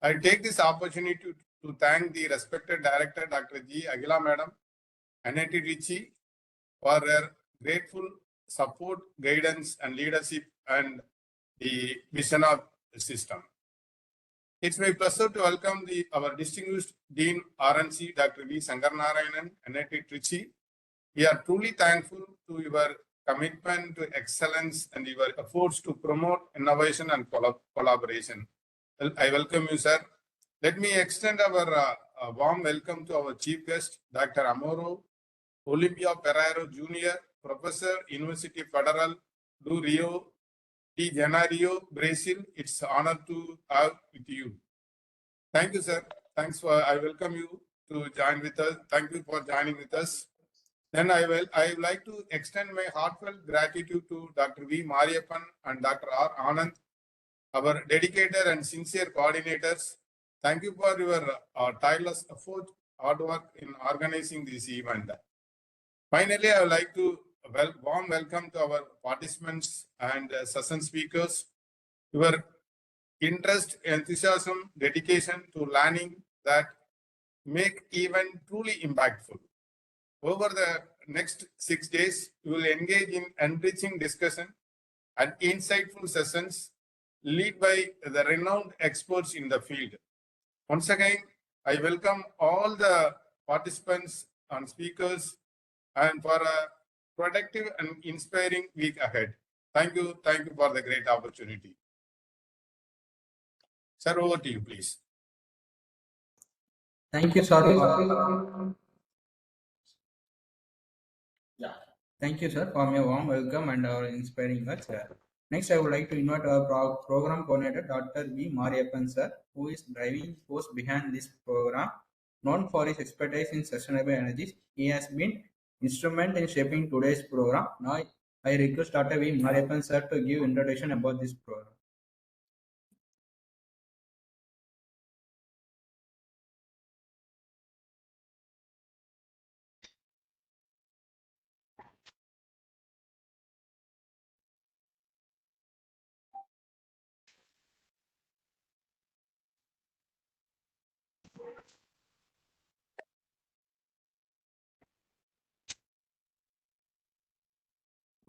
I take this opportunity to thank the respected Director, Dr. G. Agila Madam, NIT Trichy, for their grateful support, guidance, and leadership and the vision of the system. It's my pleasure to welcome our distinguished Dean RNC, Dr. V. Sankarnarayanan, NIT Trichy. We are truly thankful to your commitment to excellence and your efforts to promote innovation and collaboration. Well, I welcome you, sir. Let me extend our warm welcome to our chief guest, Dr. Amaro Olimpia Pereiro Jr., Professor, University Federal do Rio de Janeiro, Brazil. It's an honor to have with you. Thank you, sir. I welcome you to join with us. Thank you for joining with us. Then I would like to extend my heartfelt gratitude to Dr. V. Mariappan and Dr. R. Anand, our dedicated and sincere coordinators. Thank you for your tireless effort, hard work in organizing this event. Finally, I would like to warm welcome to our participants and session speakers. Your interest, enthusiasm, dedication to learning that make event truly impactful. Over the next 6 days, we will engage in enriching discussion and insightful sessions led by the renowned experts in the field. Once again, I welcome all the participants and speakers and for a productive and inspiring week ahead. Thank you for the great opportunity. Sir, over to you, please. Thank you, sir. Thank you, sir, for your warm welcome and our inspiring us. Next, I would like to invite our program coordinator, Dr. V. Mariappan, sir, who is driving force behind this program. Known for his expertise in sustainable energies, he has been instrumental in shaping today's program. Now, I request Dr. V. Mariappan, sir, to give introduction about this program.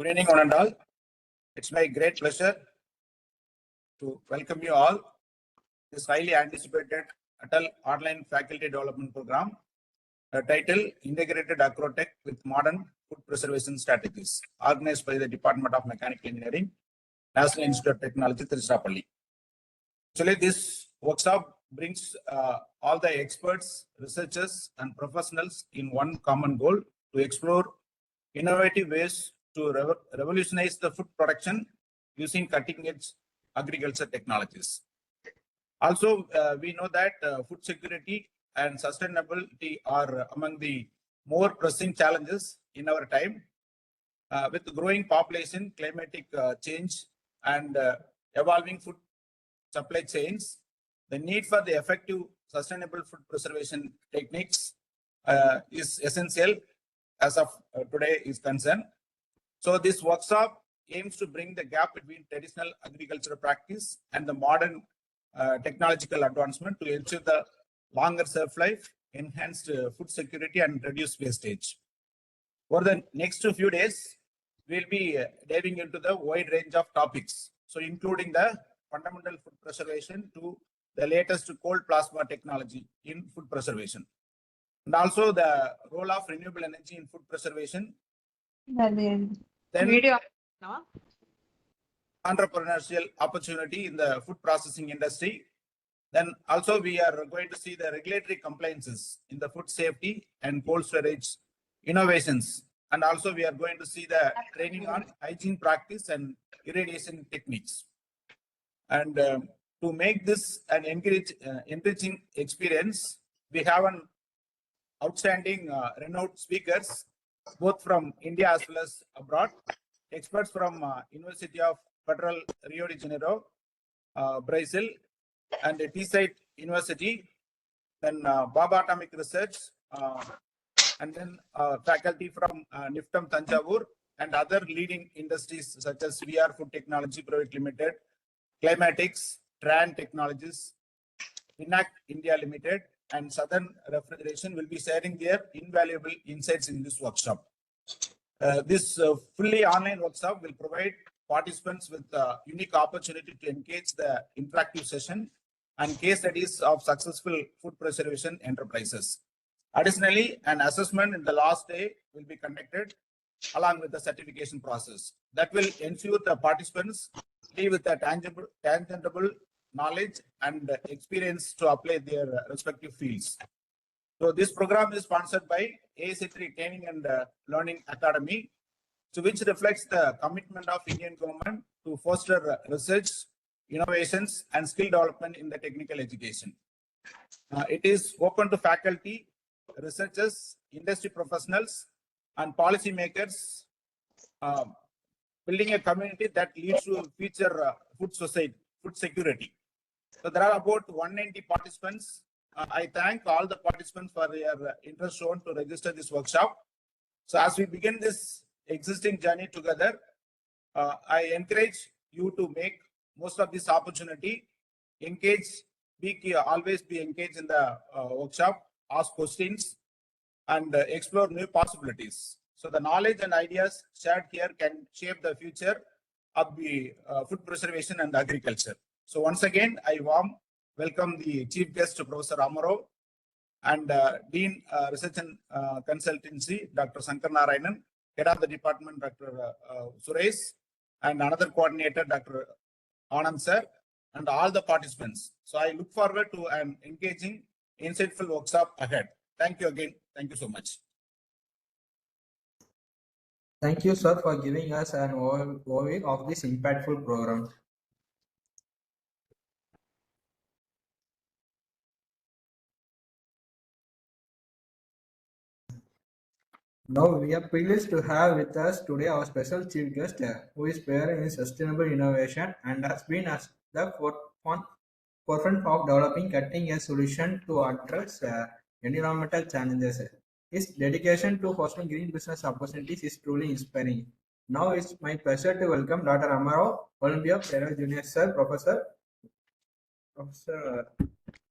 Good evening, one and all. It's my great pleasure to welcome you all. This highly anticipated Atal Online Faculty Development Program, titled Integrated AgroTech with Modern Food Preservation Strategies, organized by the Department of Mechanical Engineering, National Institute of Technology, Tiruchirappalli. Actually, this workshop brings all the experts, researchers, and professionals in one common goal to explore innovative ways to revolutionize the food production using cutting-edge agriculture technologies. Also, we know that food security and sustainability are among the more pressing challenges in our time. With the growing population, climatic change, and evolving food supply chains, the need for the effective sustainable food preservation techniques is essential as of today is concerned. So this workshop aims to bring the gap between traditional agricultural practice and the modern technological advancement to ensure the longer shelf life, enhanced food security, and reduce wastage. For the next few days, we'll be diving into the wide range of topics, so including the fundamental food preservation to the latest cold plasma technology in food preservation, and also the role of renewable energy in food preservation. Then video entrepreneurial opportunity in the food processing industry. Then also we are going to see the regulatory compliances in the food safety and cold storage innovations. And also we are going to see the training on hygiene practice and irradiation techniques. And to make this an enriching experience, we have an outstanding renowned speakers, both from India as well as abroad, experts from University of Federal Rio de Janeiro, Brazil, and T-Site University, then Baba Atomic Research, and then faculty from NIFTAM Tanjavur and other leading industries such as VR Food Technology Private Limited, Climatics, Tran Technologies, Vinac India Limited, and Southern Refrigeration will be sharing their invaluable insights in this workshop. This fully online workshop will provide participants with a unique opportunity to engage the interactive session and case studies of successful food preservation enterprises. Additionally, an assessment in the last day will be conducted along with the certification process that will ensure the participants leave with a tangible knowledge and experience to apply their respective fields. So this program is sponsored by ACT Training and Learning Academy, so which reflects the commitment of Indian government to foster research, innovations, and skill development in the technical education. It is open to faculty, researchers, industry professionals, and policymakers, building a community that leads to future food security. So there are about 190 participants. I thank all the participants for their interest shown to register this workshop. So as we begin this existing journey together, I encourage you to make most of this opportunity, engage, always be engaged in the workshop, ask questions, and explore new possibilities. So the knowledge and ideas shared here can shape the future of the food preservation and agriculture. So once again, I warm welcome the chief guest, Professor Amaro, and Dean Research and Consultancy, Dr. Sankar Narayanan, head of the department, Dr. Suresh, and another coordinator, Dr. Anand sir, and all the participants. So I look forward to an engaging, insightful workshop ahead. Thank you again. Thank you so much. Thank you, sir, for giving us an overview of this impactful program. Now we are privileged to have with us today our special chief guest, who is pioneering in sustainable innovation and has been at the forefront of developing cutting-edge solutions to address environmental challenges. His dedication to fostering green business opportunities is truly inspiring. Now it's my pleasure to welcome Dr. Amaro, Olympia Peral Junior Sir, Professor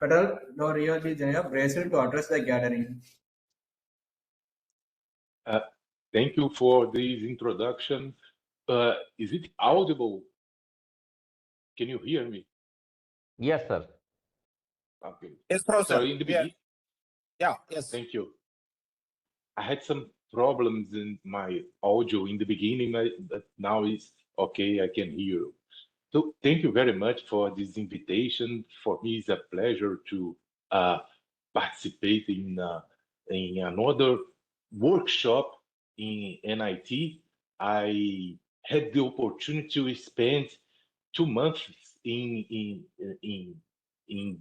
Pedal do Rio de Janeiro, Brazil, to address the gathering. Thank you for this introduction. Is it audible? Can you hear me? Yes, sir. Okay. Yes, Professor. Sorry, in the beginning. Yeah, yes. Thank you. I had some problems in my audio in the beginning, but now it's okay. I can hear you. So thank you very much for this invitation. For me, it's a pleasure to participate in another workshop in NIT. I had the opportunity to spend 2 months in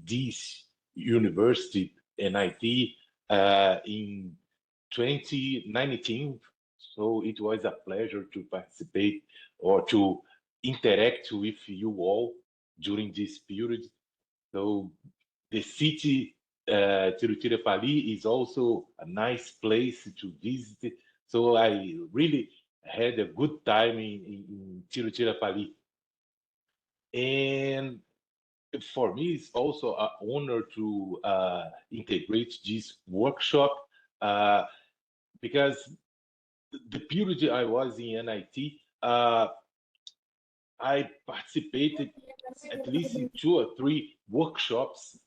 this university, NIT, in 2019. So it was a pleasure to participate or to interact with you all during this period. So the city, Tirutirapalli, is also a nice place to visit. So I really had a good time in Tirutirapalli. And for me, it's also an honor to integrate this workshop because the period I was in NIT, I participated at least in 2 or 3 workshops,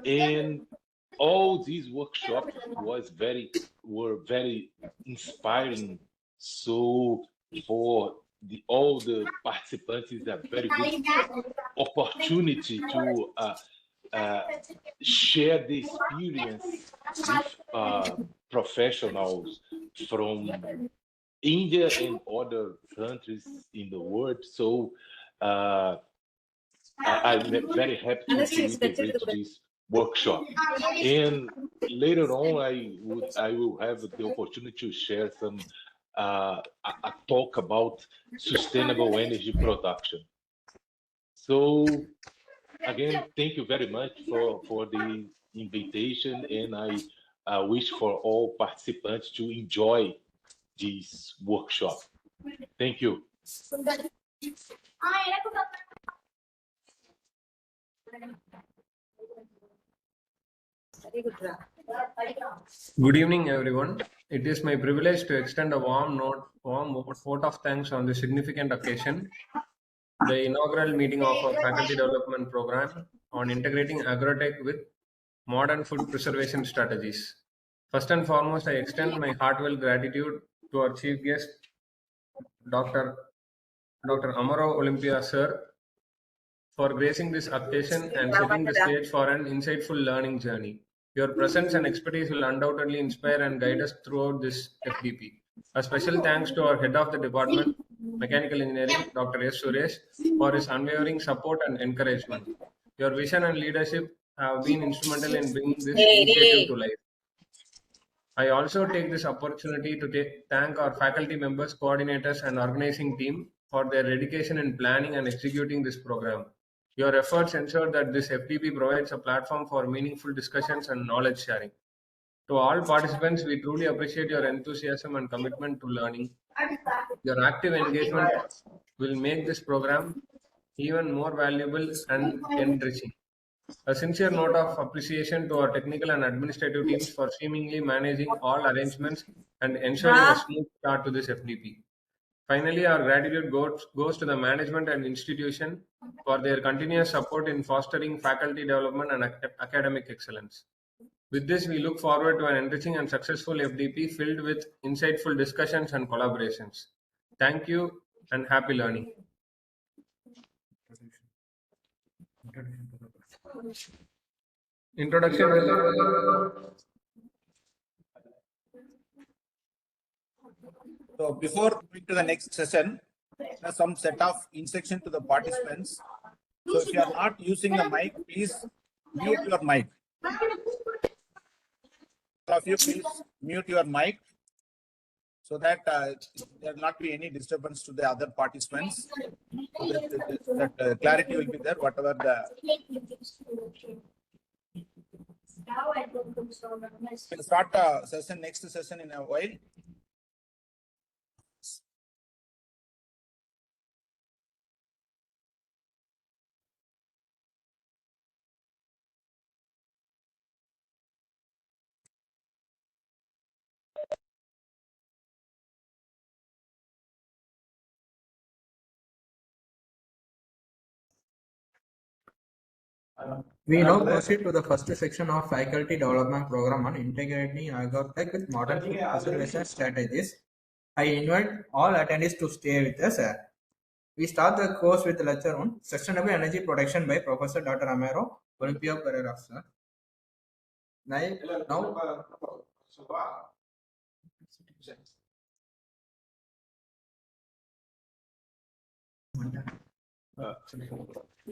and all these workshops were very inspiring. So for all the participants, it's a very good opportunity to share the experience with professionals from India and other countries in the world. So I'm very happy to integrate this workshop. And later on, I will have the opportunity to share some a talk about sustainable energy production. So again, thank you very much for the invitation, and I wish for all participants to enjoy this workshop. Thank you. Good evening, everyone. It is my privilege to extend a warm vote of thanks on this significant occasion, the inaugural meeting of our faculty development program on integrating agrotech with modern food preservation strategies. First and foremost, I extend my heartfelt gratitude to our chief guest, Dr. Amaro Olympia Sir, for gracing this occasion and setting the stage for an insightful learning journey. Your presence and expertise will undoubtedly inspire and guide us throughout this FDP. A special thanks to our head of the department, Mechanical Engineering, Dr. S. Suresh, for his unwavering support and encouragement. Your vision and leadership have been instrumental in bringing this initiative to life. I also take this opportunity to thank our faculty members, coordinators, and organizing team for their dedication in planning and executing this program. Your efforts ensure that this FTP provides a platform for meaningful discussions and knowledge sharing. To all participants, we truly appreciate your enthusiasm and commitment to learning. Your active engagement will make this program even more valuable and enriching. A sincere note of appreciation to our technical and administrative teams for seemingly managing all arrangements and ensuring a smooth start to this FDP. Finally, our gratitude goes to the management and institution for their continuous support in fostering faculty development and academic excellence. With this, we look forward to an enriching and successful FDP filled with insightful discussions and collaborations. Thank you and happy learning. Introduction will. So before moving to the next session, there's some set of instruction to the participants. So if you are not using the mic, please mute your mic. All of you, please mute your mic so that there will not be any disturbance to the other participants. So that clarity will be there, whatever the. We'll start the session, next session in a while. We now proceed to the first section of faculty development program on integrating AgroTech with modern food preservation strategies. I invite all attendees to stay with us. We start the course with lecture on sustainable energy production by Professor Dr. Amaro Olympia Pereira, sir.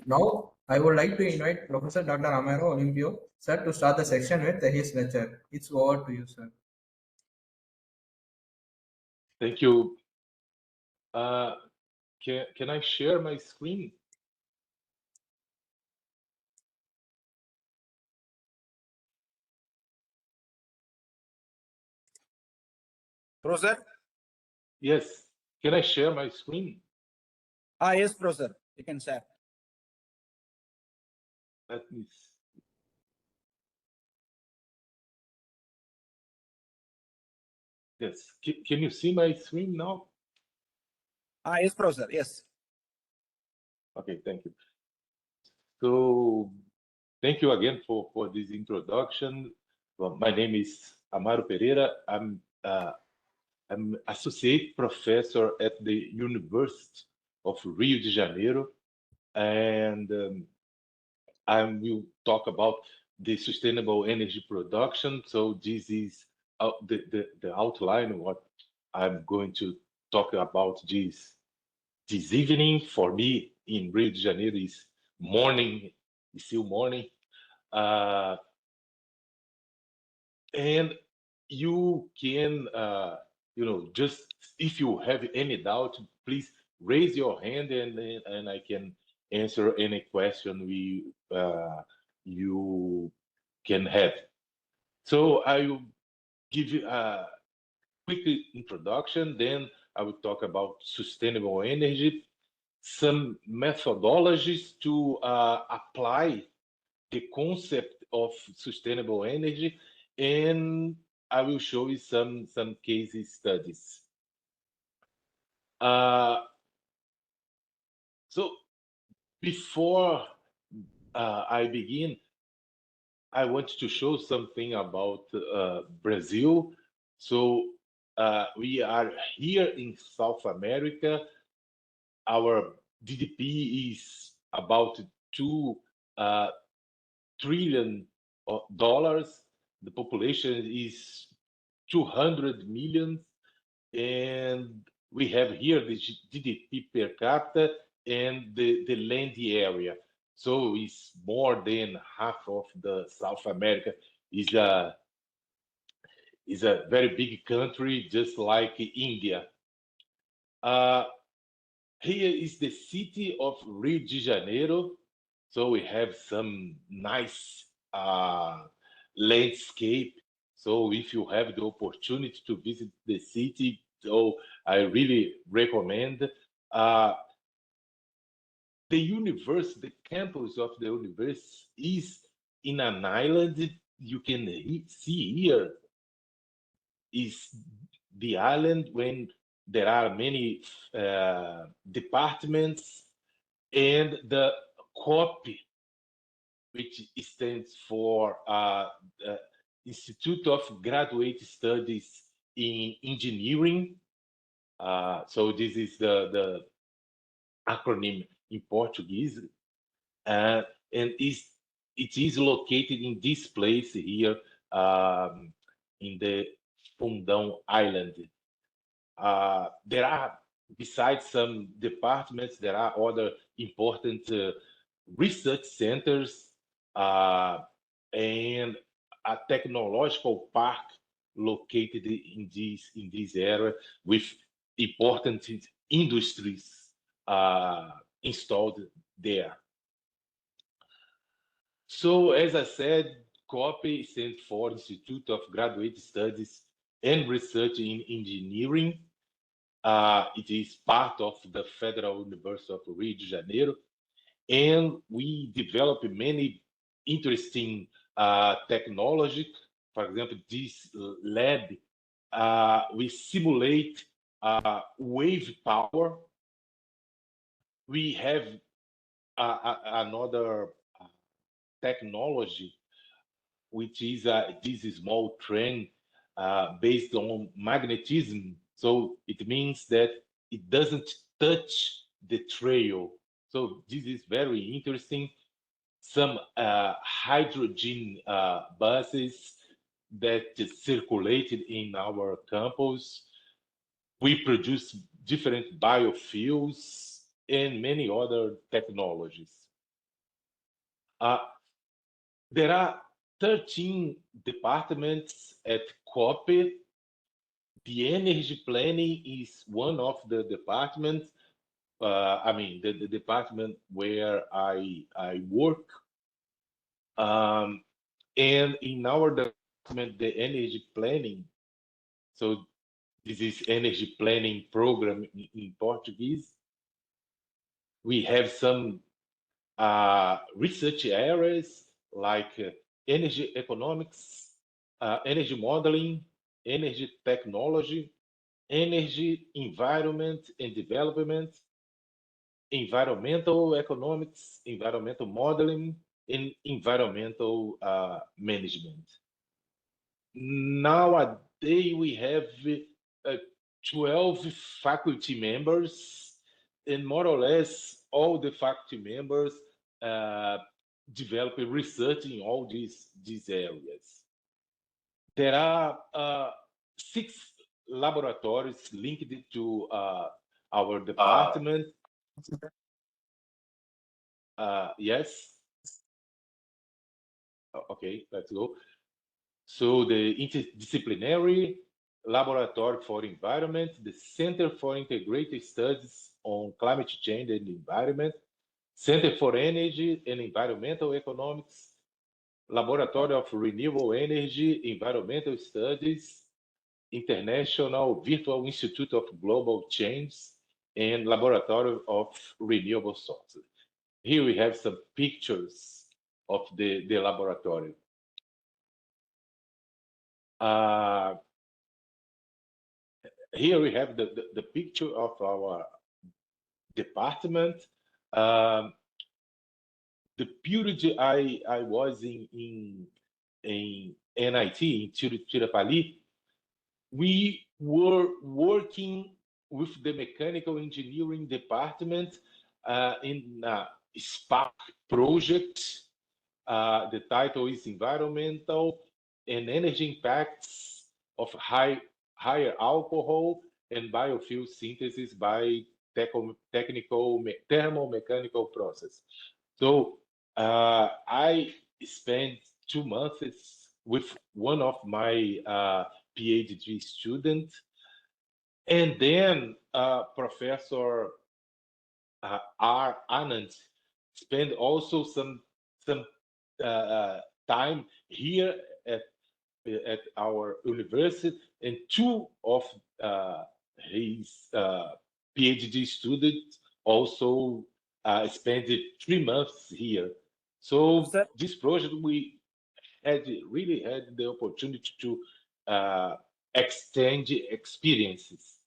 Now, I would like to invite Professor Dr. Amaro Olympio, sir, to start the section with his lecture. It's over to you, sir. Thank you. Can I share my screen? Professor? Yes. Can I share my screen? Yes, Professor. You can share. Let me see. Yes. Can you see my screen now? Yes, Professor. Yes. Okay, thank you. So thank you again for this introduction. Well, my name is Amaro Pereira. I'm associate professor at the University of Rio de Janeiro, and I will talk about the sustainable energy production. So this is the outline of what I'm going to talk about this evening. For me in Rio de Janeiro is morning, it's still morning. And you can, just if you have any doubt, please raise your hand and I can answer any question you can have. So I will give you a quick introduction, then I will talk about sustainable energy, some methodologies to apply the concept of sustainable energy, and I will show you some case studies. So before I begin, I want to show something about Brazil. So we are here in South America. Our GDP is about $2 trillion. The population is 200 million, and we have here the GDP per capita and the land area. So it's more than half of the South America. Is a very big country, just like India. Uh, Here is the city of Rio de Janeiro. So we have some nice landscape. So if you have the opportunity to visit the city, so I really recommend. The campus of the university is in an island. You can see here is the island when there are many departments, and the COP, which stands for Institute of Graduate Studies in Engineering. So this is the acronym in Portuguese, and it is located in this place here in the Fundão Island. There are, besides some departments, there are other important research centers and a technological park located in this area with important industries installed there. So, as I said, COPE stands for Institute of Graduate Studies and Research in Engineering. It is part of the Federal University of Rio de Janeiro, and we develop many interesting technology. For example, this lab, we simulate wave power. We have another technology, which is this small train based on magnetism. So it means that it doesn't touch the trail. So this is very interesting. Some hydrogen buses that circulated in our campus. We produce different biofuels and many other technologies. There are 13 departments at COPE. The energy planning is one of the departments. The department where I work. And in our department, the energy planning. So this is energy planning program in Portuguese. We have some research areas like energy economics, energy modeling, energy technology, energy environment and development, environmental economics, environmental modeling, and environmental management. Nowadays, we have 12 faculty members, and more or less all the faculty members develop research in all these areas. There are 6 laboratories linked to our department. Yes. Okay, let's go. So the interdisciplinary laboratory for environment, the Center for Integrated Studies on Climate Change and Environment, Center for Energy and Environmental Economics, Laboratory of Renewable Energy, Environmental Studies, International Virtual Institute of Global Change, and Laboratory of Renewable Sources. Here we have some pictures of the laboratory. Here we have the picture of our department. The period I was in NIT, in Tirapalli, we were working with the mechanical engineering department in a Spark project. The title is Environmental and Energy Impacts of Higher Alcohol and Biofuel Synthesis by Thermomechanical Process. So I spent 2 months with one of my PhD students, and then Professor R. Anand spent also some time here at our university, and two of his PhD students also spent 3 months here. So Sir? this project, we really had the opportunity to exchange experiences.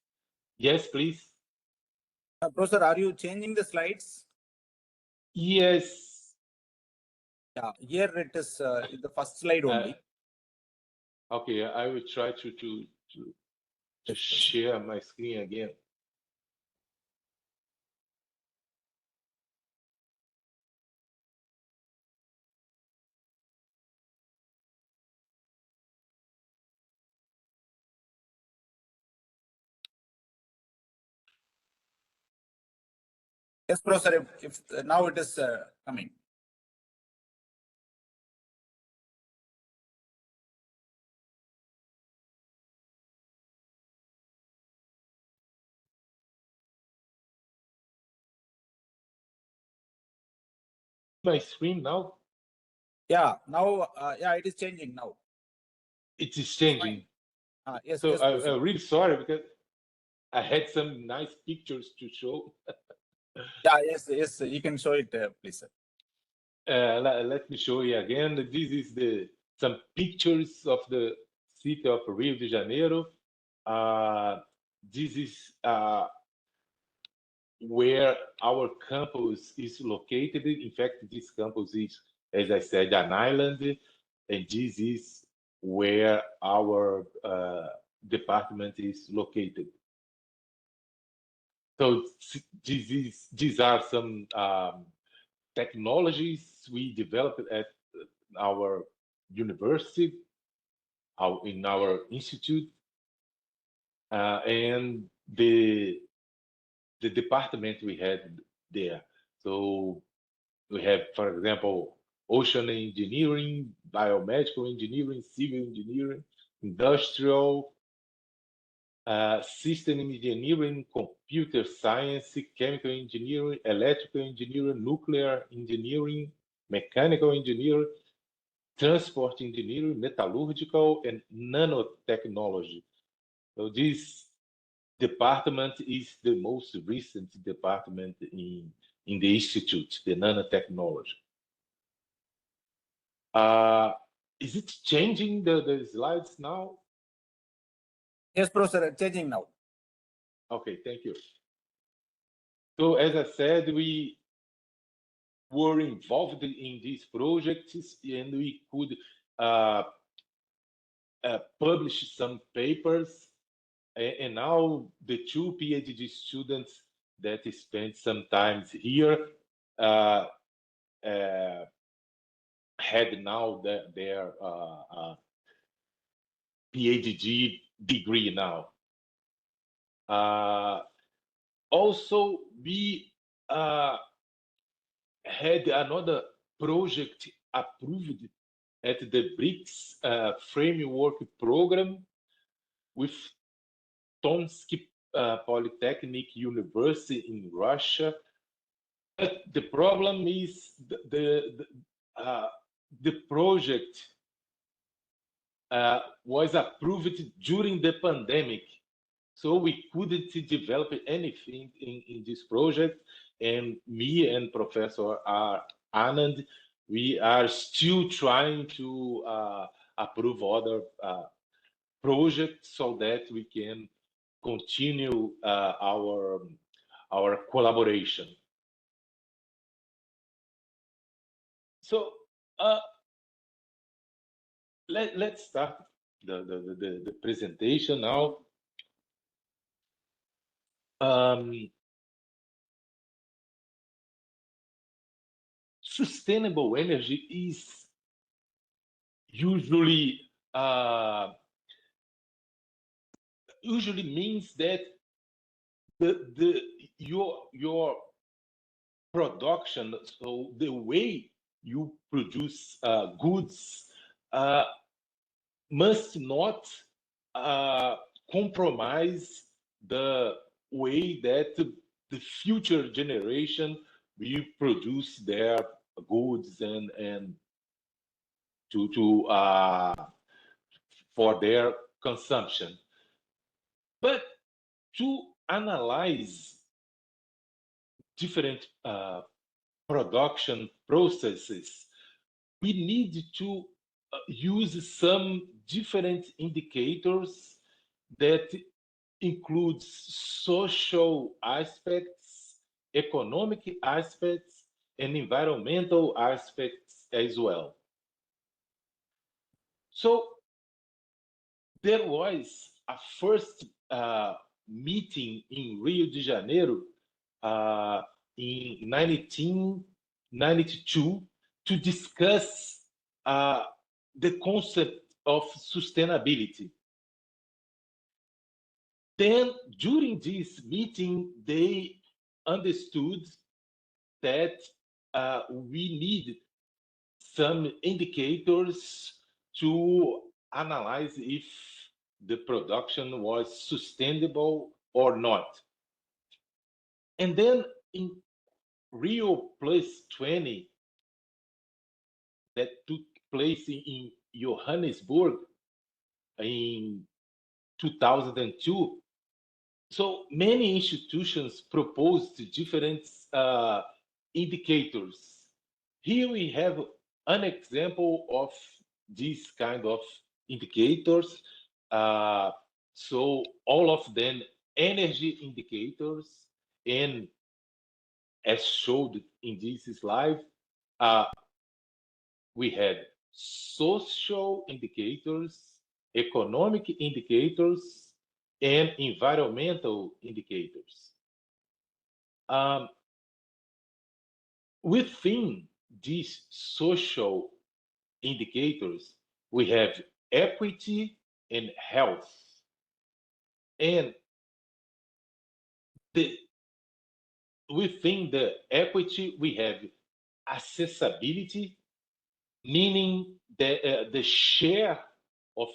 Yes, please. Professor, are you changing the slides? Yes. Yeah, here it is the first slide only. Okay, I will try to share my screen again. Yes, Professor, if now it is coming. My screen now? Yeah, now, yeah, it is changing now. It is changing. Yes, So yes, I'm really sorry because I had some nice pictures to show. yeah, yes, you can show it, please, sir. Let me show you again. This is some pictures of the city of Rio de Janeiro. This is where our campus is located. In fact, this campus is, as I said, an island, and this is where our department is located. So these are some technologies we developed at our university, in our institute, and the department we had there. So we have, for example, ocean engineering, biomedical engineering, civil engineering, industrial, system engineering, computer science, chemical engineering, electrical engineering, nuclear engineering, mechanical engineering, transport engineering, metallurgical, and nanotechnology. So this department is the most recent department in the institute, the nanotechnology. Is it changing the slides now? Yes, Professor, changing now. Okay, thank you. So as I said, we were involved in these projects, and we could publish some papers. And now the two PhD students that spent some time here had now their PhD degree now. Also, we had another project approved at the BRICS framework program with Tomsk Polytechnic University in Russia. But the problem is the project was approved during the pandemic. So we couldn't develop anything in this project. And me and Professor Anand, We are still trying to approve other projects so that we can continue our collaboration. So let's start the presentation now. Sustainable energy is usually means that your production, so the way you produce goods must not compromise the way that the future generation will produce their goods and to for their consumption. But to analyze different production processes, we need to use some different indicators that includes social aspects, economic aspects, and environmental aspects as well. So there was a first meeting in Rio de Janeiro in 1992 to discuss the concept of sustainability. Then, during this meeting, they understood that we need some indicators to analyze if the production was sustainable or not. And then in Rio Plus 20, that took place in Johannesburg in 2002, so many institutions proposed different indicators. Here we have an example of these kind of indicators. So all of them energy indicators, and as showed in this slide, we had social indicators, economic indicators, and environmental indicators. Within these social indicators, we have equity and health. And within the equity, we have accessibility, meaning the share of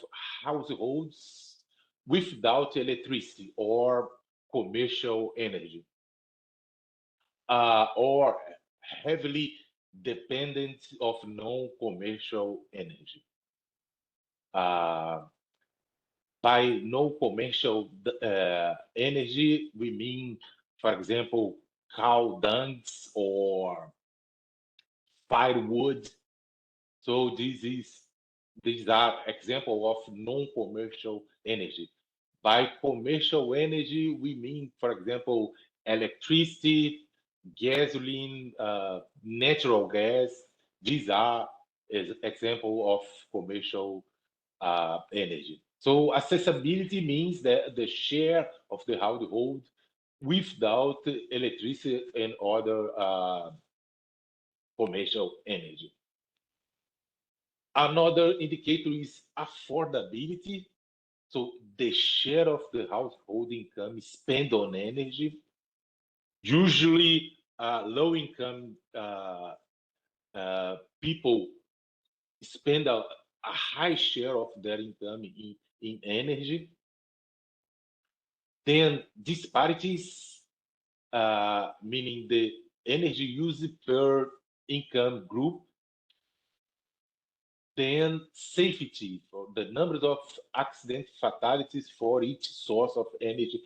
households without electricity or commercial energy, or heavily dependent of non-commercial energy. By non-commercial energy, we mean, for example, cow dungs or firewood. So these are examples of non-commercial energy. By commercial energy, we mean, for example, electricity, gasoline, natural gas. These are examples of commercial energy. So accessibility means that the share of the household without electricity and other commercial energy. Another indicator is affordability. So the share of the household income spent on energy. Usually low-income people spend a high share of their income in energy. Then disparities, meaning the energy used per income group. Then safety, for the numbers of accident fatalities for each source of energy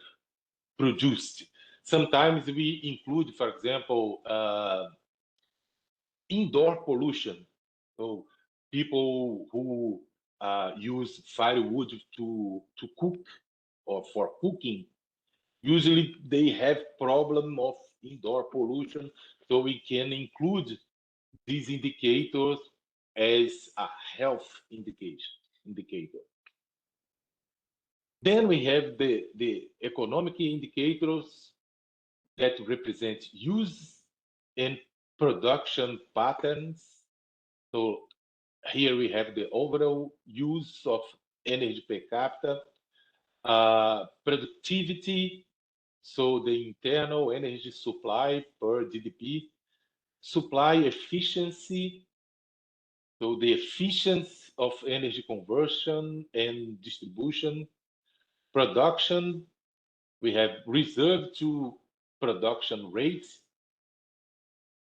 produced. Sometimes we include, for example, indoor pollution. So people who use firewood to cook or for cooking, usually they have problem of indoor pollution. So we can include these indicators as a health indicator. Then we have the economic indicators that represent use and production patterns. So here we have the overall use of energy per capita, productivity, so the internal energy supply per GDP, supply efficiency, so the efficiency of energy conversion and distribution, production, we have reserve to production rates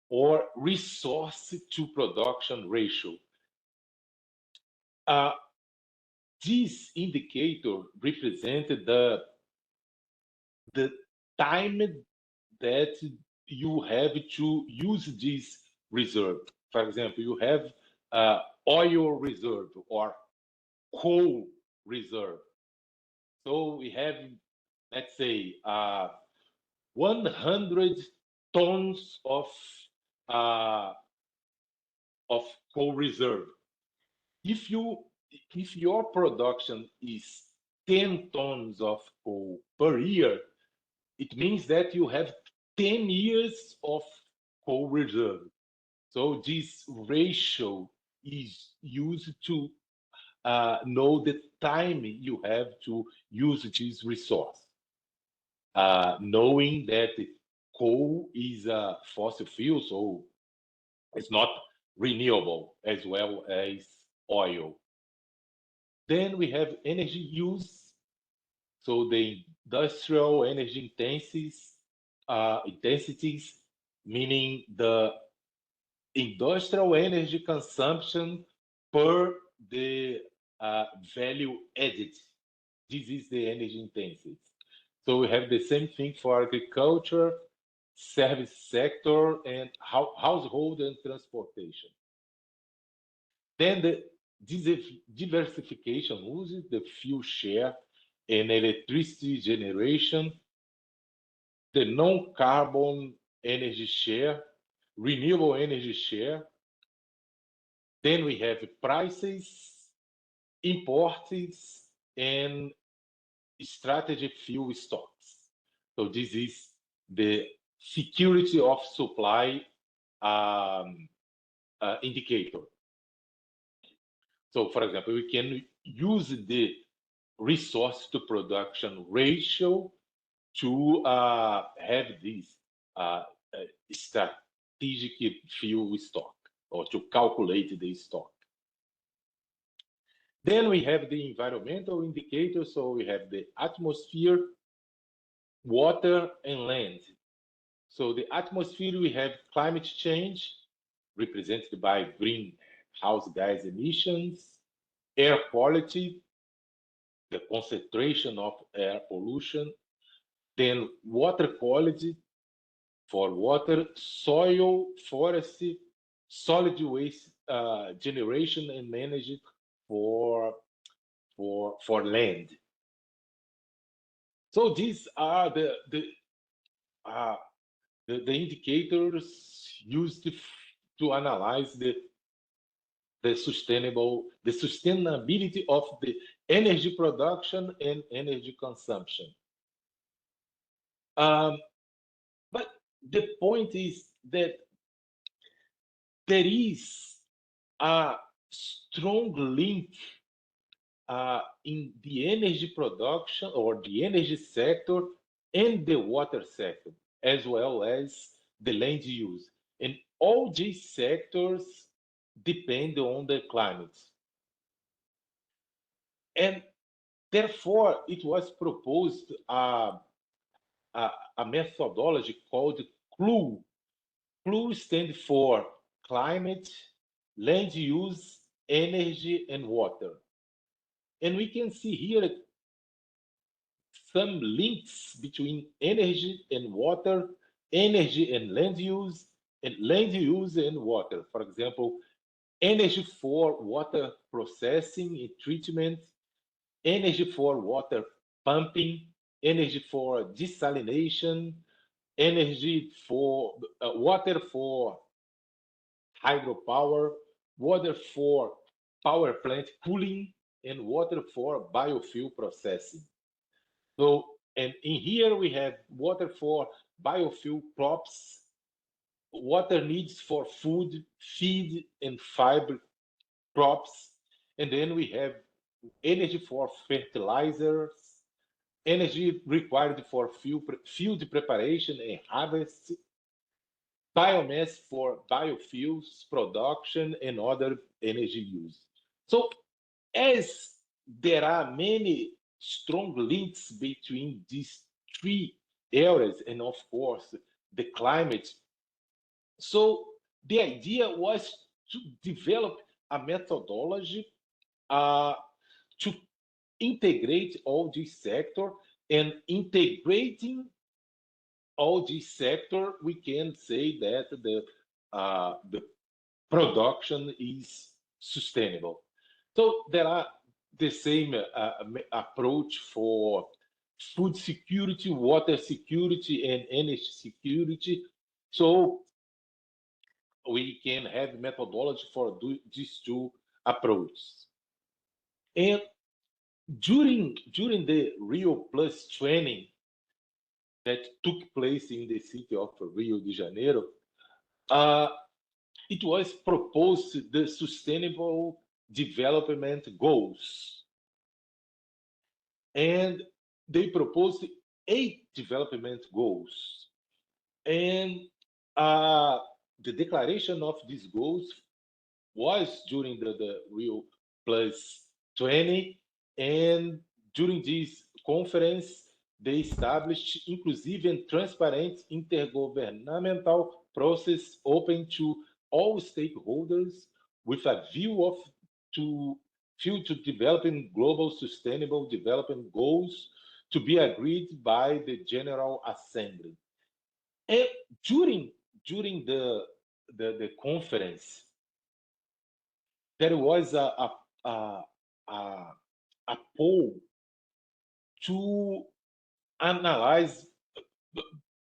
or resource to production ratio. Uh, this indicator represented the time that you have to use this reserve. For example, you have oil reserve or coal reserve. So we have, let's say, 100 tons uh, of coal reserve. If your production is 10 tons of coal per year, it means that you have 10 years of coal reserve. So this ratio is used to know the time you have to use this resource. Knowing that coal is a fossil fuel, so it's not renewable as well as oil. Then we have energy use, so the industrial energy intensities, meaning the industrial energy consumption per the value added. This is the energy intensity. So we have the same thing for agriculture, service sector, and household and transportation. Then the diversification uses the fuel share and electricity generation, the non-carbon energy share, renewable energy share. Then we have prices, imports, and strategy fuel stocks. So this is the security of supply indicator. So for example, we can use the resource to production ratio to have this strategic fuel stock or to calculate the stock. Then we have the environmental indicators. So we have the atmosphere, water, and land. So the atmosphere, we have climate change, represented by greenhouse gas emissions, air quality, the concentration of air pollution, then water quality for water, soil, forestry, solid waste generation and management for land. So these are the indicators used to analyze the sustainability of the energy production and energy consumption. But the point is that there is a strong link in the energy production or the energy sector and the water sector, as well as the land use. And all these sectors depend on the climate. And therefore, it was proposed a methodology called CLUE. CLUE stands for climate, land use, energy, and water. And we can see here some links between energy and water, energy and land use, and land use and water. For example, energy for water processing and treatment, energy for water pumping, energy for desalination, energy for water for hydropower, water for power plant cooling, and water for biofuel processing. So, and in here we have water for biofuel crops, water needs for food, feed, and fiber crops. And then we have energy for fertilizers, energy required for field preparation and harvest, biomass for biofuels production, and other energy use. So, as there are many strong links between these three areas, and of course, the climate, so the idea was to develop a methodology uh, to integrate all this sector, and integrating all this sector, we can say that the production is sustainable. So there are the same approach for food security, water security, and energy security. So we can have methodology for these two approaches. And during the Rio Plus training that took place in the city of Rio de Janeiro, uh, it was proposed the Sustainable Development Goals, and they proposed 8 development goals, and uh, the declaration of these goals was during the Rio Plus 20, and during this conference, they established inclusive and transparent intergovernmental process open to all stakeholders with a view of to future developing global sustainable development goals to be agreed by the General Assembly. And during the conference, there was a, a, a poll to analyze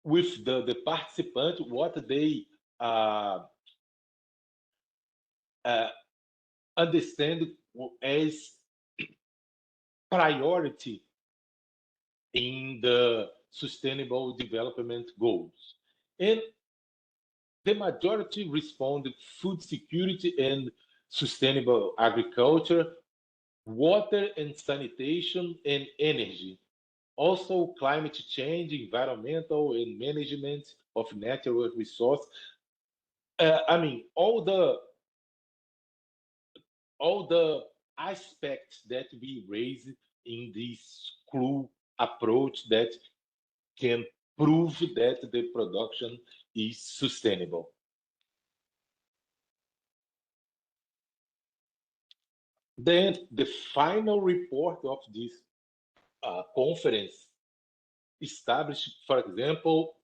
with the participants what they uh, uh, understand as priority in the sustainable development goals. And the majority responded food security and sustainable agriculture, water and sanitation, and energy. Also, climate change, environmental, and management of natural resource. I mean, all the aspects that we raise in this crew approach that can prove that the production is sustainable. Then the final report of this conference established, for example,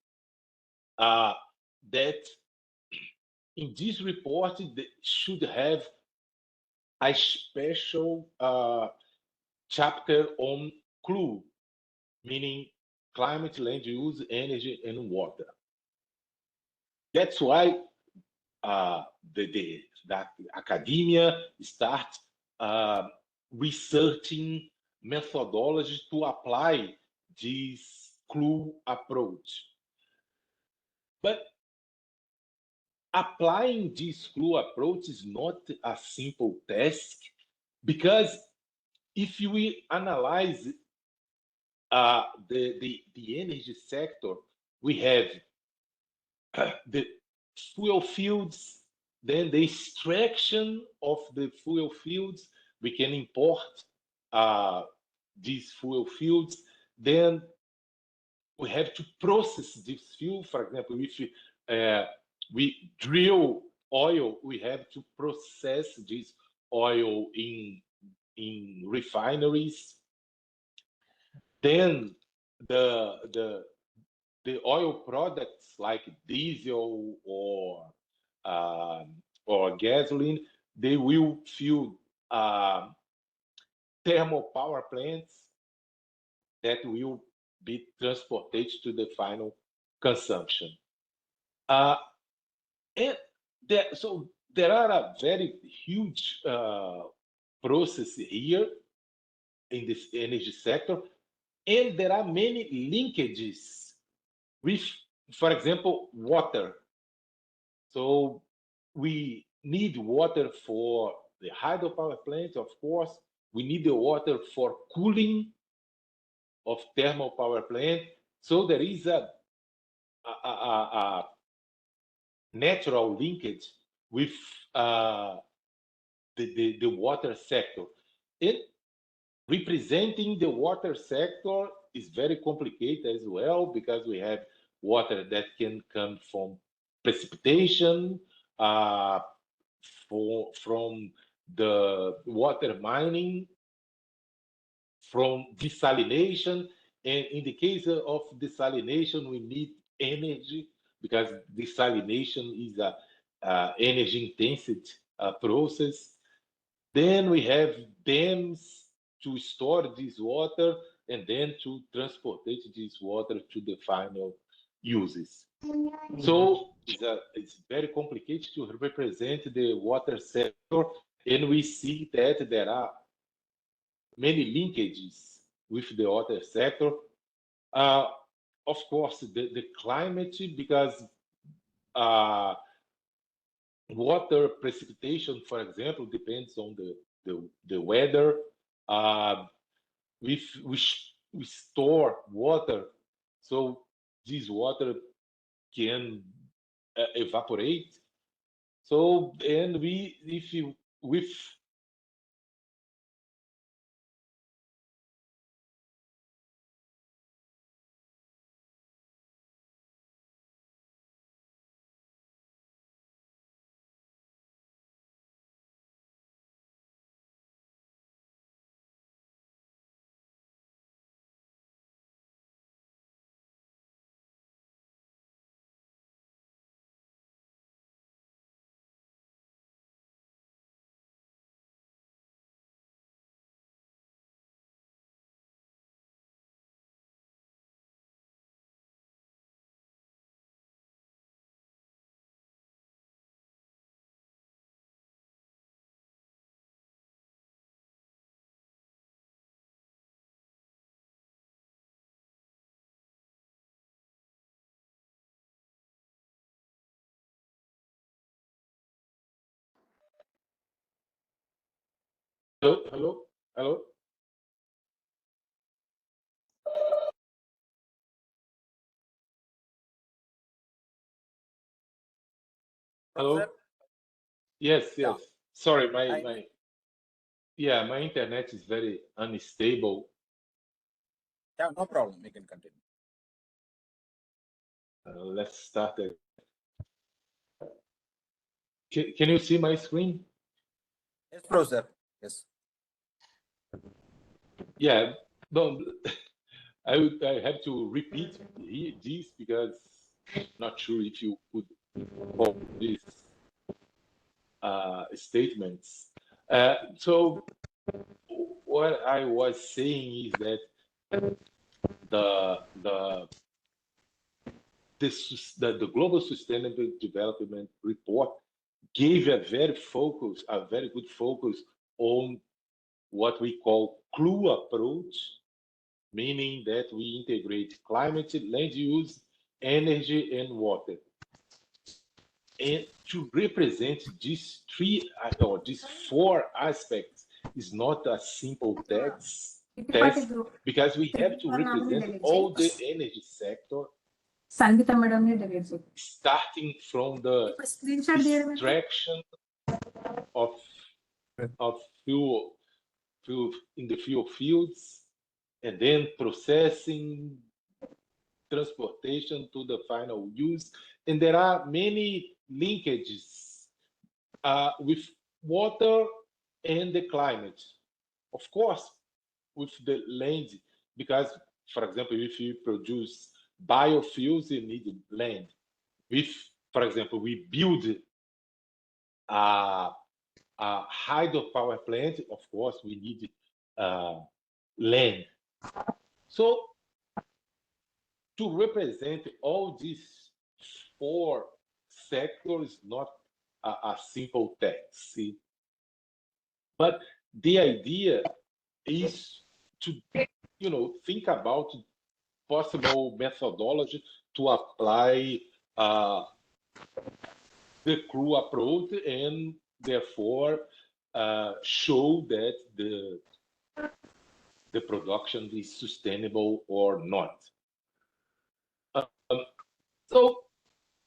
that in this report they should have a special chapter on CLU, meaning climate, land use, energy, and water. That's why uh, the academia start researching methodologies to apply this CLU approach. But applying this CLU approach is not a simple task, because if we analyze the energy sector, we have the fuel fields, then the extraction of the fuel fields. We can import these fuel fields. Then we have to process this fuel. For example, if we drill oil, we have to process this oil in refineries. Then the the oil products like diesel or gasoline, they will fuel thermal power plants that will be transported to the final consumption. Uh, and so there are a very huge process here in this energy sector, and there are many linkages with, for example, water. So we need water for the hydropower plants, of course. We need the water for cooling of thermal power plant. So there is a natural linkage with the water sector. And representing the water sector is very complicated as well, because we have water that can come from precipitation, from the water mining, from desalination. And in the case of desalination, we need energy, because desalination is a energy intensive process. Then we have dams to store this water, and then to transport this water to the final uses. So it's very complicated to represent the water sector, and we see that there are many linkages with the water sector. Of course, the climate, because water precipitation, for example, depends on the weather. We store water, so this water can evaporate. So, and we, if you, with hello, hello, hello, hello. Yes, Yeah. yes. Sorry, I- my internet is very unstable. Yeah, no problem. We can continue. Let's start it. Can you see my screen? Yes, Professor. Yes. Yeah, no, I have to repeat this, because not sure if you could follow these statements. So what I was saying is that the the the Global Sustainable Development Report gave a very good focus on what we call CLU approach, meaning that we integrate climate, land use, energy, and water. And to represent these these four aspects is not a simple task, because we have to represent all the energy sector, Sangeetha madam ని delete చేయి starting from the screenshot తీయడం extraction of fuel in the fuel fields, and then processing, transportation to the final use. And there are many linkages with water and the climate. Of course, with the land, because, for example, if you produce biofuels, you need land. For example, we build a hydropower plant, of course, we need land. So to represent all these four sectors, not a simple text. See? But the idea is to, think about possible methodology to apply the crew approach and therefore show that the production is sustainable or not. So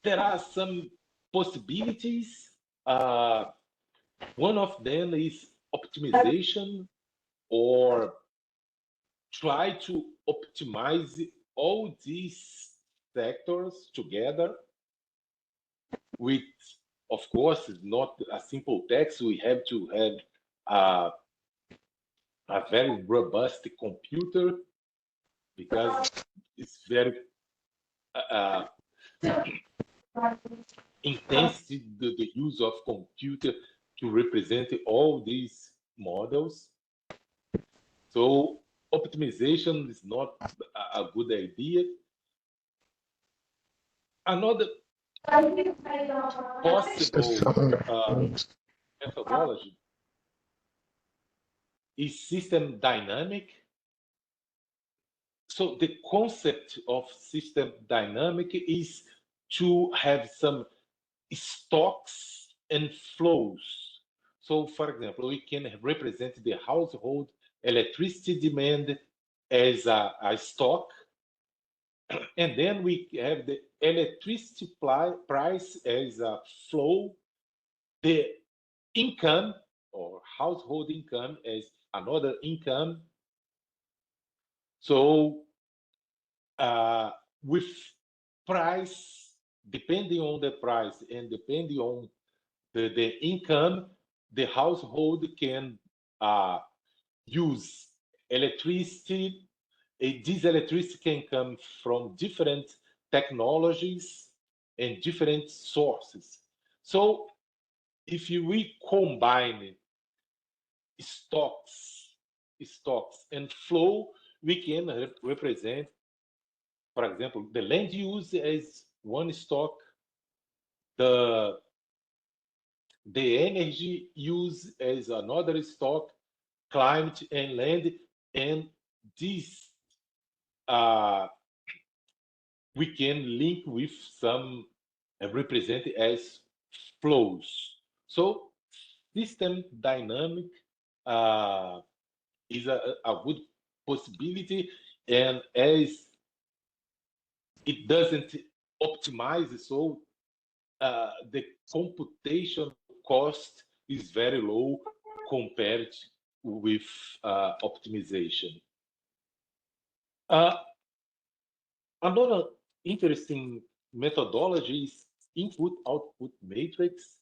there are some possibilities. One of them is optimization, or try to optimize all these sectors together with, of course, not a simple text. We have to have a very robust computer because it's very intense, the use of computer to represent all these models. So optimization is not a good idea. Another possible methodology is system dynamic. So the concept of system dynamic is to have some stocks and flows. So, for example, we can represent the household electricity demand as a stock, and then we have the electricity price as a flow, the income or household income as another income. So with price, depending on the price and depending on the income, the household can use electricity. This electricity can come from different technologies and different sources. So if we combine stocks and flow, we can represent, for example, the land use as one stock, the energy use as another stock, climate and land, and this we can link with some represented as flows. So system dynamic is a good possibility, and as it doesn't optimize, so the computation cost is very low compared with optimization. Another interesting methodology is input-output matrix.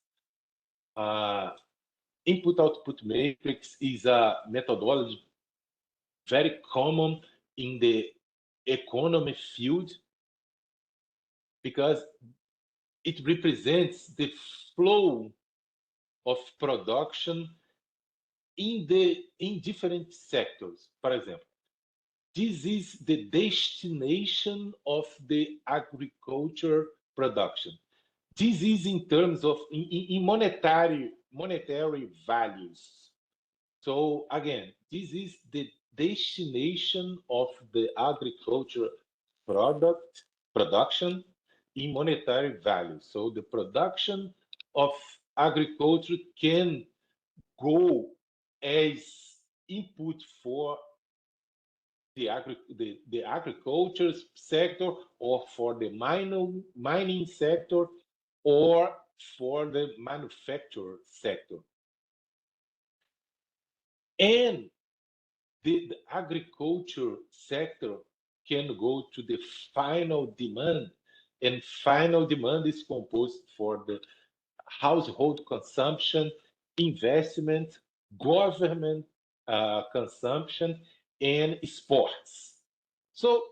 Input-output matrix is a methodology very common in the economy field because it represents the flow of production in different sectors. For example, this is the destination of the agriculture production. This is in terms of in monetary values. So again, this is the destination of the agriculture production in monetary value. So the production of agriculture can go as input for the agriculture sector, or for the mining sector, or for the manufacturer sector. And the agriculture sector can go to the final demand, and final demand is composed for the household consumption, investment, government consumption, and sports. So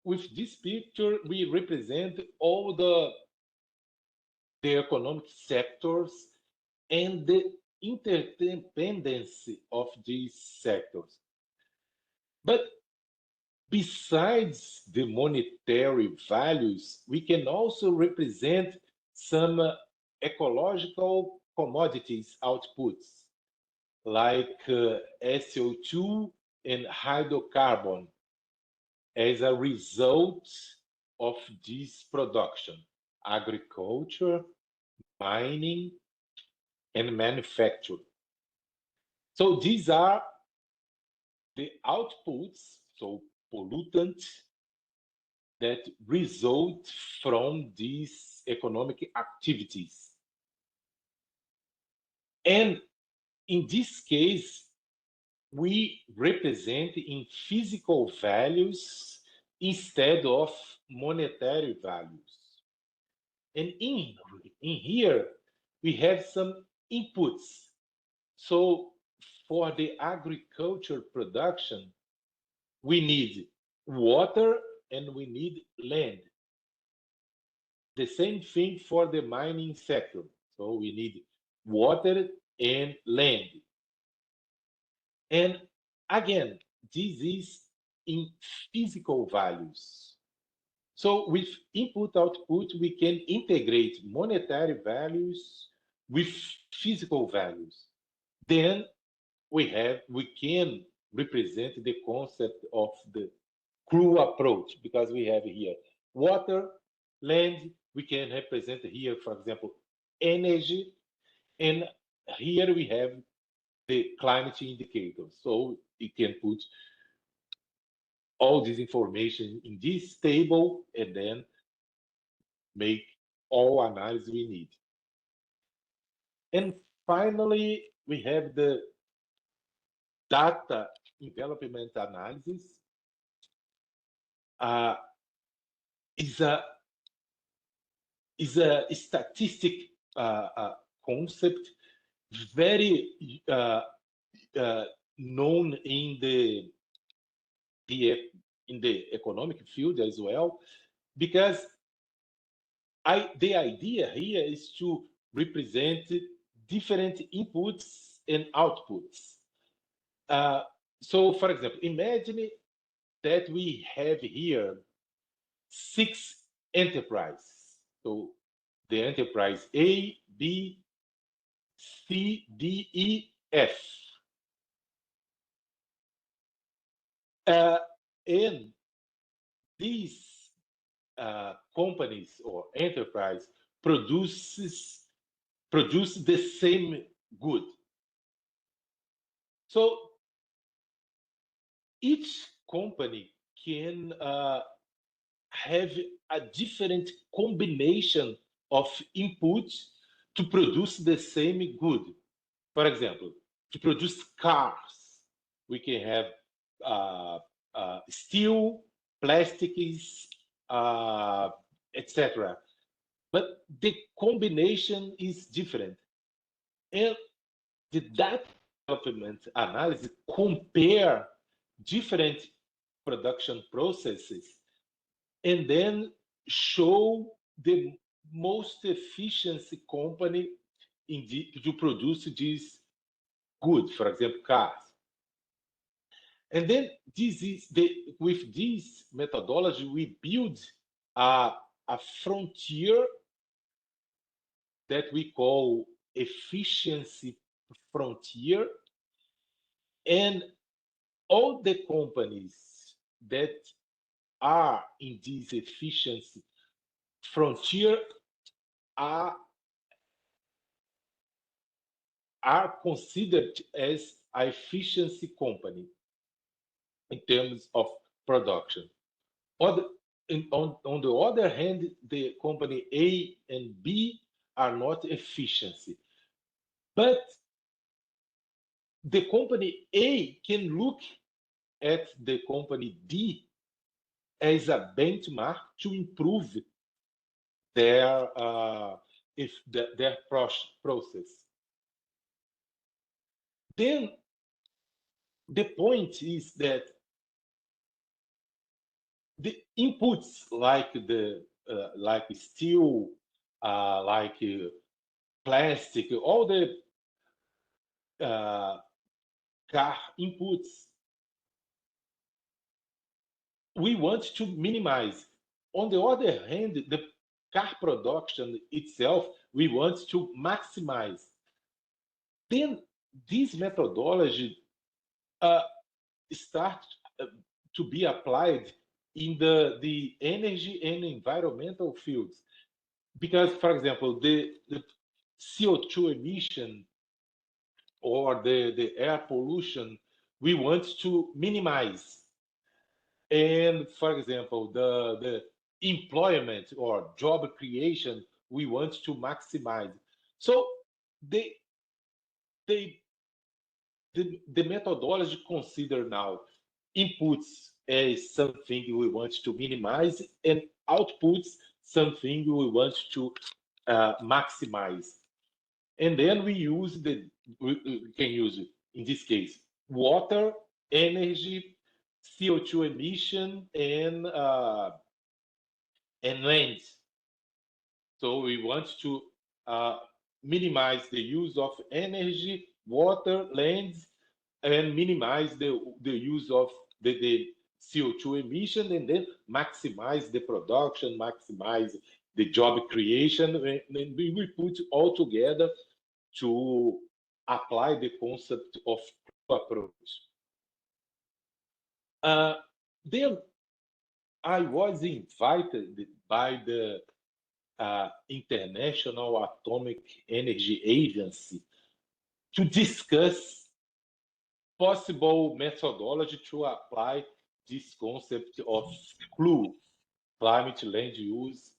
with this picture, we represent all the economic sectors and the interdependence of these sectors. But besides the monetary values, we can also represent some ecological commodities outputs like SO2 and hydrocarbon as a result of this production, agriculture, mining, and manufacturing. So these are the outputs, so pollutants, that result from these economic activities. And in this case, we represent in physical values instead of monetary values. And in here, we have some inputs. So for the agriculture production, we need water and we need land. The same thing for the mining sector. So we need water and land. And again, this is in physical values. So with input output, we can integrate monetary values with physical values. Then we can represent the concept of the crew approach, because we have here water, land, we can represent here, for example, energy, and here we have the climate indicators. So you can put all this information in this table and then make all analysis we need. And finally, we have the data development analysis. Is a statistic concept very known in the economic field as well, because the idea here is to represent different inputs and outputs. So, for example, imagine that we have here 6 enterprises. So the enterprise A, B, C, D, E, F. And these companies or enterprise produce the same good. So each company can have a different combination of inputs to produce the same good. For example, to produce cars, we can have steel, plastics, etc. But the combination is different. And the data development analysis compare different production processes and then show the most efficiency company to produce this good, for example, cars. And then with this methodology, we build a frontier that we call efficiency frontier. And all the companies that are in this efficiency frontier are considered as an efficiency company in terms of production. On the other hand, the company A and B are not efficiency. But the company A can look at the company D as a benchmark to improve their process. Then the point is that the inputs like like steel, like plastic, all the car inputs, we want to minimize. On the other hand, the car production itself, we want to maximize. Then this methodology start to be applied in the energy and environmental fields. Because, for example, the CO2 emission or the air pollution, we want to minimize. And for example, the employment or job creation, we want to maximize. So they, they, the methodology consider now inputs as something we want to minimize and outputs something we want to maximize. And then we can use, in this case, water, energy, CO2 emission, and land. So we want to minimize the use of energy, water, land, and minimize the use of the CO2 emission, and then maximize the production, maximize the job creation. And we put all together to apply the concept of approach. Then I was invited by the International Atomic Energy Agency to discuss possible methodology to apply this concept of CLU, climate, land use,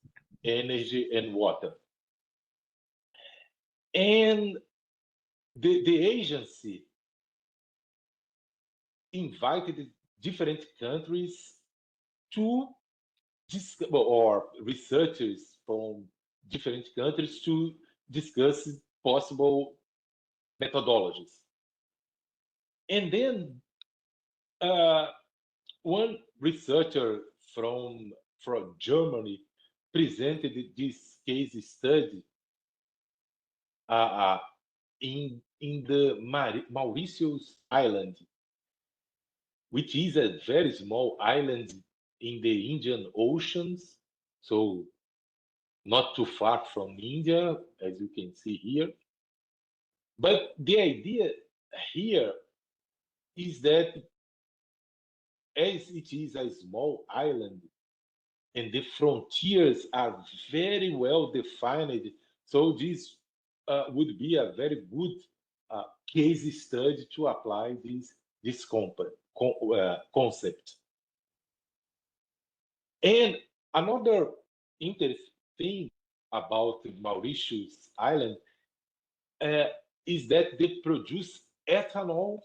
energy, and water. And the agency invited different countries to discuss, or researchers from different countries to discuss possible methodologies. And then one researcher from Germany presented this case study in the Mauritius Island, which is a very small island in the Indian Oceans, so not too far from India, as you can see here. But the idea here is that as it is a small island and the frontiers are very well defined, so this would be a very good case study to apply this concept. And another interesting thing about Mauritius Island is that they produce ethanol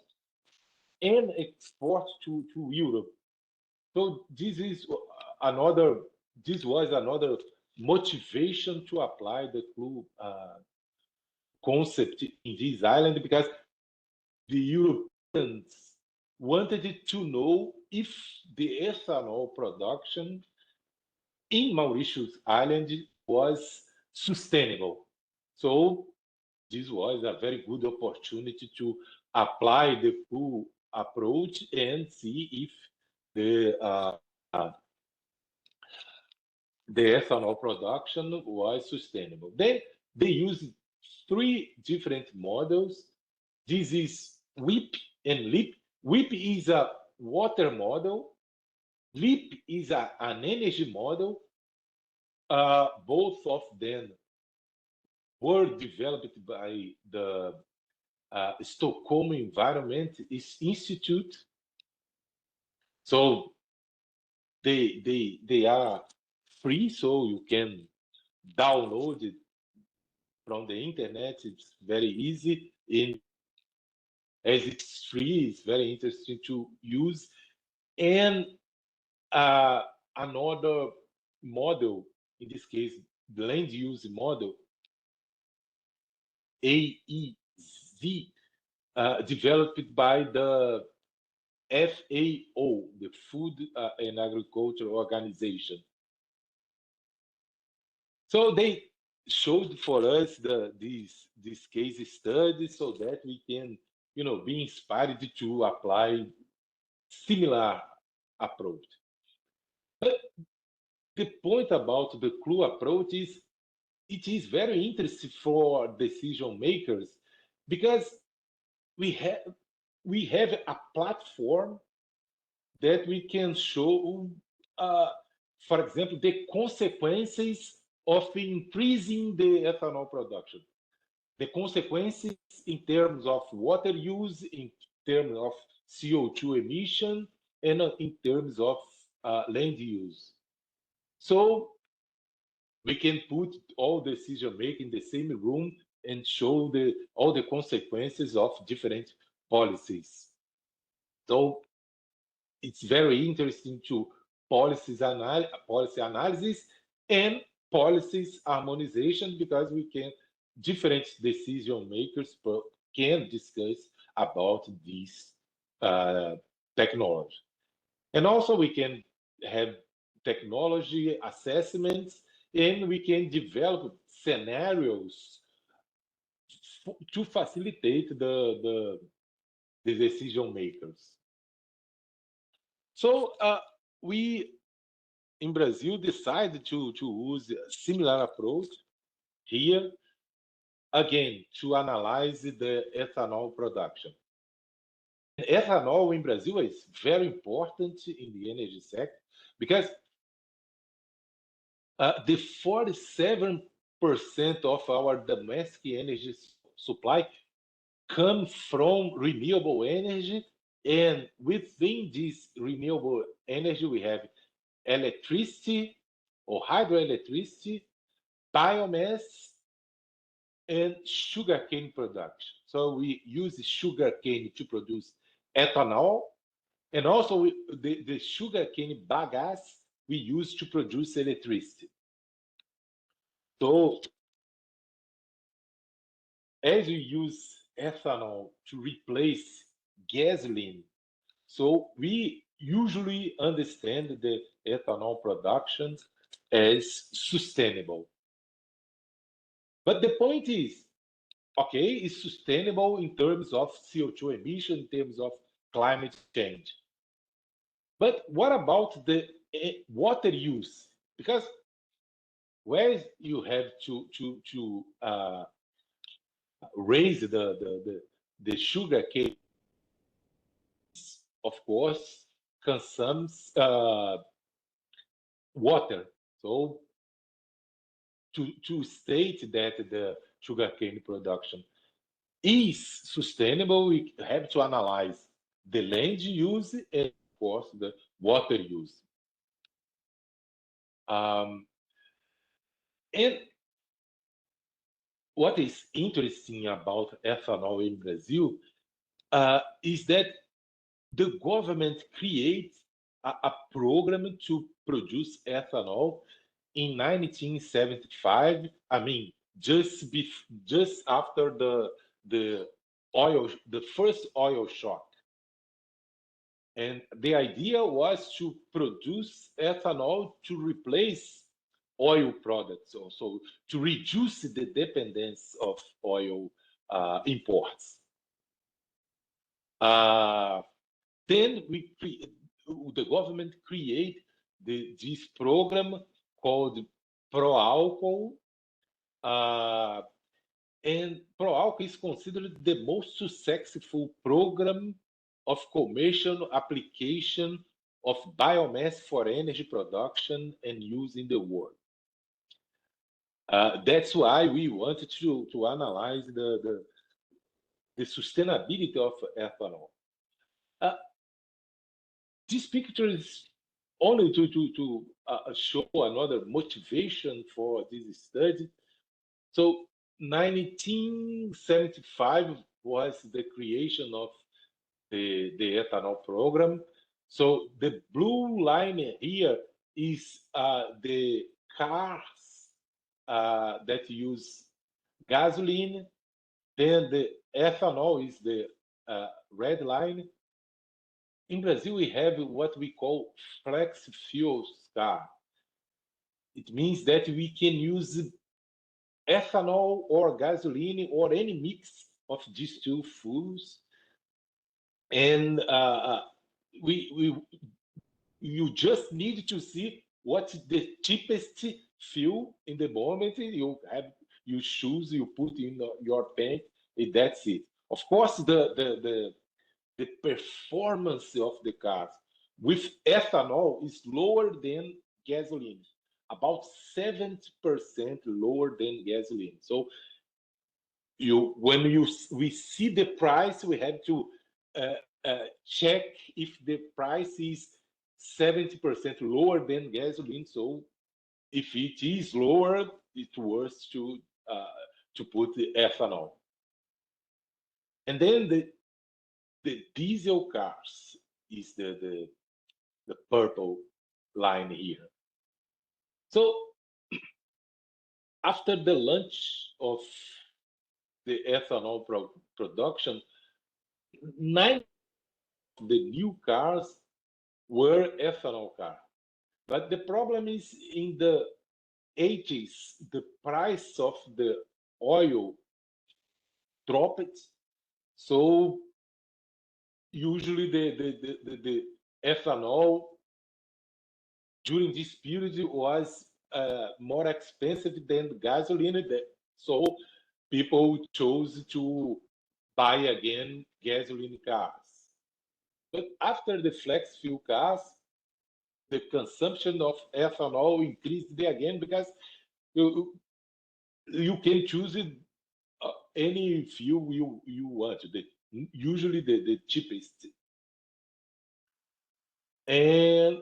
and export to Europe. So this was another motivation to apply the CLU concept in this island, because the Europeans wanted to know if the ethanol production in Mauritius Island was sustainable. So this was a very good opportunity to apply the full approach and see if the ethanol production was sustainable. Then they used 3 different models. This is WIP and LEAP. WIP is a water model. LEAP is an energy model. Both of them were developed by the Stockholm Environment Institute. So they are free, so you can download it from the internet. It's very easy, and as it's free, it's very interesting to use. And another model, in this case, the land use model, AEZ, developed by the FAO, the Food and Agriculture Organization. So they showed for us this case study so that we can, be inspired to apply similar approach. But the point about the clue approach is it is very interesting for decision makers because we have a platform that we can show, for example, the consequences of increasing the ethanol production, the consequences in terms of water use, in terms of CO2 emission, and in terms of land use. So we can put all decision making in the same room and show all the consequences of different policies. So it's very interesting to policy analysis and policies harmonization because we can different decision makers can discuss about this technology, and also we can have technology assessments and we can develop scenarios to facilitate the decision makers. So we in Brazil decided to use a similar approach here again to analyze the ethanol production. Ethanol in Brazil is very important in the energy sector because the 47% of our domestic energy supply come from renewable energy, and within this renewable energy we have electricity or hydroelectricity, biomass, and sugarcane production. So we use sugarcane to produce ethanol, and also the sugarcane bagasse we use to produce electricity. So as we use ethanol to replace gasoline, so we usually understand the ethanol production as sustainable. But the point is, okay, it's sustainable in terms of CO2 emission, in terms of climate change. But what about the water use? Because where you have to raise the sugar cane, of course, consumes water. So to state that the sugarcane production is sustainable, we have to analyze the land use and, of course, the water use. And what is interesting about ethanol in Brazil is that the government creates a program to produce ethanol in 1975. I mean, just after the first oil shock, and the idea was to produce ethanol to replace oil products, also to reduce the dependence of oil imports. Then the government create this program called ProAlcool, and ProAlcool is considered the most successful program of commercial application of biomass for energy production and use in the world. That's why we wanted to analyze the sustainability of ethanol. This picture is only to show another motivation for this study. So 1975 was the creation of the ethanol program. So the blue line here is the cars that use gasoline. Then the ethanol is the red line. in Brazil, we have what we call flex fuels car. It means that we can use ethanol or gasoline or any mix of these two fuels, and we you just need to see what's the cheapest fuel in the moment. You choose, you put in your tank, and that's it. Of course, the performance of the cars with ethanol is lower than gasoline, about 70% lower than gasoline. So we see the price, we have to check if the price is 70% lower than gasoline. So if it is lower, it's worth to put the ethanol. And then the diesel cars is the purple line here. So after the launch of the ethanol production, 9 of the new cars were ethanol cars. But the problem is in the 80s, the price of the oil dropped. So usually the ethanol during this period was more expensive than gasoline. So people chose to buy again gasoline cars. But after the flex fuel cars, the consumption of ethanol increased again because you can choose any fuel you want, usually the cheapest. And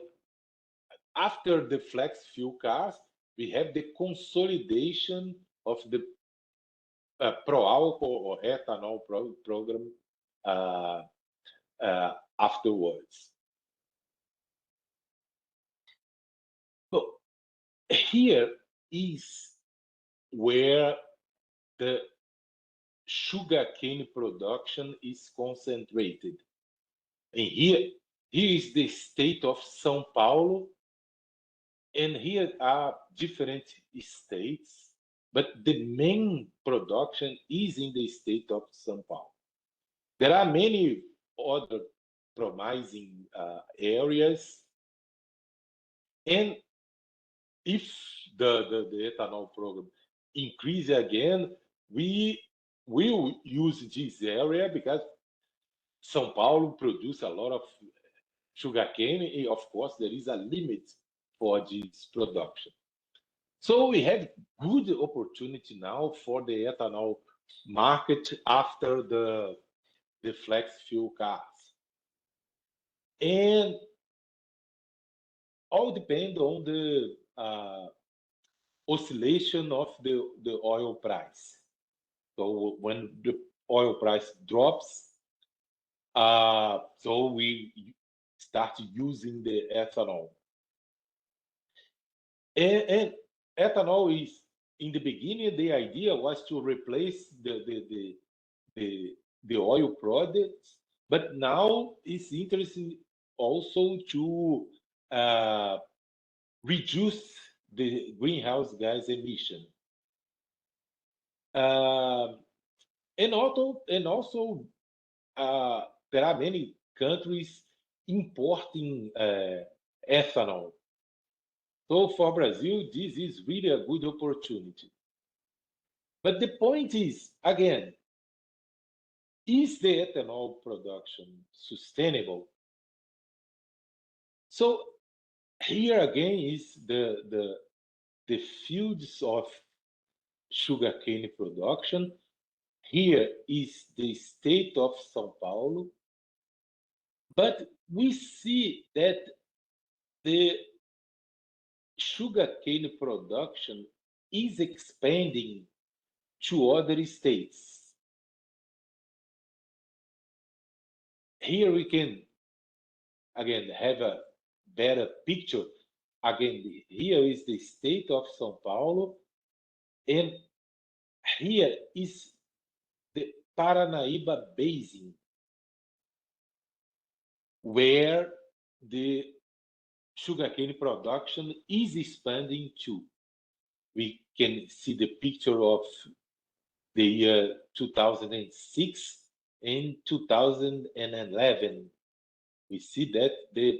after the flex fuel cars, we have the consolidation of the pro alcohol or ethanol program afterwards. So here is where the sugarcane production is concentrated. And here is the state of São Paulo, and here are different states, but the main production is in the state of São Paulo. There are many other promising areas, and if the ethanol program increase again, we will use this area because São Paulo produce a lot of sugarcane, and of course there is a limit for this production. So we have good opportunity now for the ethanol market after the flex fuel cars. And all depend on the oscillation of the oil price. So when the oil price drops, so we start using the ethanol. And ethanol is, in the beginning, the idea was to replace the oil products, but now it's interesting also to reduce the greenhouse gas emission. And also there are many countries importing ethanol. So for Brazil, this is really a good opportunity. But the point is, again, is the ethanol production sustainable? So here again is the fields of sugarcane production. Here is the state of São Paulo. But we see that the sugarcane production is expanding to other states. Here we can, again, have a better picture. Again, here is the state of São Paulo, and here is the Paranaíba Basin. where the sugarcane production is expanding to. We can see the picture of the year 2006 and 2011. We see that the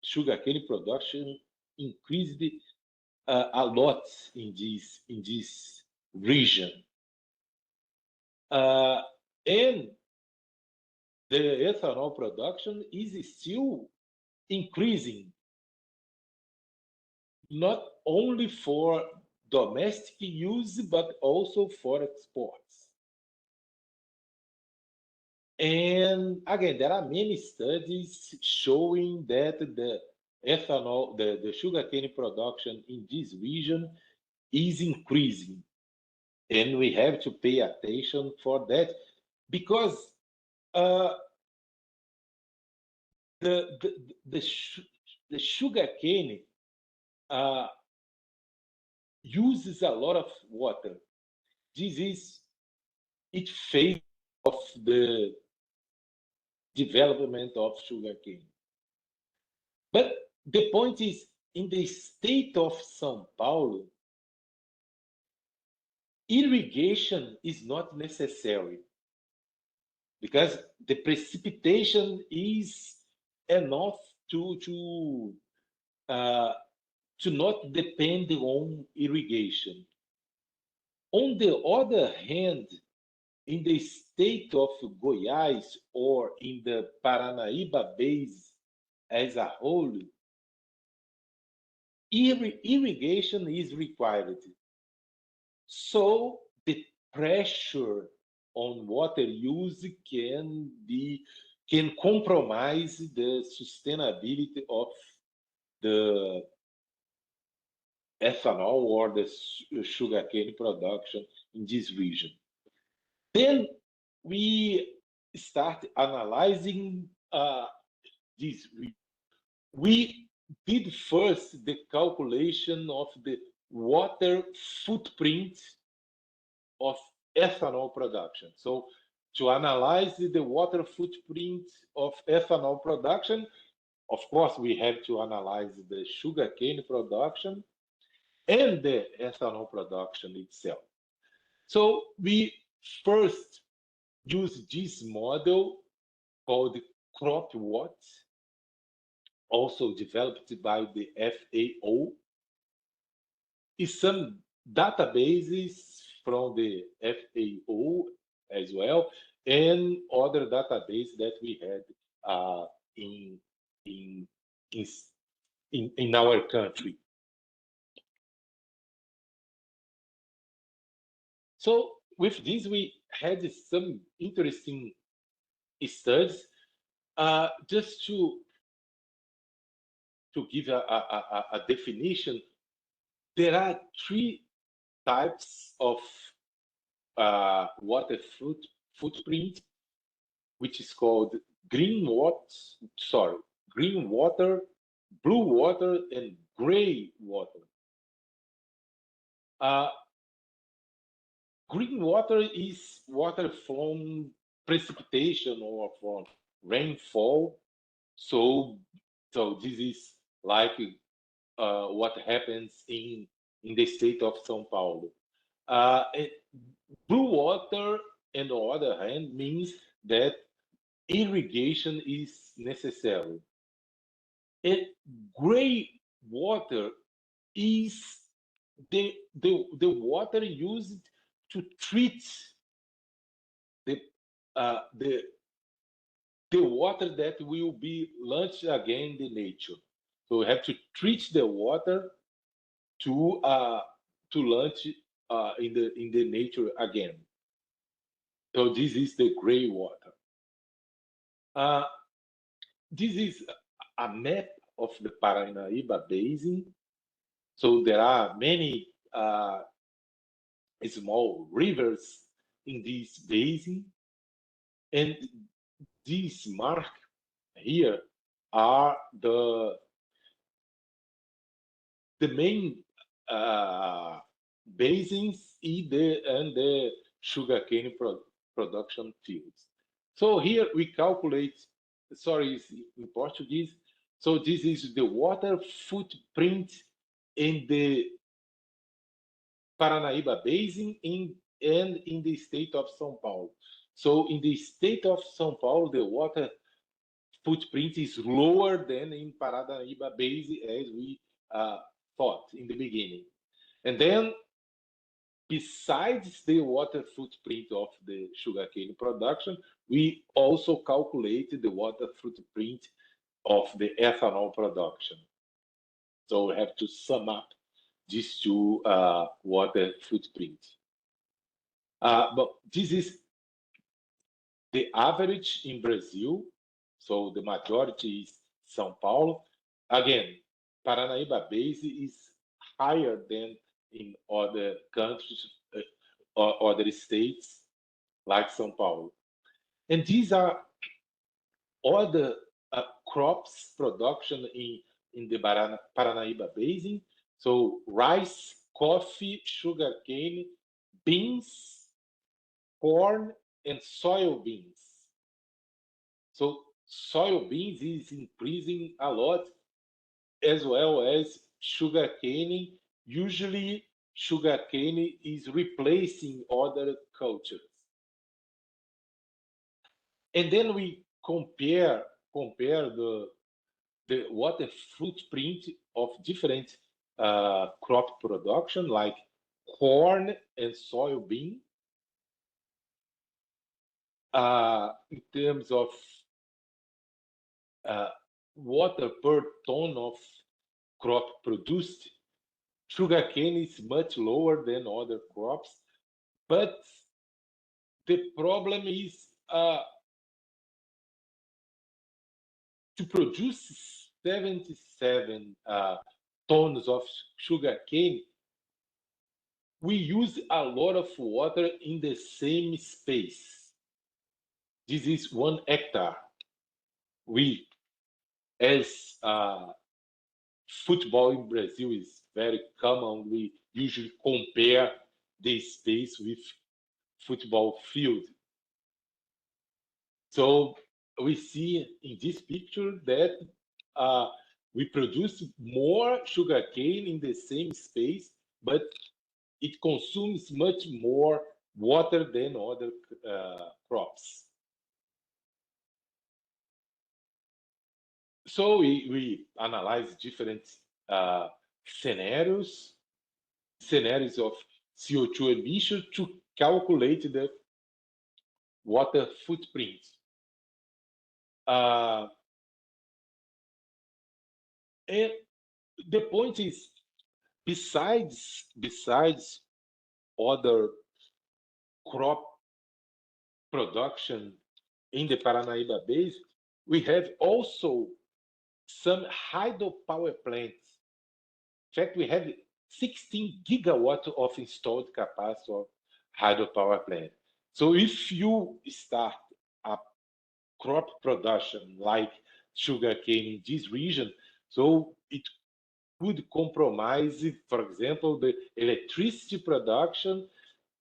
sugarcane production increased a lot in this region, and the ethanol production is still increasing, not only for domestic use but also for exports. And again, there are many studies showing that the ethanol, the sugarcane production in this region is increasing. And we have to pay attention for that because the sugarcane uses a lot of water. This is its phase of the development of sugarcane. But the point is, in the state of São Paulo, irrigation is not necessary because the precipitation is enough to not depend on irrigation. On the other hand, in the state of Goiás or in the Paranaíba Basin as a whole, irrigation is required. So the pressure on water use can compromise the sustainability of the ethanol or the sugarcane production in this region. Then we start analyzing this. We did first the calculation of the water footprint of ethanol production. So to analyze the water footprint of ethanol production, of course, we have to analyze the sugarcane production and the ethanol production itself. So we first use this model called CropWatt, also developed by the FAO. Is some databases from the FAO as well, and other databases that we had in our country. So with this, we had some interesting studies. Just to give a definition, there are three types of water footprint, which is called green water, blue water, and gray water. Green water is water from precipitation or from rainfall. So this is like what happens in the state of São Paulo. Blue water, on the other hand, means that irrigation is necessary. And gray water is the water used to treat the water that will be launched again in nature. So we have to treat the water to launch in the nature again. So this is the gray water. This is a map of the Paranaíba Basin. So there are many small rivers in this basin, and these mark here are the main basins in the sugarcane production fields. So here we calculate sorry, it's in Portuguese. So this is the water footprint in the Paranaíba Basin and in the state of São Paulo. So in the state of São Paulo, the water footprint is lower than in Paranaíba Basin as we thought in the beginning. And then besides the water footprint of the sugarcane production, we also calculated the water footprint of the ethanol production. So we have to sum up these two water footprints. But this is the average in Brazil. So the majority is São Paulo. Again, Paranaíba Basin is higher than in other countries or other states like São Paulo. And these are all the crops production in the Paranaíba Basin. So rice, coffee, sugarcane, beans, corn, and soybeans. So soybeans is increasing a lot, as well as sugarcane. Usually, sugarcane is replacing other cultures. And then we compare the water footprint of different crop production, like corn and soybean, in terms of water per ton of crop produced. Sugarcane is much lower than other crops, but the problem is to produce 77 tons of sugarcane, we use a lot of water in the same space. This is 1 hectare. We, as football in Brazil is very common, we usually compare the space with football field. So we see in this picture that we produce more sugarcane in the same space, but it consumes much more water than other crops. So we analyze different scenarios of CO2 emission to calculate the water footprint. And the point is, besides other crop production in the Paranaíba Basin, we have also some hydropower plants. In fact, we have 16 gigawatts of installed capacity of hydropower plant. So if you start a crop production like sugarcane in this region, so it could compromise, for example, the electricity production,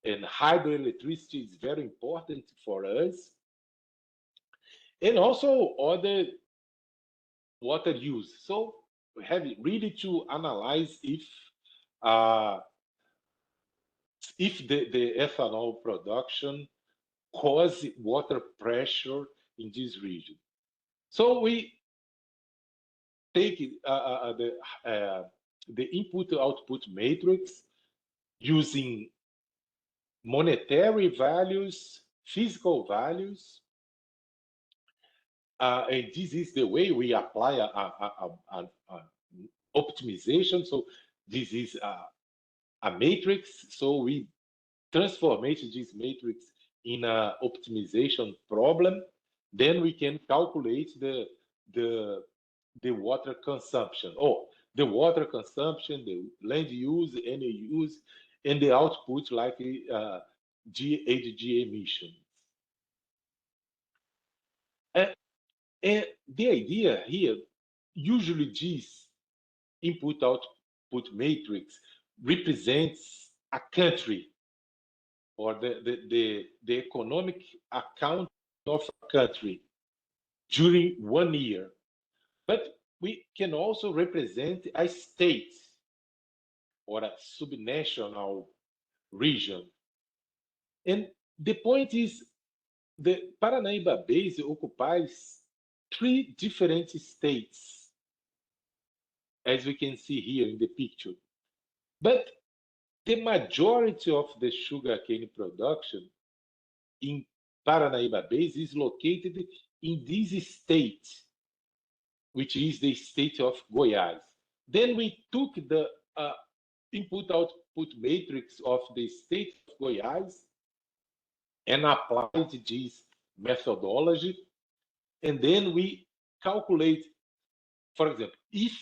and hydroelectricity is very important for us, and also other water use. So we have really to analyze if the ethanol production cause water pressure in this region. So we take the input-output matrix using monetary values, physical values, and this is the way we apply an optimization. So this is a matrix. So we transform this matrix in an optimization problem. Then we can calculate the water consumption, or the water consumption, the land use, energy use, and the output like GHG emissions. And the idea here, usually this input-output matrix represents a country, or the economic account of a country. during 1 year. But we can also represent a state or a subnational region. And the point is, the Paranaíba Basin occupies 3 different states, as we can see here in the picture. But the majority of the sugarcane production in Paranaíba Basin is located in this state, which is the state of Goiás. Then we took the input-output matrix of the state of Goiás and applied this methodology. And then we calculate, for example, if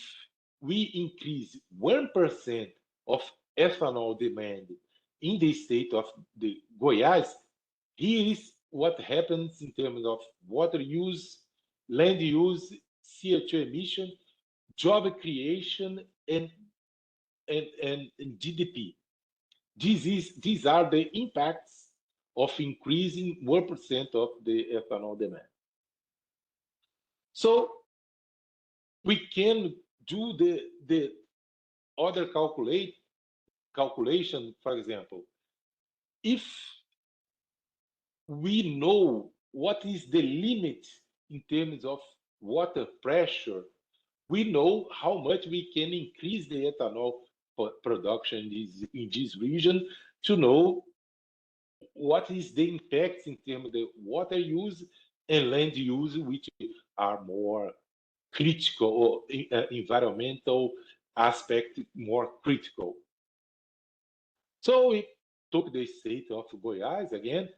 we increase 1% of ethanol demand in the state of the Goiás, here is what happens in terms of water use, land use, CO2 emission, job creation, and GDP. These are the impacts of increasing 1% of the ethanol demand. So we can do the other calculation, for example. If we know what is the limit in terms of water pressure, we know how much we can increase the ethanol production in this region to know what is the impact in terms of the water use and land use, which are more critical, or environmental aspect more critical. So we took the state of Goiás again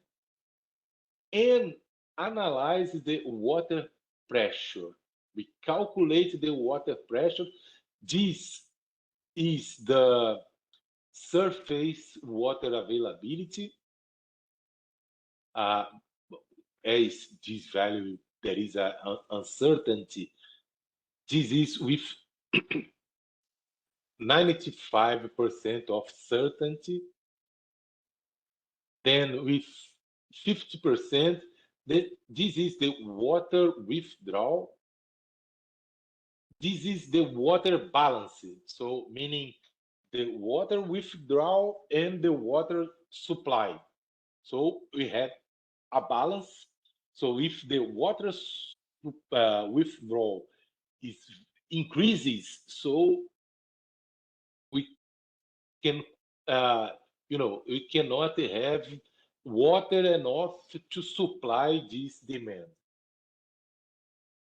and analyzed the water pressure. We calculate the water pressure. This is the surface water availability. As this value, there is an uncertainty. This is with 95% of certainty. Then with 50%, this is the water withdrawal. This is the water balance. So meaning the water withdrawal and the water supply. So we have a balance. So if the water withdrawal increases, so we can, we cannot have water enough to supply this demand.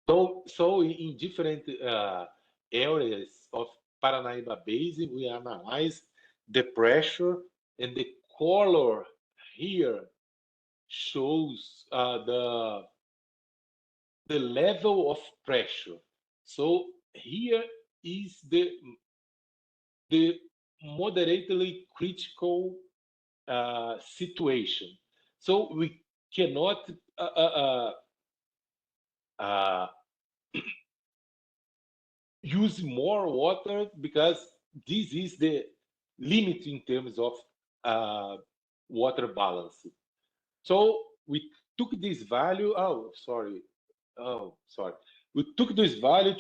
So in different areas of Paranaíba Basin, we analyze the pressure, and the color here shows the level of pressure. So here is the moderately critical situation. So we cannot use more water because this is the limit in terms of water balance. So we took this value. We took this value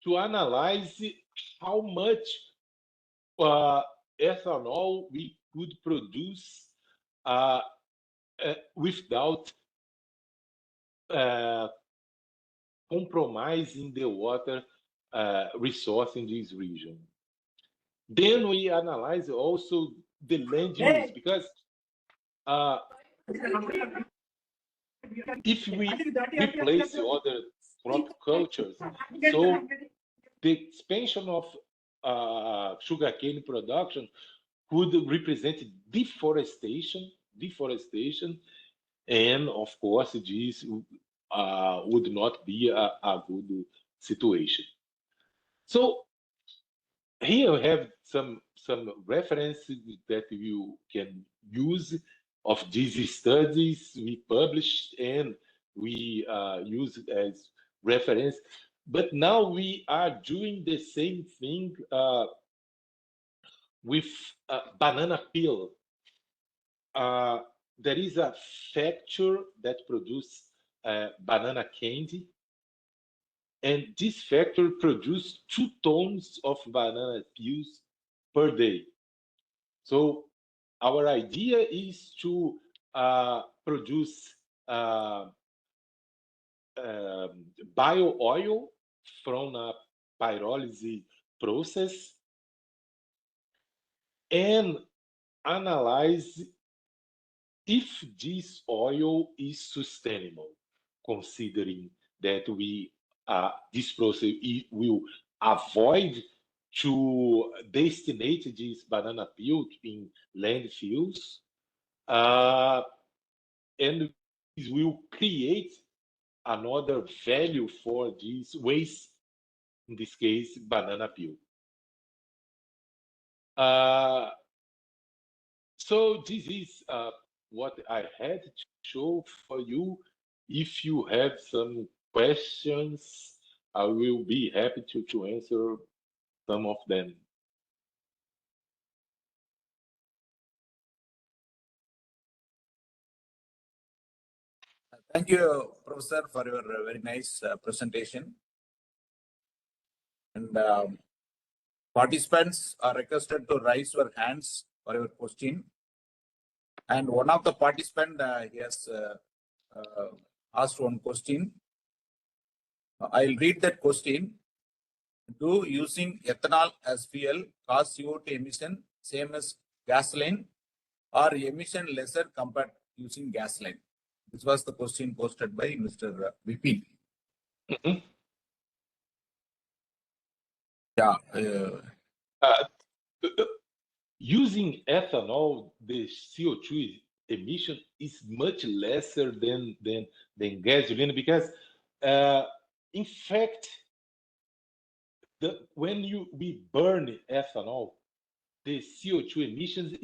to analyze how much ethanol we could produce without compromising the water resource in this region. Then we analyze also the land use, because if we replace other crop cultures, so the expansion of sugarcane production could represent deforestation, and of course this would not be a good situation. So here we have some references that you can use of these studies we published and we use as reference. But now we are doing the same thing with banana peel. There is a factor that produces banana candy, and this factory produces 2 tons of banana peels per day. So our idea is to produce bio oil from a pyrolysis process and analyze if this oil is sustainable, considering that this process will avoid to destinate this banana peel in landfills, and it will create another value for this waste, in this case, banana peel. So this is what I had to show for you. If you have some questions, I will be happy to answer some of them. Thank you, Professor, for your very nice presentation. And participants are requested to raise your hands for your question. And one of the participants he has asked one question. I'll read that question. Do using ethanol as fuel cause CO2 emission same as gasoline, or emission lesser compared using gasoline? This was the question posted by Mr. Vipin. Mhm. Yeah. Using ethanol, the CO2 emission is much lesser than gasoline, because in fact, when we burn ethanol, the CO2 emissions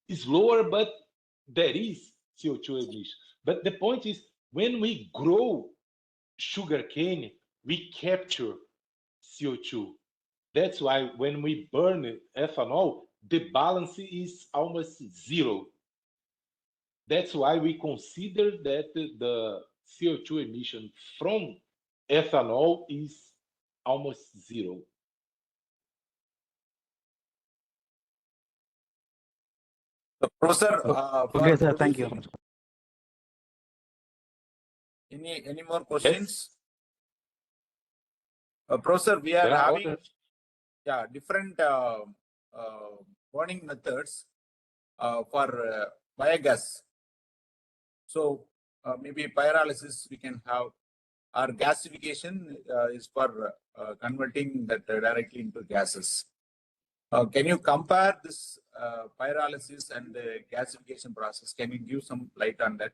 is lower, but there is CO2 emission. But the point is, when we grow sugarcane, we capture CO2. That's why when we burn ethanol, the balance is almost zero. That's why we consider that the CO2 emission from ethanol is almost zero. Professor, Okay, sir. Thank you. Any more questions? Professor, we are having different burning methods for biogas. So maybe pyrolysis we can have, or gasification is for converting that directly into gases. Can you compare this pyrolysis and the gasification process? Can you give some light on that?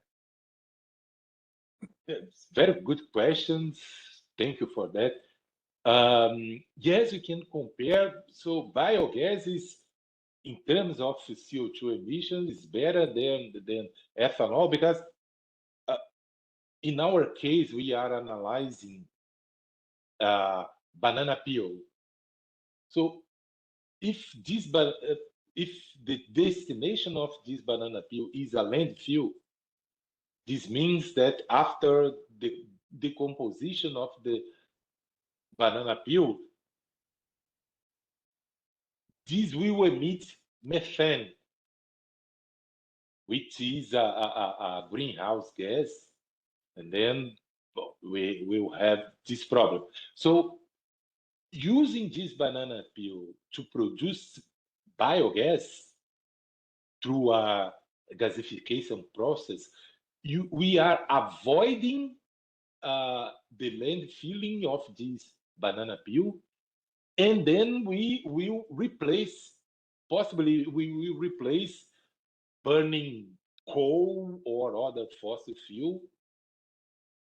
Yes, very good questions. Thank you for that. Yes, you can compare. So biogas is, in terms of CO2 emissions, is better than ethanol, because in our case, we are analyzing banana peel. So if if the destination of this banana peel is a landfill, this means that after the decomposition of the banana peel, this will emit methane, which is a greenhouse gas, and then we will have this problem. So using this banana peel to produce biogas through a gasification process, we are avoiding the landfilling of this banana peel, and then we will replace, possibly we will replace burning coal or other fossil fuel,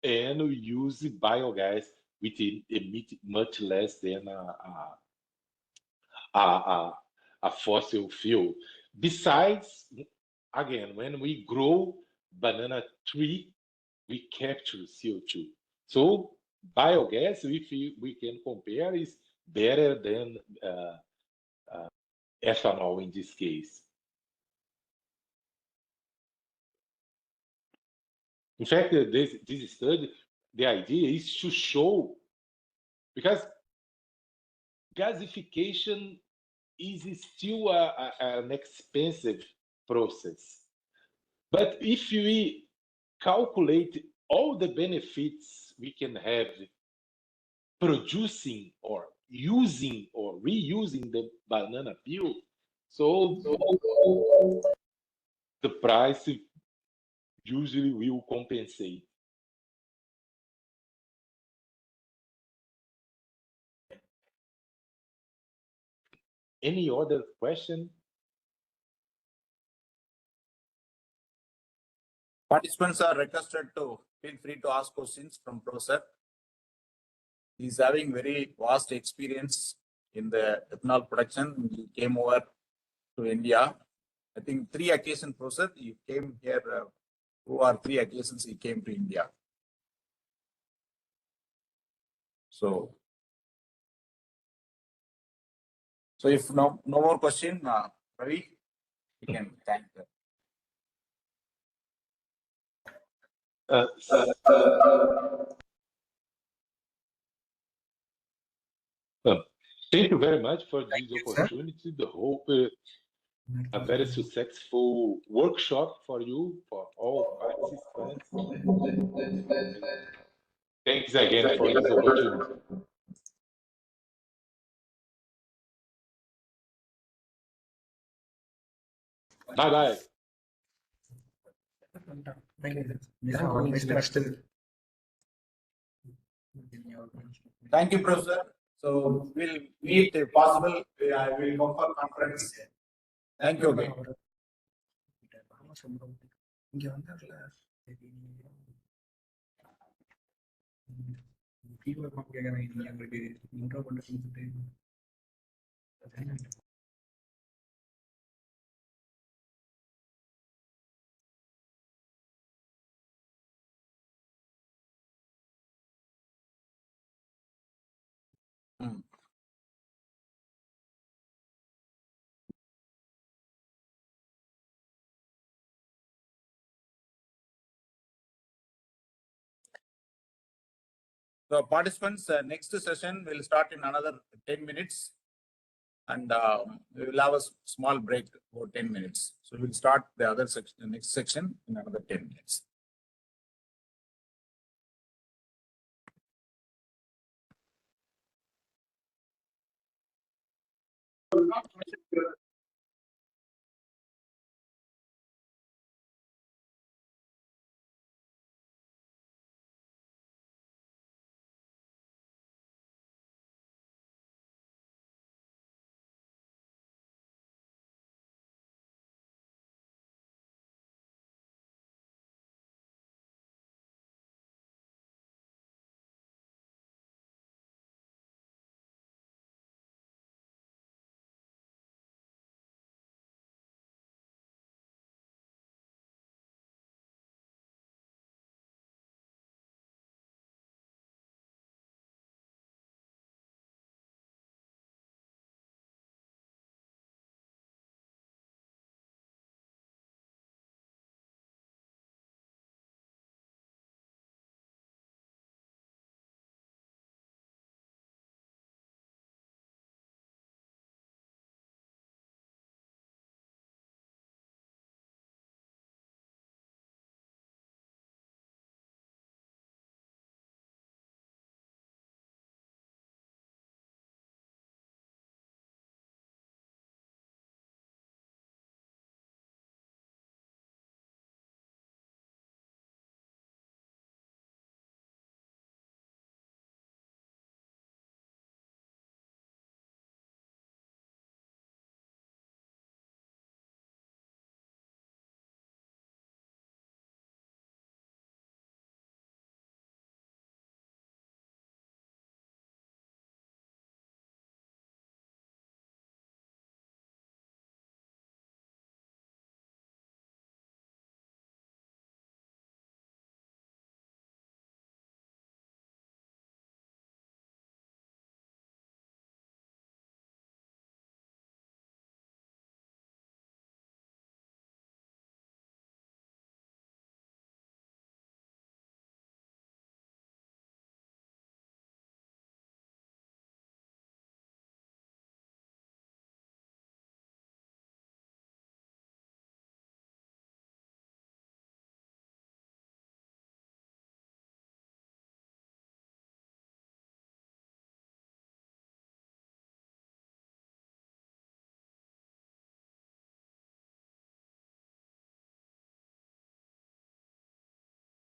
and we use biogas, which emit much less than a fossil fuel. Besides, again, when we grow banana tree, we capture CO2. So biogas, if we can compare, is better than ethanol in this case. In fact, this study, the idea is to show, because gasification is still an expensive process. But if we calculate all the benefits we can have producing or using or reusing the banana peel, so the price usually will compensate. Any other question? Participants are requested to feel free to ask questions from Professor. He's having very vast experience in the ethanol production. He came over to India. I think 3 occasions, Professor, he came here. 2 or 3 occasions he came to India. So if no more question, Ravi, you can thank them. Uh, Thank you very much for this you, sir. opportunity. The hope a very successful workshop for you, for all participants. Thanks again for this opportunity. Bye bye. Thank you, Professor. So we'll meet if possible. I will come for conference. Thank you again. இங்க வந்தார்ல feedback கேட்கறேன் நீங்க உங்களுக்கு intro பண்ணிட்டு So participants, next session will start in another 10 minutes. And we will have a small break for 10 minutes. So we'll start the other section, the next section in another 10 minutes.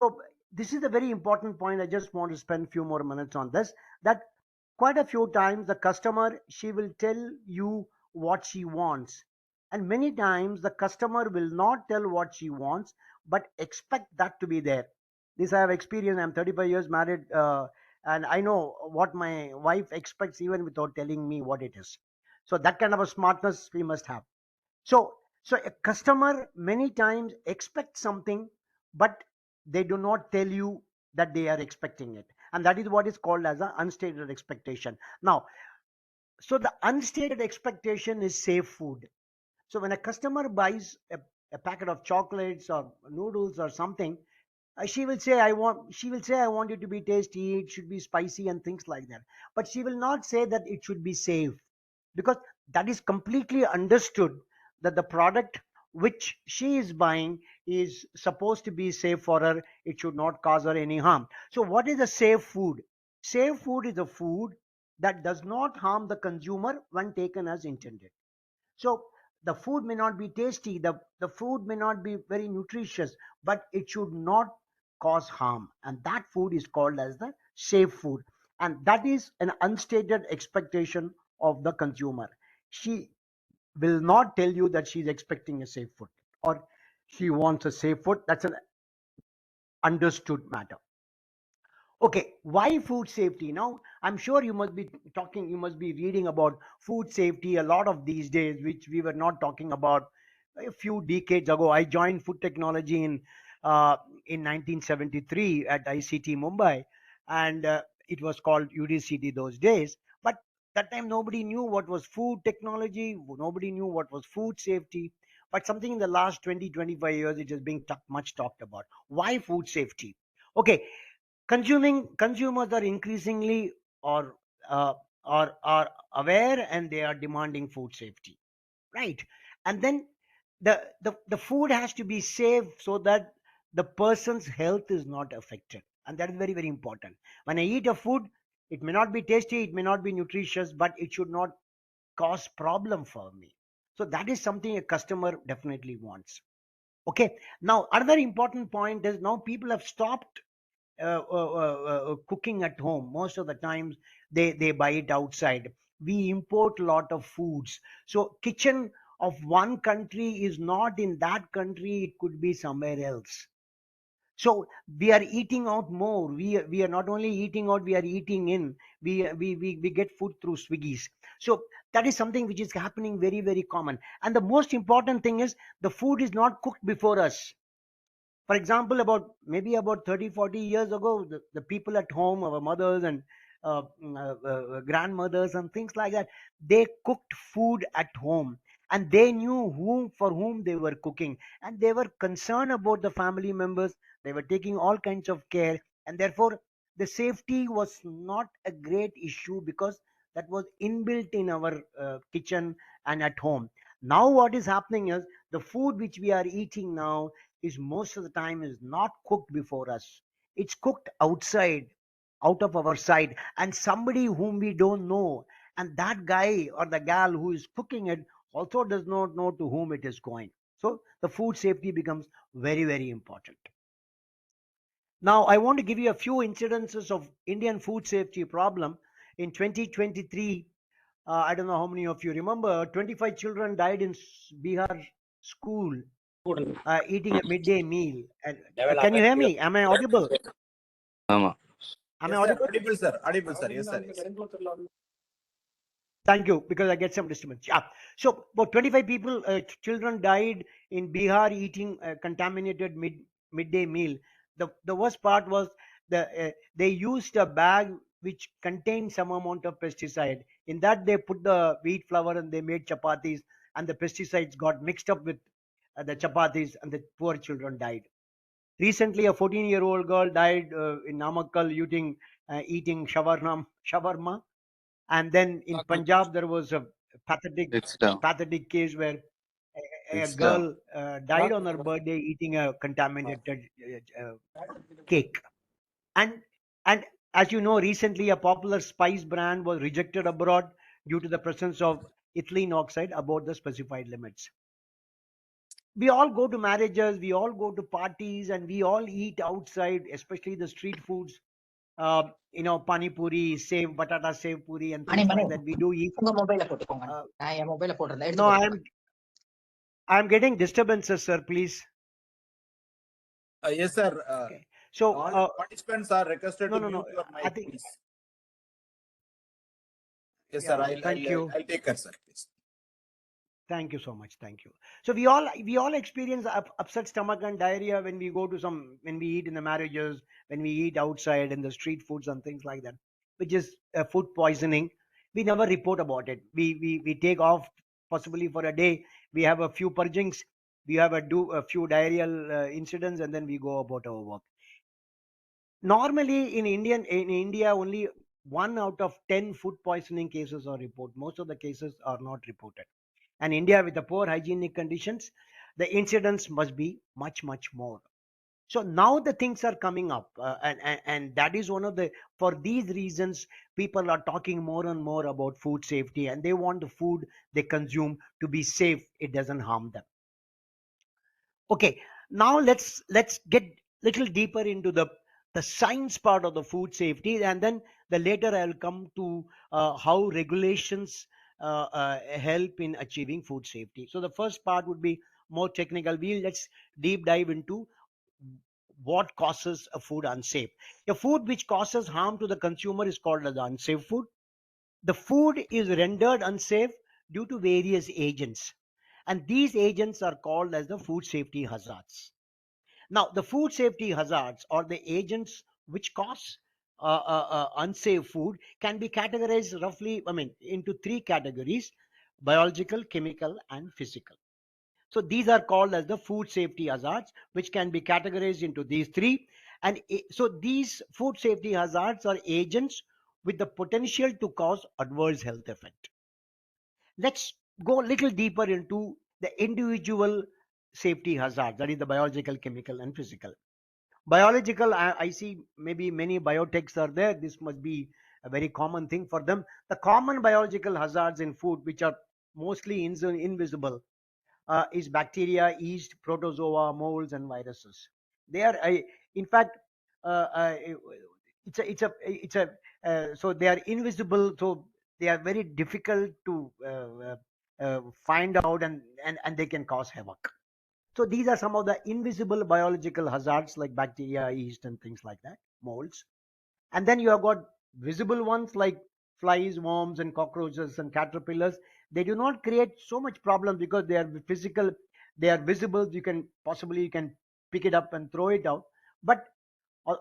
So this is a very important point. I just want to spend a few more minutes on this. That quite a few times the customer, she will tell you what she wants, and many times the customer will not tell what she wants but expect that to be there. This I have experienced. I'm 35 years married, and I know what my wife expects even without telling me what it is. So that kind of a smartness we must have. So a customer many times expects something, but they do not tell you that they are expecting it, and that is what is called as an unstated expectation. Now, so the unstated expectation is safe food. So when a customer buys a packet of chocolates or noodles or something, she will say I want it to be tasty, it should be spicy and things like that, but she will not say that it should be safe, because that is completely understood that the product which she is buying is supposed to be safe for her. It should not cause her any harm. So what is a safe food? Safe food is a food that does not harm the consumer when taken as intended. So the food may not be tasty, the food may not be very nutritious, but it should not cause harm. And that food is called as the safe food. And that is an unstated expectation of the consumer. She will not tell you that she's expecting a safe food or she wants a safe food. That's an understood matter. Okay, why food safety? Now, I'm sure you must be reading about food safety a lot of these days, which we were not talking about a few decades ago. I joined food technology in 1973 at ICT Mumbai, and it was called UDCD those days. But that time nobody knew what was food technology, nobody knew what was food safety. But something in the last 20-25 years, it is being much talked about. Why food safety? Okay, consumers are increasingly or uh, are aware, and they are demanding food safety, right? And then the food has to be safe so that the person's health is not affected, and that is very, very important. When I eat a food, it may not be tasty, it may not be nutritious, but it should not cause problem for me. So that is something a customer definitely wants. Okay, now another important point is now people have stopped cooking at home. Most of the times they buy it outside. We import a lot of foods, so kitchen of one country is not in that country, it could be somewhere else. So we are eating out more. We are not only eating out, we are eating in. We get food through Swiggies. So that is something which is happening very, very common. And the most important thing is the food is not cooked before us. For example, about 30-40 years ago, the people at home, our mothers and grandmothers and things like that, they cooked food at home, and they knew whom for whom they were cooking, and they were concerned about the family members. They were taking all kinds of care, and therefore the safety was not a great issue because that was inbuilt in our kitchen and at home. Now what is happening is the food which we are eating now is most of the time is not cooked before us. It's cooked outside, out of our sight, and somebody whom we don't know. And that guy or the gal who is cooking it also does not know to whom it is going. So the food safety becomes very, very important. Now, I want to give you a few incidences of Indian food safety problem. In 2023, I don't know how many of you remember, 25 children died in Bihar school eating a midday meal. And, can you hear me? Am I audible? ஆமா Am I Yes, sir. audible? Audible, sir. Audible, sir. Yes, sir. Yes. Thank you, because I get some disturbance. Yeah. So about 25 people, children died in Bihar eating contaminated midday meal. The worst part was they used a bag which contained some amount of pesticide. In that they put the wheat flour and they made chapatis, and the pesticides got mixed up with the chapatis, and the poor children died. Recently, a 14-year-old girl died in Namakkal eating shawarma. And then in Punjab, there was a pathetic, it's down pathetic case where a it's down girl died on her birthday eating a contaminated cake. And and as you know, recently a popular spice brand was rejected abroad due to the presence of ethylene oxide above the specified limits. we all go to marriages, we all go to parties, and we all eat outside, especially the street foods. Pani puri, save batata, save puri, and things like that. We do eat. உங்க மொபைல போட்டுக்கோங்க. Uh, நான் என் மொபைல போட்டிருந்தேன், எடுத்து no, போட்டுக்கோங்க. I'm getting disturbances, sir. Please. Yes, sir. Okay. So All participants are requested no, to no, no. mute your mic, I think. please. Yes, Yeah, sir. thank you. I'll take care, sir. Please. Thank you so much. Thank you. So we all experience upset stomach and diarrhea when we go to when we eat in the marriages, when we eat outside in the street foods and things like that, which is food poisoning. We never report about it. We take off possibly for a day. We have a few purgings. We have a few diarrheal incidents, and then we go about our work. Normally in India, only 1 out of 10 food poisoning cases are reported. Most of the cases are not reported. And India, with the poor hygienic conditions, the incidence must be much, much more. So now the things are coming up, and that is one of the, for these reasons, people are talking more and more about food safety, and they want the food they consume to be safe. It doesn't harm them. Okay, now let's get little deeper into the science part of the food safety, and then the later I'll come to how regulations help in achieving food safety. So the first part would be more technical. Let's deep dive into what causes a food unsafe. A food which causes harm to the consumer is called as unsafe food. The food is rendered unsafe due to various agents, and these agents are called as the food safety hazards. Now, the food safety hazards, or the agents which cause unsafe food, can be categorized roughly, into 3 categories: biological, chemical, and physical. So these are called as the food safety hazards, which can be categorized into these 3. And so these food safety hazards are agents with the potential to cause adverse health effect. Let's go a little deeper into the individual safety hazards, that is the biological, chemical, and physical. Biological, I see maybe many biotechs are there. This must be a very common thing for them. The common biological hazards in food, which are mostly invisible, is bacteria, yeast, protozoa, molds, and viruses. They are, in fact, so they are invisible. So they are very difficult to find out, and they can cause havoc. So these are some of the invisible biological hazards like bacteria, yeast, and things like that, molds. And then you have got visible ones like flies, worms, and cockroaches and caterpillars. They do not create so much problem because they are physical, they are visible. You can pick it up and throw it out. But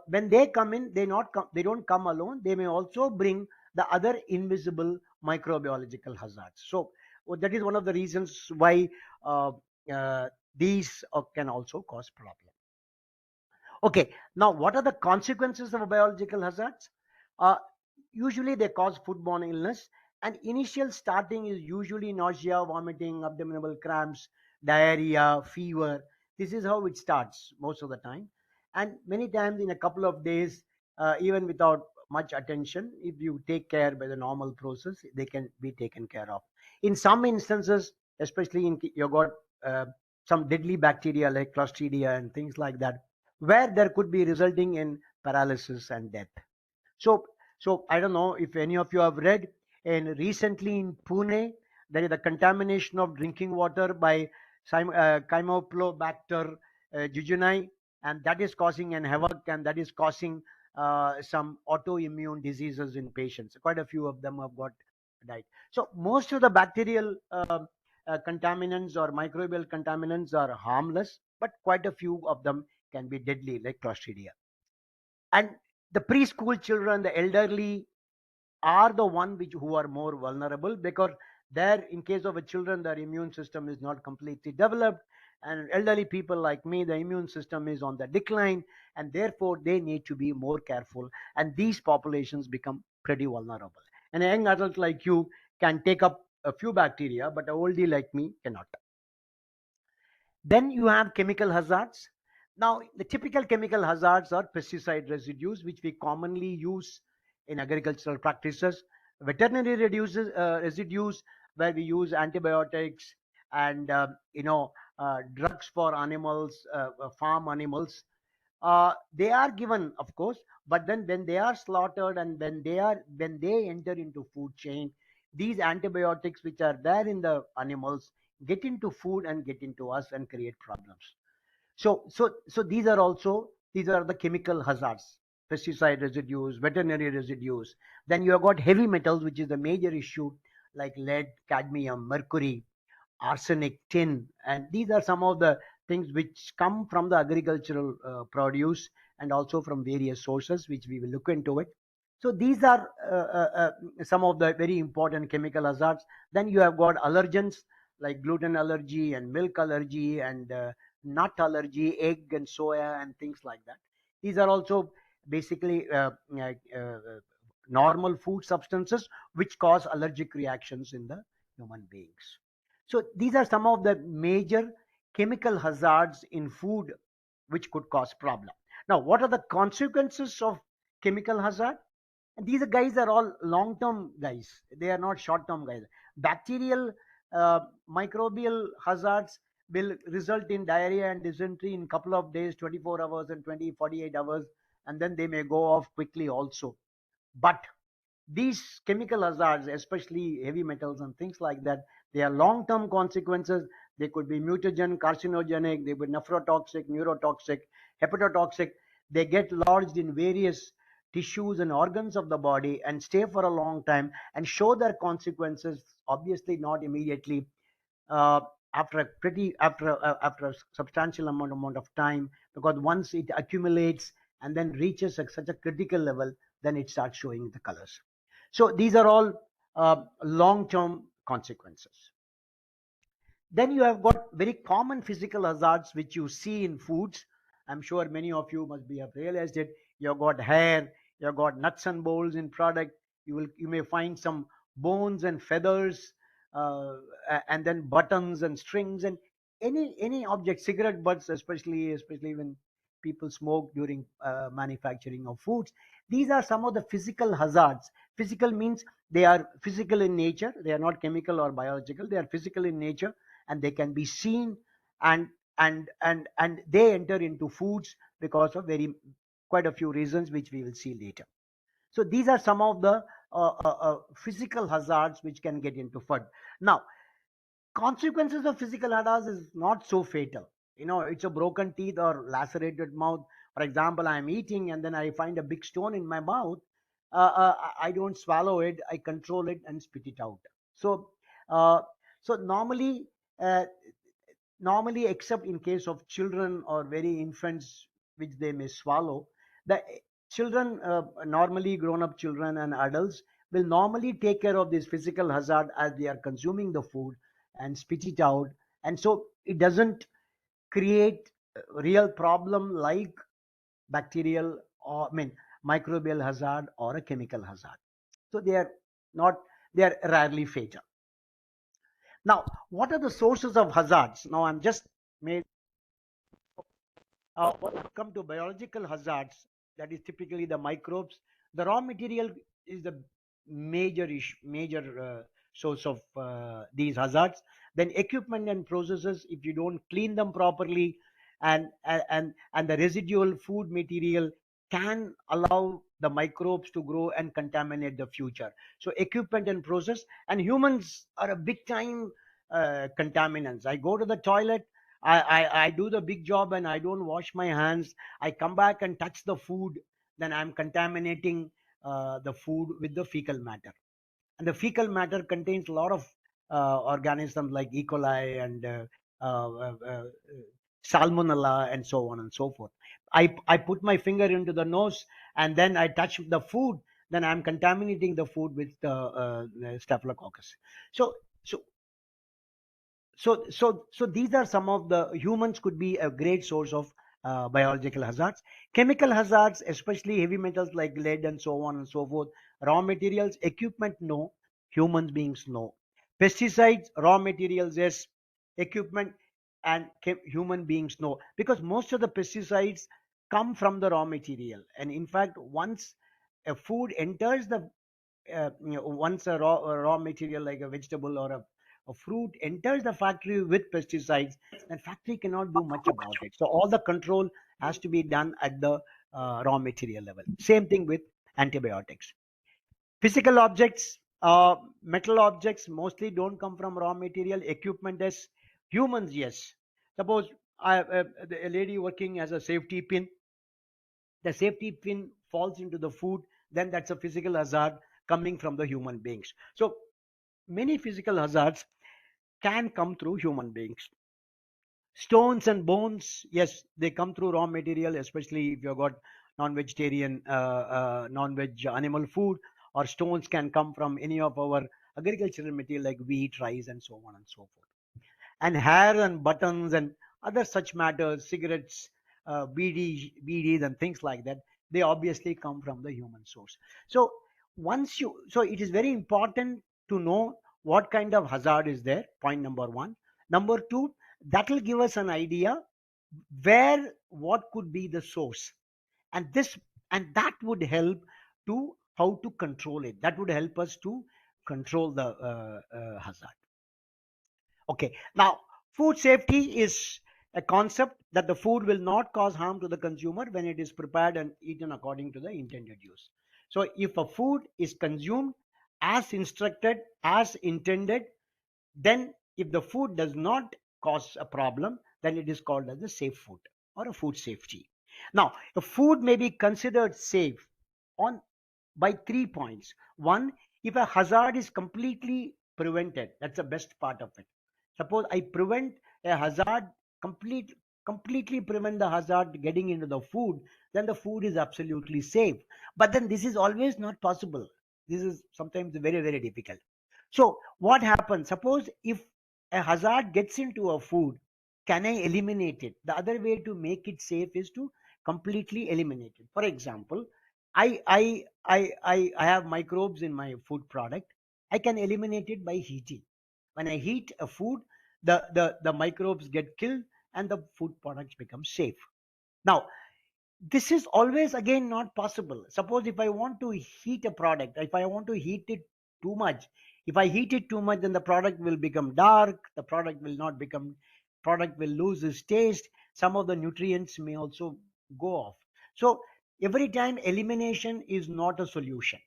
when they come in, they don't come alone. They may also bring the other invisible microbiological hazards. So that is one of the reasons why these can also cause problem. Okay, now what are the consequences of biological hazards? Usually they cause foodborne illness, and initial starting is usually nausea, vomiting, abdominal cramps, diarrhea, fever. This is how it starts most of the time, and many times in a couple of days, even without much attention, if you take care by the normal process, they can be taken care of. In some instances, especially in you got some deadly bacteria like Clostridia and things like that, where there could be resulting in paralysis and death. So I don't know if any of you have read, and recently in Pune, there is a contamination of drinking water by Campylobacter jejuni, and that is causing an havoc, and that is causing some autoimmune diseases in patients. Quite a few of them have got died. So most of the bacterial contaminants or microbial contaminants are harmless, but quite a few of them can be deadly, like Clostridia. And the preschool children, the elderly, are the one who are more vulnerable, because there, in case of a children, their immune system is not completely developed, and elderly people like me, the immune system is on the decline, and therefore they need to be more careful, and these populations become pretty vulnerable. And a young adult like you can take up a few bacteria, but an oldie like me cannot. Then you have chemical hazards. Now, the typical chemical hazards are pesticide residues, which we commonly use in agricultural practices, veterinary residues, where we use antibiotics and drugs for animals, farm animals. They are given, of course, but then when they are slaughtered and when they enter into food chain, these antibiotics which are there in the animals get into food and get into us and create problems. So these are the chemical hazards, pesticide residues, veterinary residues. Then you have got heavy metals, which is the major issue, like lead, cadmium, mercury, arsenic, tin, and these are some of the things which come from the agricultural produce and also from various sources, which we will look into it. So these are some of the very important chemical hazards. Then you have got allergens like gluten allergy and milk allergy and nut allergy, egg and soya and things like that. These are also basically normal food substances which cause allergic reactions in the human beings. So these are some of the major chemical hazards in food which could cause problem. Now, what are the consequences of chemical hazard? And these guys are all long-term guys. They are not short-term guys. Bacterial, microbial hazards will result in diarrhea and dysentery in couple of days, 24 hours and 48 hours, and then they may go off quickly also. But these chemical hazards, especially heavy metals and things like that, they are long-term consequences. They could be mutagen, carcinogenic, they could be nephrotoxic, neurotoxic, hepatotoxic. They get lodged in various tissues and organs of the body and stay for a long time and show their consequences, obviously not immediately, uh, after a substantial amount of time, because once it accumulates and then reaches such a critical level, then it starts showing the colors. So these are all long-term consequences. Then you have got very common physical hazards which you see in foods. I'm sure many of you must be have realized it. You have got hair, you have got nuts and bolts in product. You may find some bones and feathers, uh, and then buttons and strings and any object, cigarette butts, especially when people smoke during manufacturing of foods. These are some of the physical hazards. Physical means they are physical in nature. They are not chemical or biological. They are physical in nature and they can be seen, and and they enter into foods because of very quite a few reasons which we will see later. So these are some of the physical hazards which can get into food. Now, consequences of physical hazards is not so fatal. It's a broken teeth or lacerated mouth. For example, I am eating and then I find a big stone in my mouth. I don't swallow it, I control it and spit it out. So uh, so uh, normally, except in case of children or very infants which they may swallow, the children, normally grown up children and adults, will normally take care of this physical hazard as they are consuming the food and spit it out, and so it doesn't create a real problem like bacterial, or microbial hazard or a chemical hazard. So not they are rarely fatal. Now, what are the sources of hazards? Now I'm just made when it comes to biological hazards, that is typically the microbes. The raw material is the major source of these hazards. Then equipment and processes, if you don't clean them properly, and the residual food material can allow the microbes to grow and contaminate the future. So equipment and process, and humans are a big time contaminants. I go to the toilet, I do the big job and I don't wash my hands. I come back and touch the food, then I'm contaminating the food with the fecal matter. And the fecal matter contains a lot of organisms like E. coli and uh, uh, uh, salmonella and so on and so forth. I put my finger into the nose and then I touch the food, then I'm contaminating the food with staphylococcus. So so so so these are some of the humans could be a great source of biological hazards. Chemical hazards, especially heavy metals like lead and so on and so forth. Raw materials, equipment, no. Human beings, no. Pesticides, raw materials, yes. Equipment and human beings, no, because most of the pesticides come from the raw material. And in fact, once a food enters the once a raw material like a vegetable or a a fruit enters the factory with pesticides, then factory cannot do much about it. So all the control has to be done at the raw material level. Same thing with antibiotics. Physical objects, metal objects mostly don't come from raw material. Equipment is humans, yes. Suppose a lady working as a safety pin, the safety pin falls into the food, then that's a physical hazard coming from the human beings. So many physical hazards can come through human beings. Stones and bones, yes, they come through raw material, especially if you've got non-vegetarian, non-veg animal food, or stones can come from any of our agricultural material like wheat, rice, and so on and so forth. And hair and buttons and other such matters, cigarettes, BDs and things like that, they obviously come from the human source. So so it is very important to know what kind of hazard is there, point number one. Number two, that will give us an idea what could be the source, and that would help to how to control it. That would help us to control the hazard. Okay, now food safety is a concept that the food will not cause harm to the consumer when it is prepared and eaten according to the intended use. So if a food is consumed as instructed, as intended, then if the food does not cause a problem, then it is called as a safe food or a food safety. Now, a food may be considered safe on by 3 points. One, if a hazard is completely prevented, that's the best part of it. Suppose I prevent a hazard, completely prevent the hazard getting into the food, then the food is absolutely safe. But then this is always not possible. This is sometimes very, very difficult. So what happens? Suppose if a hazard gets into a food, can I eliminate it? The other way to make it safe is to completely eliminate it. For example, I have microbes in my food product. I can eliminate it by heating. When I heat a food, the microbes get killed and the food products become safe. Now, this is always again not possible. Suppose if I want to heat a product, if I want to heat it too much, if I heat it too much, then the product will become dark, the product will lose its taste, some of the nutrients may also go off. So every time elimination is not a solution.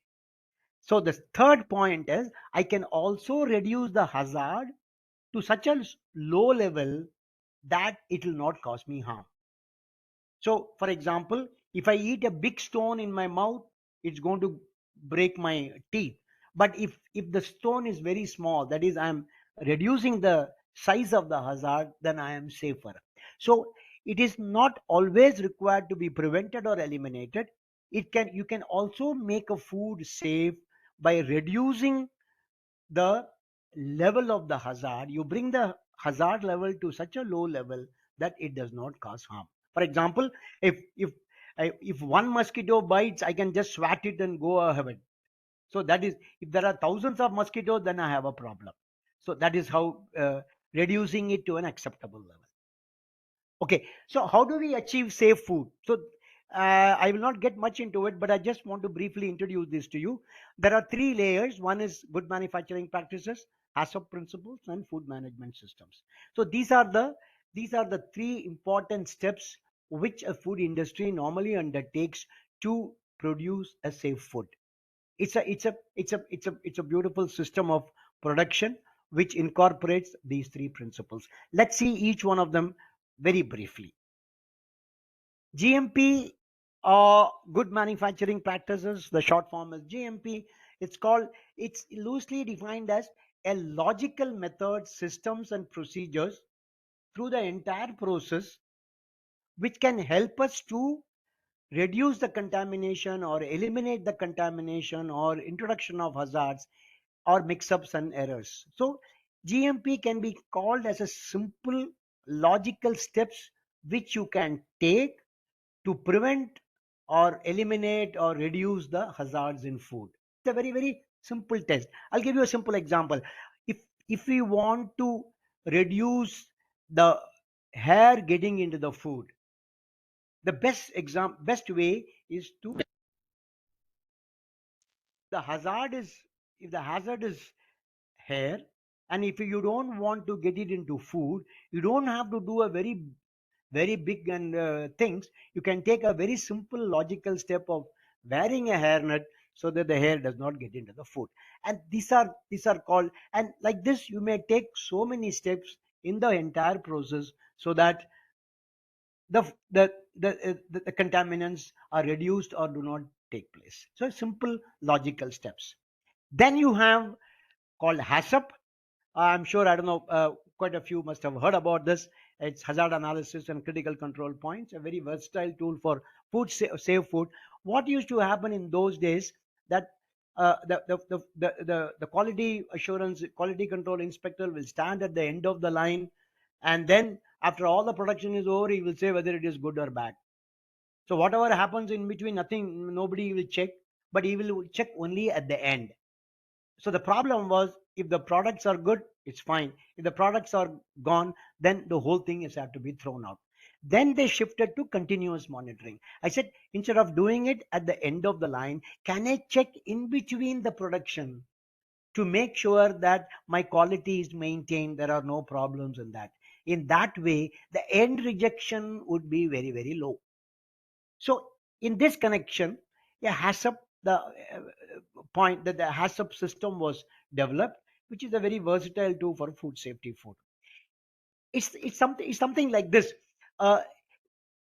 So the third point is I can also reduce the hazard to such a low level that it will not cause me harm. So, for example, if I eat a big stone in my mouth, it's going to break my teeth. But if the stone is very small, that is, I'm reducing the size of the hazard, then I am safer. So, it is not always required to be prevented or eliminated. You can also make a food safe by reducing the level of the hazard. You bring the hazard level to such a low level that it does not cause harm. For example, if one mosquito bites, I can just swat it and go ahead. So that is, if there are thousands of mosquitoes, then I have a problem. So that is how reducing it to an acceptable level. Okay, so how do we achieve safe food? So I will not get much into it, but I just want to briefly introduce this to you. There are three layers. One is good manufacturing practices, HACCP principles, and food management systems. So these are the three important steps which a food industry normally undertakes to produce a safe food. It's a beautiful system of production which incorporates these three principles. Let's see each one of them very briefly. GMP, good manufacturing practices, the short form is GMP. It's loosely defined as a logical method, systems, and procedures through the entire process which can help us to reduce the contamination or eliminate the contamination or introduction of hazards or mix-ups and errors. So GMP can be called as a simple logical steps which you can take to prevent or eliminate or reduce the hazards in food. It's a very, very simple test. I'll give you a simple example. If we want to reduce the hair getting into the food, the best way is to the hazard is if the hazard is hair, And if you don't want to get it into food, you don't have to do a very big and things. You can take a very simple logical step of wearing a hairnet so that the hair does not get into the food. And these are called, and like this you may take so many steps in the entire process so that the the contaminants are reduced or do not take place. So simple logical steps. Then you have called HACCP. I'm sure, I don't know, quite a few must have heard about this. It's hazard analysis and critical control points, a very versatile tool for safe food. What used to happen in those days, that the quality assurance, quality control inspector will stand at the end of the line, and then after all the production is over, he will say whether it is good or bad. So whatever happens in between, nothing, nobody will check, but he will check only at the end. So the problem was, if the products are good, it's fine. If the products are gone, then the whole thing is have to be thrown out. Then they shifted to continuous monitoring. I said, instead of doing it at the end of the line, can I check in between the production to make sure that my quality is maintained, there are no problems in that. In that way, the end rejection would be very, very low. So in this connection, a HACCP, the point that the HACCP system was developed, which is a very versatile tool for food safety food. It's something like this. Uh,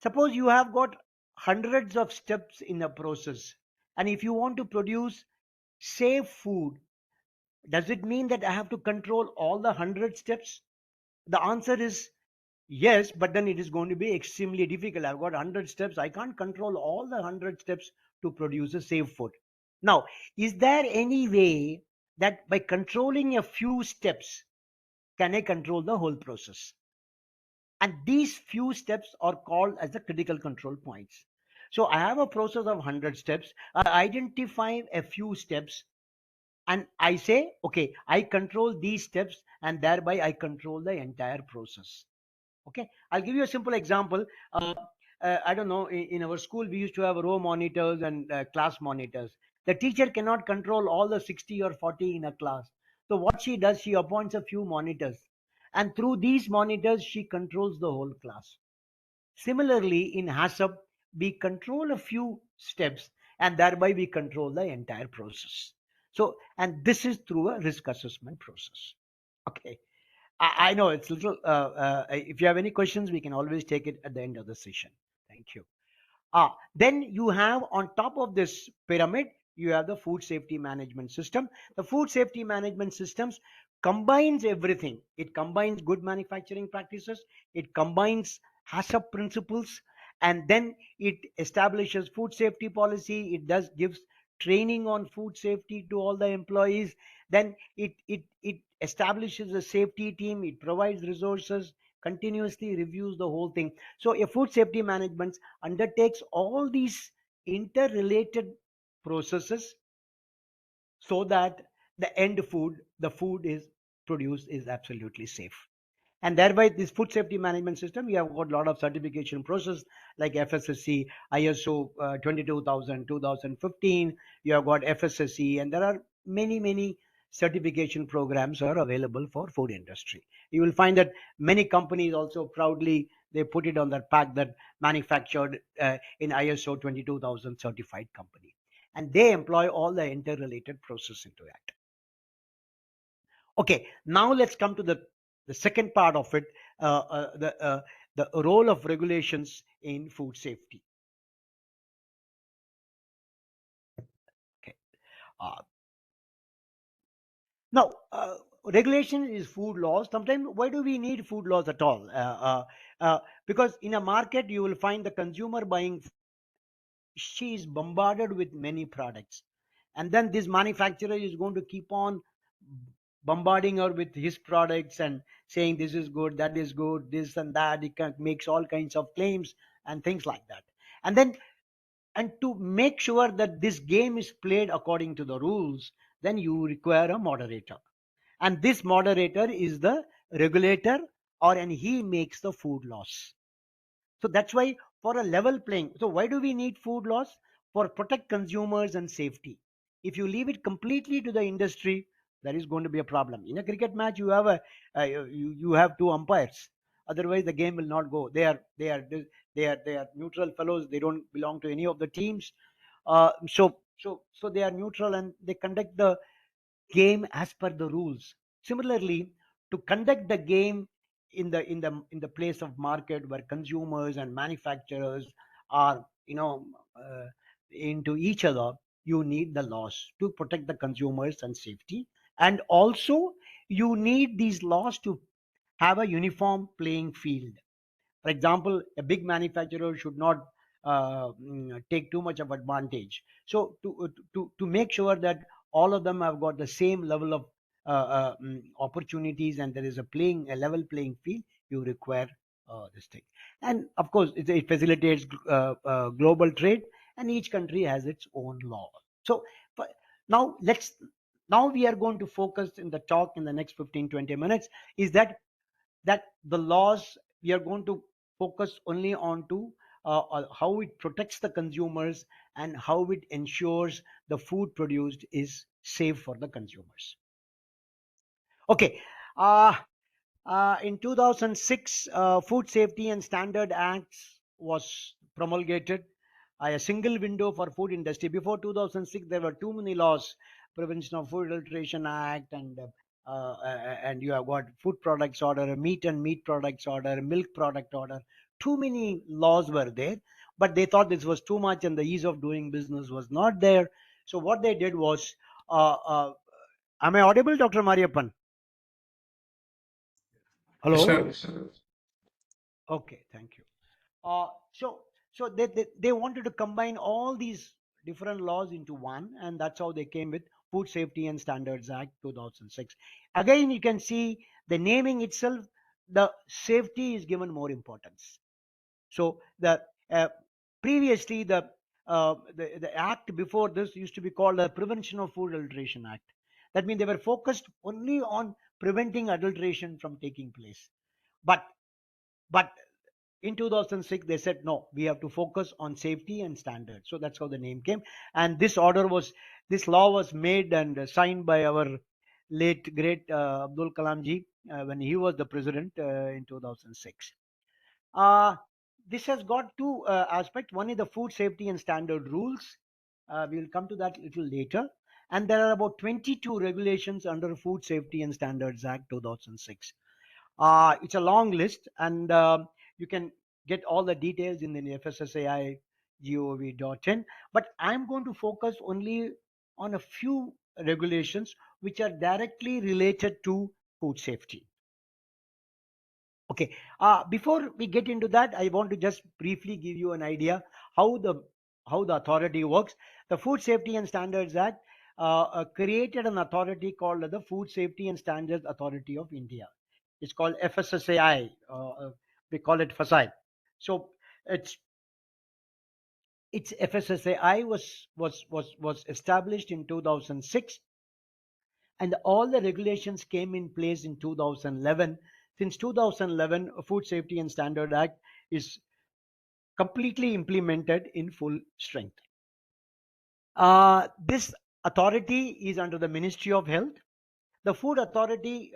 Suppose you have got hundreds of steps in a process, and if you want to produce safe food, does it mean that I have to control all the 100 steps? The answer is yes, but then it is going to be extremely difficult. I've got 100 steps. I can't control all the 100 steps to produce a safe food. Now, is there any way that by controlling a few steps, can I control the whole process? And these few steps are called as the critical control points. So I have a process of 100 steps. I identify a few steps and I say, okay, I control these steps, and thereby I control the entire process. Okay, I'll give you a simple example. I don't know, in our school we used to have row monitors and class monitors. The teacher cannot control all the 60 or 40 in a class. So what she does, she appoints a few monitors, and through these monitors she controls the whole class. Similarly, in HACCP, we control a few steps, and thereby we control the entire process. So, and this is through a risk assessment process. Okay, I know it's a little. If you have any questions, we can always take it at the end of the session. Thank you. Then you have, on top of this pyramid, you have the food safety management system. The food safety management systems combines everything. It combines good manufacturing practices. It combines HACCP principles, and then it establishes food safety policy. It does gives training on food safety to all the employees. Then it establishes a safety team. It provides resources, continuously reviews the whole thing. So a food safety management undertakes all these interrelated processes so that the end food, the food is produced, is absolutely safe. And thereby this food safety management system, we have got a lot of certification process like FSSC, ISO 22000, 2015. You have got FSSC, and there are many certification programs are available for food industry. You will find that many companies also proudly they put it on their pack that manufactured in ISO 22000 certified company, and they employ all the interrelated process into that. Okay, now let's come to the second part of it, the role of regulations in food safety. Okay. Uh, Now, regulation is food laws. Sometimes, why do we need food laws at all? Because in a market, you will find the consumer buying, she is bombarded with many products. And then this manufacturer is going to keep on bombarding her with his products and saying this is good, that is good, this and that. He makes all kinds of claims and things like that. And then, and to make sure that this game is played according to the rules, then you require a moderator. And this moderator is the regulator, and he makes the food laws. So that's why, for a level playing, so why do we need food laws? For protect consumers and safety. If you leave it completely to the industry there is going to be a problem. In a cricket match, you have you have two umpires. Otherwise, the game will not go. They are neutral fellows. They don't belong to any of the teams. So they are neutral and they conduct the game as per the rules. Similarly, to conduct the game in the place of market where consumers and manufacturers are into each other, you need the laws to protect the consumers and safety, and also you need these laws to have a uniform playing field. For example, a big manufacturer should not take too much of advantage. So to make sure that all of them have got the same level of opportunities and there is a level playing field, you require this thing. And of course, it facilitates global trade, and each country has its own law. So now now we are going to focus in the talk in the next 15-20 minutes is that the laws, we are going to focus only on to how it protects the consumers and how it ensures the food produced is safe for the consumers. Okay. In 2006, Food Safety and Standard Act was promulgated. A single window for food industry. Before 2006, there were too many laws: Prevention of Food Adulteration Act, and you have got Food Products Order, Meat and Meat Products Order, Milk Product Order. Too many laws were there, but they thought this was too much, and the ease of doing business was not there. So what they did was, am I audible, Dr. Mariappan? Hello. Yes, sir. Okay, thank you. So they wanted to combine all these different laws into one, and that's how they came with Food Safety and Standards Act 2006. Again, you can see the naming itself, the safety is given more importance. So the previously the act before this used to be called the Prevention of Food Adulteration Act. That means they were focused only on preventing adulteration from taking place. But in 2006 they said no, we have to focus on safety and standards. So that's how the name came. And this law was made and signed by our late great Abdul Kalam ji when he was the president in 2006. This has got two aspects. One is the food safety and standard rules. We will come to that a little later. And there are about 22 regulations under Food Safety and Standards Act 2006. It's a long list, and you can get all the details in the FSSAI gov.in. But I'm going to focus only on a few regulations which are directly related to food safety. Okay. Before we get into that, I want to just briefly give you an idea how the authority works. The Food Safety and Standards Act created an authority called the Food Safety and Standards Authority of India. It's called FSSAI. We call it FSSAI. So its FSSAI was established in 2006, and all the regulations came in place in 2011. Since 2011, Food Safety and Standard Act is completely implemented in full strength. This authority is under the Ministry of Health. The Food Authority,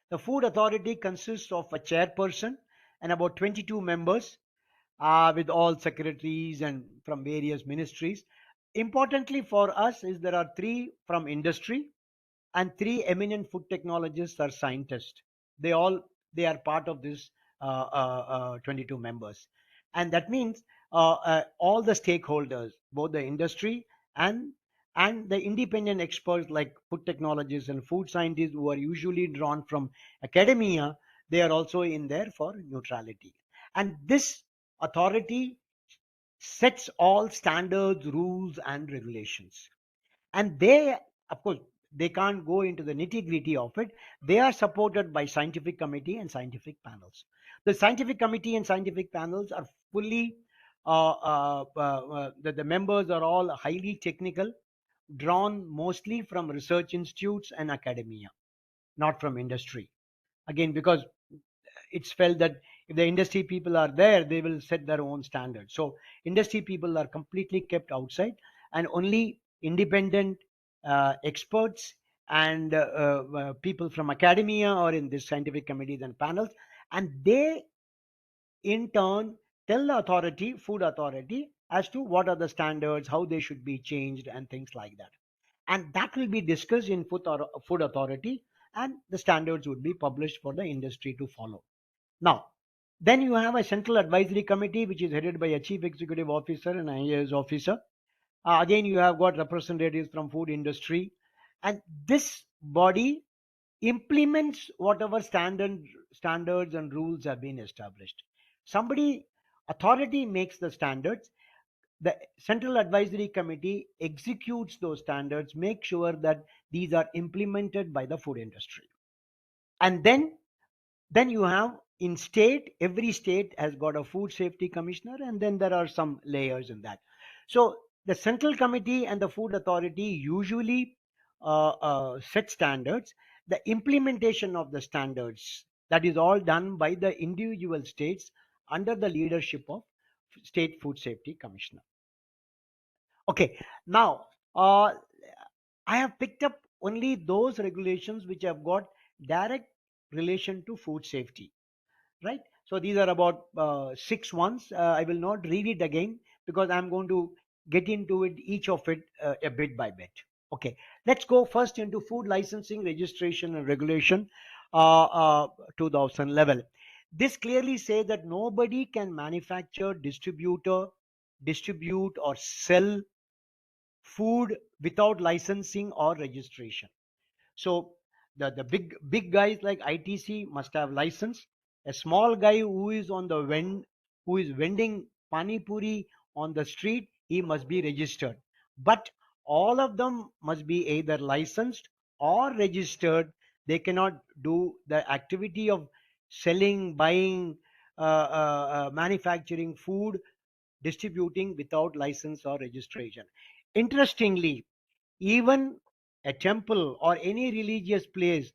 the Food Authority consists of a chairperson and about 22 members, with all secretaries and from various ministries. Importantly for us is there are 3 from industry and 3 eminent food technologists or scientists. They are part of this 22 members, and that means all the stakeholders, both the industry and the independent experts like food technologists and food scientists who are usually drawn from academia, they are also in there for neutrality. And this authority sets all standards, rules, and regulations. And they, of course, they can't go into the nitty-gritty of it. They are supported by scientific committee and scientific panels. The scientific committee and scientific panels are fully the members are all highly technical, drawn mostly from research institutes and academia, not from industry. Again, because it's felt that if the industry people are there, they will set their own standards. So industry people are completely kept outside, and only independent experts and people from academia or in this scientific committees and panels, and they in turn tell the authority, food authority, as to what are the standards, how they should be changed, and things like that. And that will be discussed in food authority, and the standards would be published for the industry to follow. Now, then you have a central advisory committee, which is headed by a chief executive officer and IAS officer. Again, you have got representatives from food industry, and this body implements whatever standards and rules have been established. Somebody, authority makes the standards, the central advisory committee executes those standards, make sure that these are implemented by the food industry. And then you have in state, every state has got a food safety commissioner, and then there are some layers in that. So the central committee and the food authority usually set standards. The implementation of the standards, that is all done by the individual states under the leadership of state food safety commissioner. Okay, now I have picked up only those regulations which have got direct relation to food safety, right? So these are about 6 ones. I will not read it again because I'm going to get into it, each of it a bit by bit. Okay, let's go first into food licensing, registration, and regulation 2011. This clearly says that nobody can manufacture, distribute, or sell food without licensing or registration. So the big guys like ITC must have license. A small guy who is on the who is vending pani puri on the street, he must be registered. But all of them must be either licensed or registered. They cannot do the activity of selling, buying, manufacturing food, distributing without license or registration. Interestingly, even a temple or any religious place,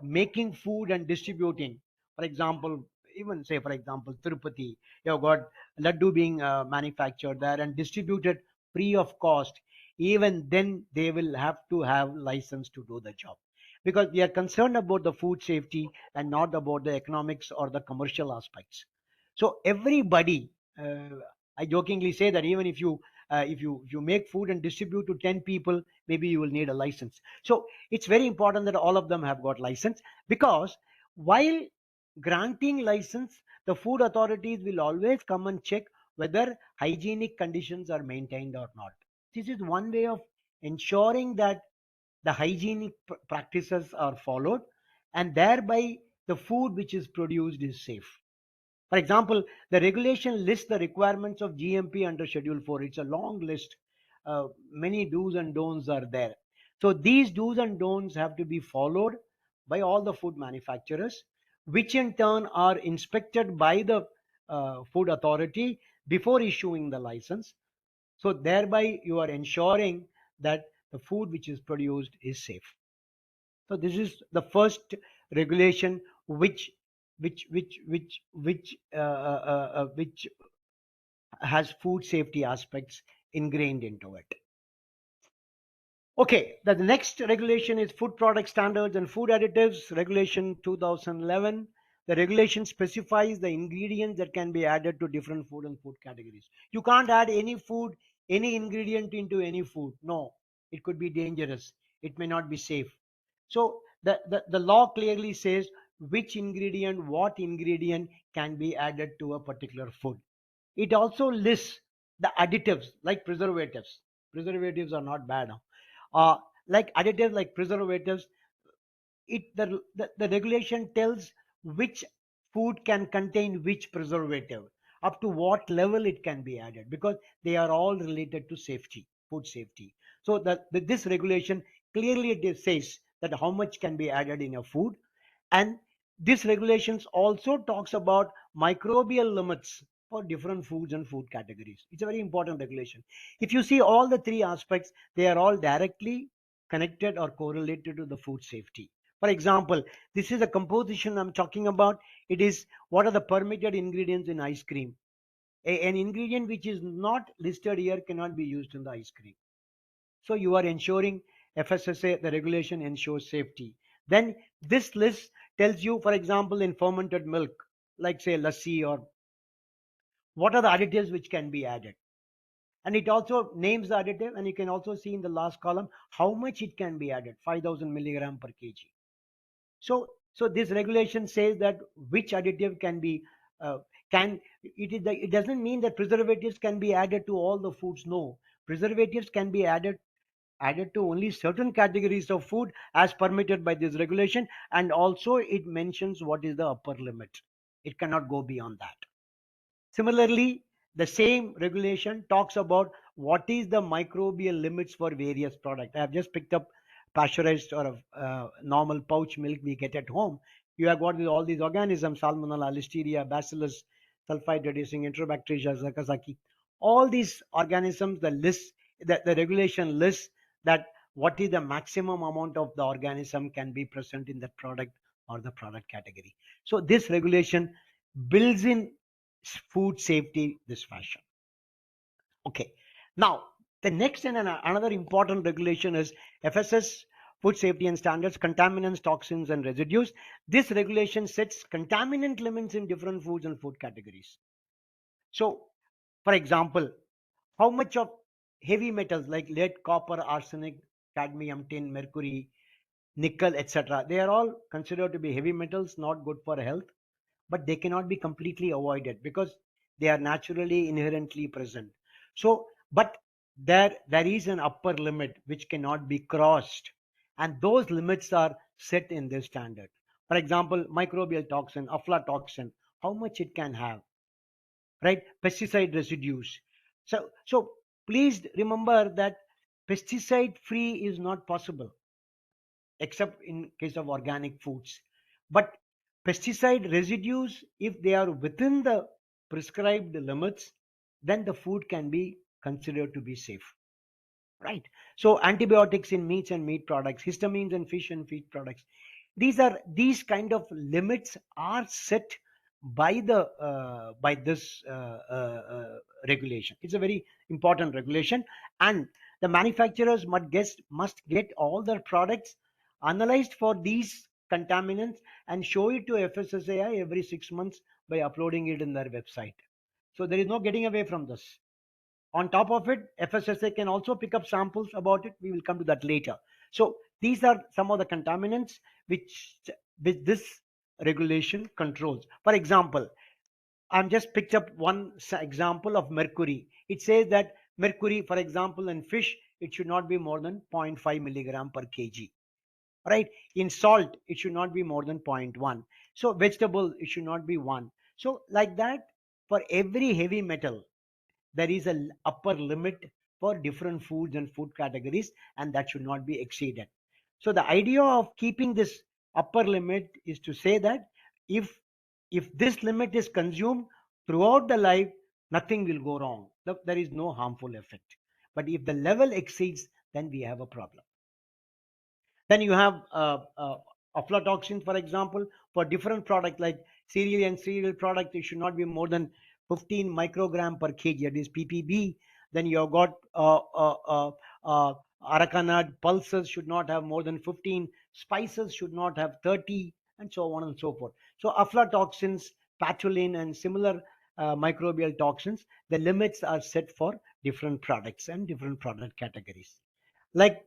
making food and distributing, for example, even say for example Tirupati, you have got laddu being manufactured there and distributed free of cost. Even then they will have to have license to do the job, because we are concerned about the food safety and not about the economics or the commercial aspects. So everybody, I jokingly say that even if you make food and distribute to 10 people, maybe you will need a license. So it's very important that all of them have got license, because while granting license, the food authorities will always come and check whether hygienic conditions are maintained or not. This is one way of ensuring that the hygienic practices are followed, and thereby the food which is produced is safe. For example, the regulation lists the requirements of GMP under Schedule 4. It's a long list. Many do's and don'ts are there. So these do's and don'ts have to be followed by all the food manufacturers, which in turn are inspected by the food authority before issuing the license. So thereby you are ensuring that the food which is produced is safe. So this is the first regulation which has food safety aspects ingrained into it. Okay, the next regulation is Food Product Standards and Food Additives Regulation 2011. The regulation specifies the ingredients that can be added to different food and food categories. You can't add any food, any ingredient into any food. No, it could be dangerous. It may not be safe. So the law clearly says which ingredient, what ingredient can be added to a particular food. It also lists the additives like preservatives. Preservatives are not bad. Like additives like preservatives, the regulation tells which food can contain which preservative, up to what level it can be added, because they are all related to safety, food safety. So this regulation clearly it says that how much can be added in a food. And this regulations also talks about microbial limits for different foods and food categories. It's a very important regulation. If you see all the three aspects, they are all directly connected or correlated to the food safety. For example, this is a composition I'm talking about. It is what are the permitted ingredients in ice cream. An ingredient which is not listed here cannot be used in the ice cream. So you are ensuring FSSA, the regulation ensures safety. Then this list tells you, for example, in fermented milk, like say lassi, or what are the additives which can be added. And it also names the additive, and you can also see in the last column how much it can be added, 5000 milligram per kg. So this regulation says that which additive can be it doesn't mean that preservatives can be added to all the foods. No, preservatives can be added to only certain categories of food as permitted by this regulation, and also it mentions what is the upper limit. It cannot go beyond that. Similarly, the same regulation talks about what is the microbial limits for various products. I have just picked up pasteurized or normal pouch milk we get at home. You have got all these organisms: Salmonella, Listeria, Bacillus, sulfide reducing Enterobacteria, Zakazaki. All these organisms, the regulation lists that what is the maximum amount of the organism can be present in that product or the product category. So this regulation builds in food safety this fashion. Okay. Now, the next and another important regulation is FSS, Food Safety and Standards, Contaminants, Toxins and Residues. This regulation sets contaminant limits in different foods and food categories. So, for example, how much of heavy metals like lead, copper, arsenic, cadmium, tin, mercury, nickel, etc., they are all considered to be heavy metals, not good for health, but they cannot be completely avoided because they are naturally inherently present. So, but there is an upper limit which cannot be crossed, and those limits are set in this standard. For example, microbial toxin, aflatoxin, how much it can have, right? Pesticide residues. So please remember that pesticide free is not possible except in case of organic foods. But pesticide residues, if they are within the prescribed limits, then the food can be considered to be safe. Right. So antibiotics in meats and meat products, histamines in fish and feed products. These kind of limits are set by this regulation. It's a very important regulation, and the manufacturers must get all their products analyzed for these contaminants and show it to FSSAI every 6 months by uploading it in their website. So there is no getting away from this. On top of it, FSSA can also pick up samples about it. We will come to that later. So these are some of the contaminants which this regulation controls. For example, I'm just picked up one example of mercury. It says that mercury, for example, in fish, it should not be more than 0.5 milligram per kg. Right? In salt, it should not be more than 0.1. So vegetable, it should not be 1. So like that, for every heavy metal, there is an upper limit for different foods and food categories, and that should not be exceeded. So the idea of keeping this upper limit is to say that if this limit is consumed throughout the life, nothing will go wrong. There is no harmful effect. But if the level exceeds, then we have a problem. Then you have aflatoxins, for example, for different products like cereal and cereal product, it should not be more than 15 microgram per kg, that is ppb. Then you have got aracanut pulses should not have more than 15, spices should not have 30, and so on and so forth. So aflatoxins, patulin, and similar microbial toxins, the limits are set for different products and different product categories. Like,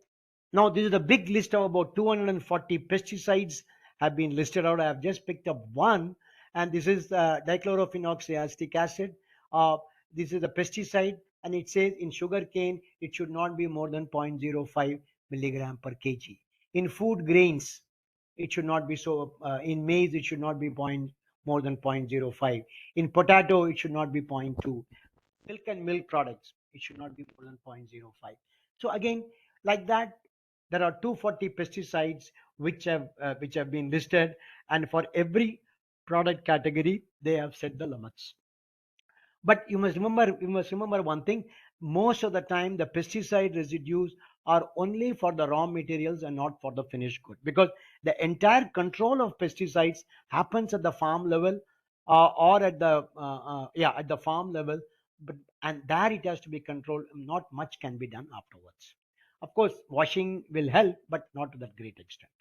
now this is a big list of about 240 pesticides have been listed out. I have just picked up one, and this is dichlorophenoxyactic acid. This is a pesticide, and it says in sugarcane it should not be more than 0.05 milligram per kg. In food grains, it should not be so. In maize, it should not be more than 0.05. In potato, it should not be 0.2. Milk and milk products, it should not be more than 0.05. So again, like that, there are 240 pesticides which have been listed, and for every product category they have set the limits. But you must remember one thing: most of the time the pesticide residues are only for the raw materials and not for the finished good, because the entire control of pesticides happens at the farm level or at the at the farm level, but and there it has to be controlled. Not much can be done afterwards. Of course, washing will help, but not to that great extent.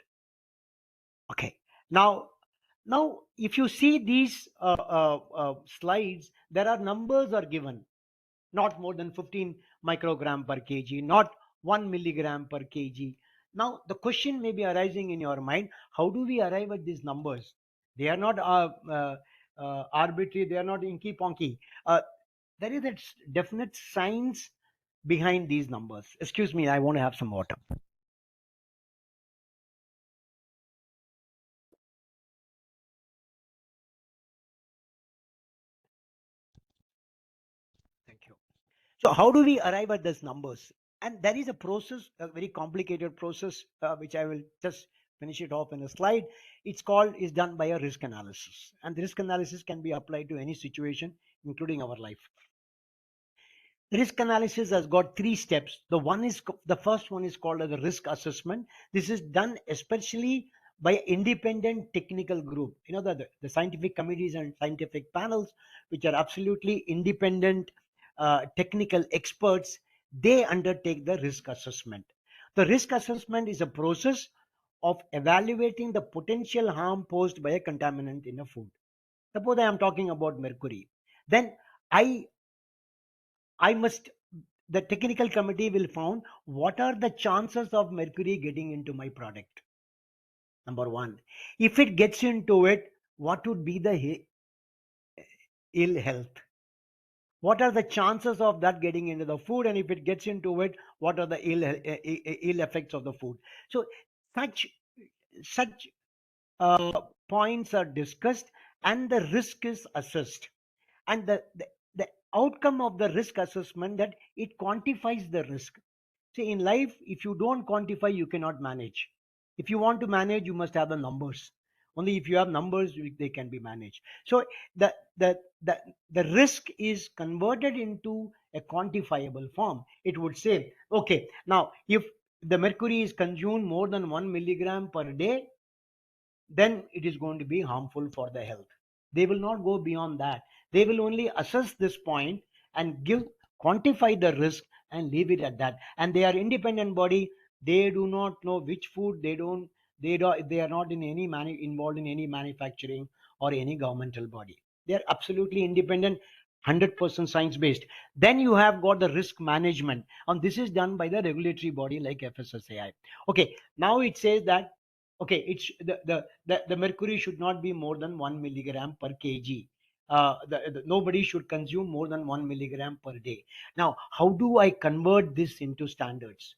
Okay. Now, if you see these slides, there are numbers are given. Not more than 15 microgram per kg, not 1 milligram per kg. Now, the question may be arising in your mind: how do we arrive at these numbers? They are not arbitrary. They are not inky ponky. There is a definite science behind these numbers. Excuse me, I want to have some water. Thank you. So how do we arrive at these numbers? And there is a process, a very complicated process, which I will just finish it off in a slide. Is done by a risk analysis, and the risk analysis can be applied to any situation, including our life. Risk analysis has got 3 steps. The first one is called as a risk assessment. This is done especially by independent technical group. You know, the scientific committees and scientific panels, which are absolutely independent technical experts, they undertake the risk assessment. The risk assessment is a process of evaluating the potential harm posed by a contaminant in a food. Suppose I am talking about mercury, then I must the technical committee will found what are the chances of mercury getting into my product. Number one, if it gets into it, what would be the ill health? What are the chances of that getting into the food? And if it gets into it, what are the ill effects of the food? So such points are discussed, and the risk is assessed. And the outcome of the risk assessment, that it quantifies the risk. See, in life, if you don't quantify, you cannot manage. If you want to manage, you must have the numbers. Only if you have numbers, they can be managed. So the the the the risk is converted into a quantifiable form. It would say, okay, now if the mercury is consumed more than 1 milligram per day, then it is going to be harmful for the health. They will not go beyond that. They will only assess this point and quantify the risk and leave it at that. And they are independent body. They do not know which food. They are not in involved in any manufacturing or any governmental body. They are absolutely independent, 100% science based. Then you have got the risk management, and this is done by the regulatory body like FSSAI. Okay, now it says that, okay, it's the mercury should not be more than 1 milligram per kg. Nobody should consume more than 1 milligram per day. Now, how do I convert this into standards?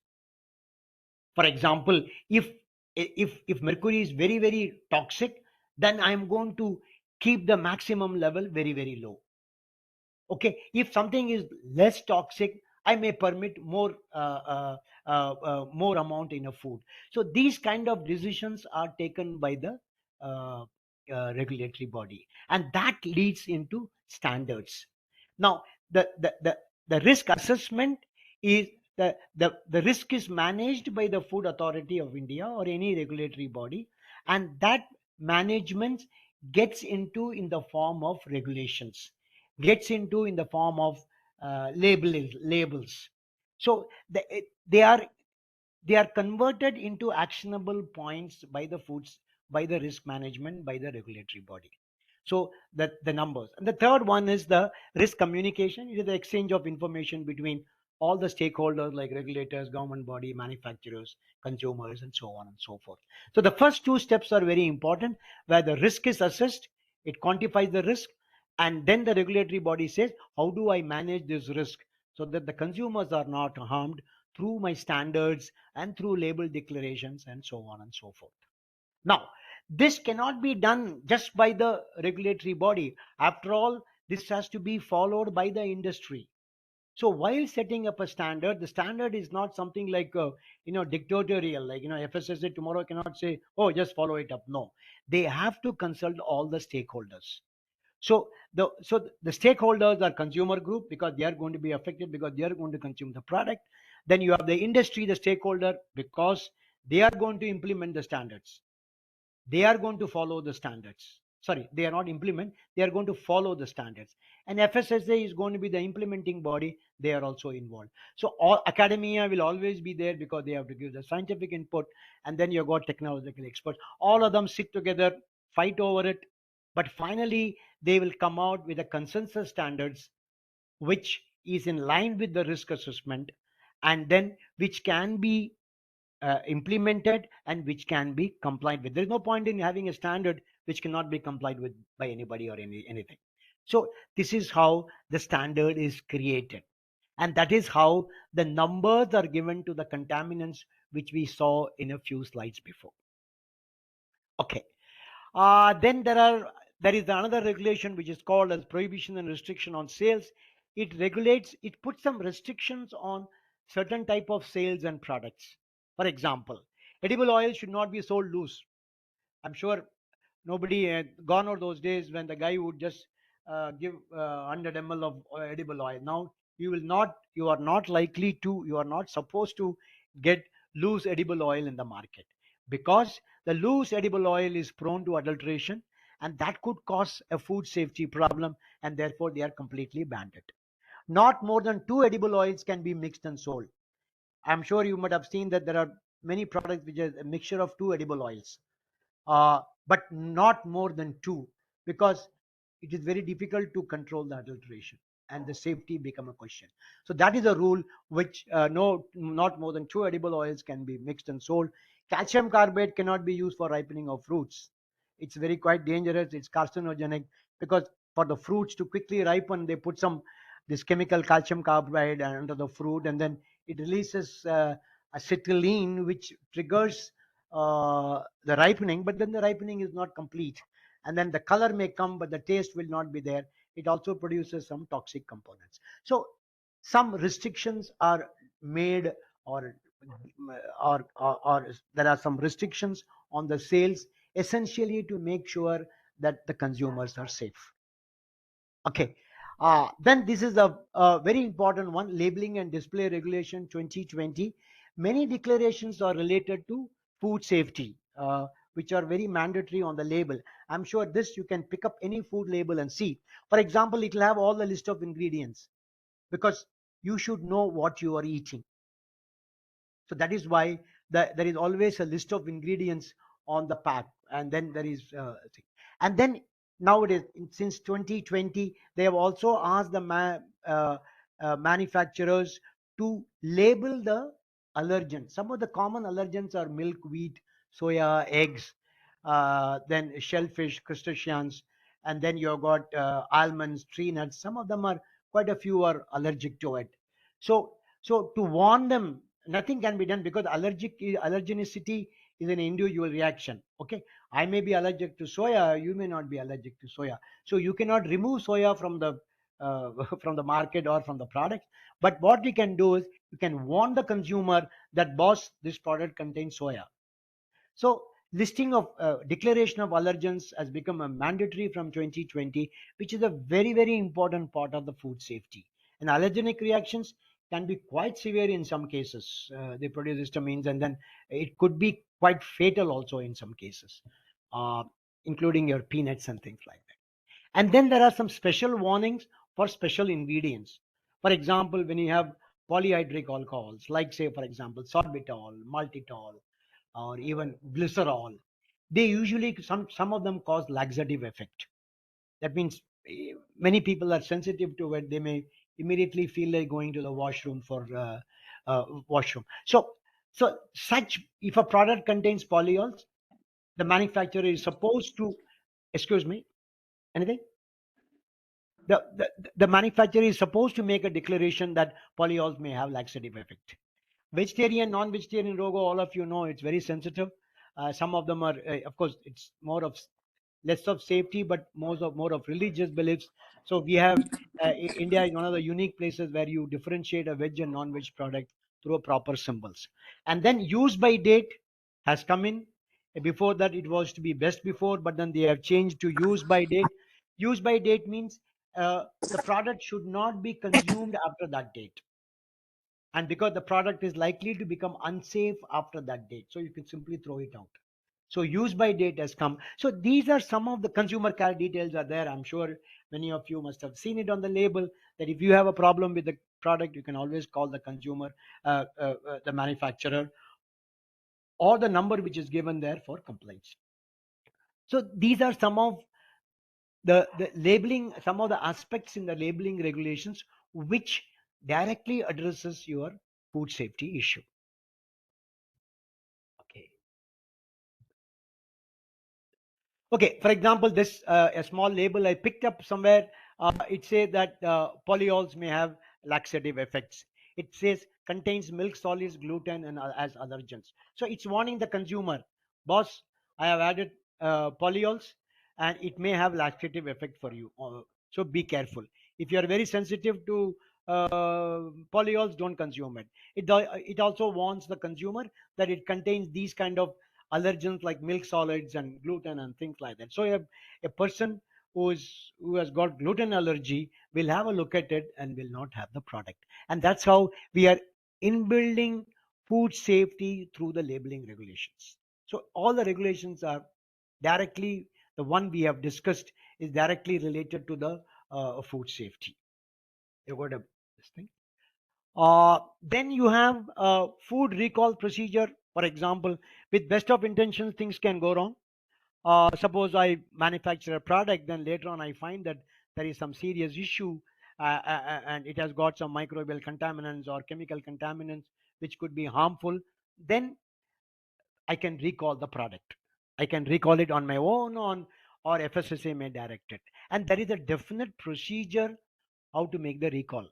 For example, if mercury is very, very toxic, then I am going to keep the maximum level very, very low. Okay, if something is less toxic, I may permit more amount in a food. So these kind of decisions are taken by the regulatory body, and that leads into standards. Now, the risk assessment is the risk is managed by the Food Authority of India or any regulatory body, and that management gets into in the form of regulations, gets into in the form of labels. So they are converted into actionable points by the foods, by the risk management, by the regulatory body. So the numbers. And the third one is the risk communication. It is the exchange of information between all the stakeholders like regulators, government body, manufacturers, consumers, and so on and so forth. So the first 2 steps are very important, where the risk is assessed, it quantifies the risk, and then the regulatory body says, how do I manage this risk so that the consumers are not harmed through my standards and through label declarations and so on and so forth. Now, this cannot be done just by the regulatory body. After all, this has to be followed by the industry. So while setting up a standard, the standard is not something like dictatorial, like FSSA tomorrow cannot say, oh, just follow it up. No, they have to consult all the stakeholders. So the stakeholders are consumer group, because they are going to be affected, because they are going to consume the product. Then you have the industry, the stakeholder, because they are going to implement the standards. They are going to follow the standards. sorry, they are not implement, they are going to follow the standards. And FSSA is going to be the implementing body, they are also involved. So all academia will always be there because they have to give the scientific input, and then you got technological experts. All of them sit together, fight over it, but finally they will come out with a consensus standards which is in line with the risk assessment, and then which can be implemented and which can be complied with. There is no point in having a standard which cannot be complied with by anybody or anything. So this is how the standard is created, and that is how the numbers are given to the contaminants which we saw in a few slides before. Okay. Then there is another regulation which is called as prohibition and restriction on sales. It regulates, it puts some restrictions on certain type of sales and products. For example, edible oil should not be sold loose. I'm sure nobody gone are those days when the guy would just give 100 ml of edible oil. Now you are not likely to, you are not supposed to get loose edible oil in the market, because the loose edible oil is prone to adulteration, and that could cause a food safety problem, and therefore they are completely banned. Not more than 2 edible oils can be mixed and sold. I'm sure you might have seen that there are many products which are a mixture of 2 edible oils, but not more than 2, because it is very difficult to control the adulteration and the safety become a question. So that is a rule which no, not more than 2 edible oils can be mixed and sold. Calcium carbide cannot be used for ripening of fruits. It's very quite dangerous. It's carcinogenic, because for the fruits to quickly ripen, they put some this chemical calcium carbide under the fruit, and then it releases acetylene, which triggers the ripening, but then the ripening is not complete, and then the color may come but the taste will not be there. It also produces some toxic components. So some restrictions are made, or or there are some restrictions on the sales, essentially to make sure that the consumers are safe. Okay. Then this is a very important one, labeling and display regulation 2020. Many declarations are related to food safety, which are very mandatory on the label. I'm sure this you can pick up any food label and see. For example, it will have all the list of ingredients, because you should know what you are eating. So that is why there is always a list of ingredients on the pack, and then there is and then nowadays, since 2020, they have also asked the manufacturers to label the allergens. Some of the common allergens are milk, wheat, soya, eggs, then shellfish, crustaceans, and then you've got almonds, tree nuts. Some of them are, quite a few are allergic to it. So to warn them, nothing can be done, because allergenicity is an individual reaction. Okay, I may be allergic to soya, you may not be allergic to soya. So you cannot remove soya from the from the market or from the product. But what we can do is you can warn the consumer that, boss, this product contains soya. So listing of declaration of allergens has become a mandatory from 2020, which is a very, very important part of the food safety. And allergenic reactions can be quite severe in some cases. They produce histamines, and then it could be quite fatal also in some cases, uh, including your peanuts and things like that. And then there are some special warnings for special ingredients. For example, when you have polyhydric alcohols, like say, for example, sorbitol, maltitol, or even glycerol, they usually, some of them cause laxative effect. That means many people are sensitive to it. They may immediately feel like going to the washroom for washroom. So such, if a product contains polyols, the manufacturer is supposed to, excuse me, anything? The manufacturer is supposed to make a declaration that polyols may have laxative effect. Vegetarian, non-vegetarian rogo, all of you know it's very sensitive. Some of them are, of course, it's more of less of safety, but more of religious beliefs. So we have India is one of the unique places where you differentiate a veg and non-veg product through a proper symbols. And then use by date has come in. Before that, it was to be best before, but then they have changed to use by date. Use by date means the product should not be consumed after that date, and because the product is likely to become unsafe after that date, so you can simply throw it out. So use by date has come. So these are some of the consumer care details are there. I'm sure many of you must have seen it on the label that if you have a problem with the product, you can always call the consumer, the manufacturer, or the number which is given there for complaints. So these are some of the labeling, some of the aspects in the labeling regulations which directly addresses your food safety issue. Okay. Okay, for example, this a small label I picked up somewhere. It says that polyols may have laxative effects. It says contains milk solids, gluten, and as allergens. So it's warning the consumer, boss, I have added polyols, and it may have laxative effect for you. So be careful. If you are very sensitive to polyols, don't consume it. It also warns the consumer that it contains these kind of allergens like milk solids and gluten and things like that. So a person who has got gluten allergy will have a look at it and will not have the product. And that's how we are inbuilding food safety through the labeling regulations. So all the regulations are directly, the one we have discussed is directly related to the food safety. You got this thing. Then you have a food recall procedure. For example, with best of intentions, things can go wrong. Suppose I manufacture a product, then later on I find that there is some serious issue, and it has got some microbial contaminants or chemical contaminants which could be harmful. Then I can recall the product. I can recall it on my own, or FSSA may direct it. And there is a definite procedure how to make the recall.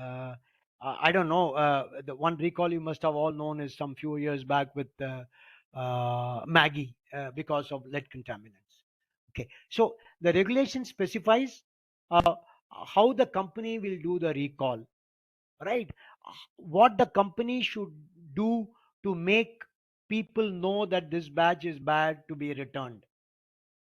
Uh, I don't know. The one recall you must have all known is some few years back with Maggie because of lead contaminants. Okay, so the regulation specifies how the company will do the recall, right? What the company should do to make people know that this batch is bad to be returned.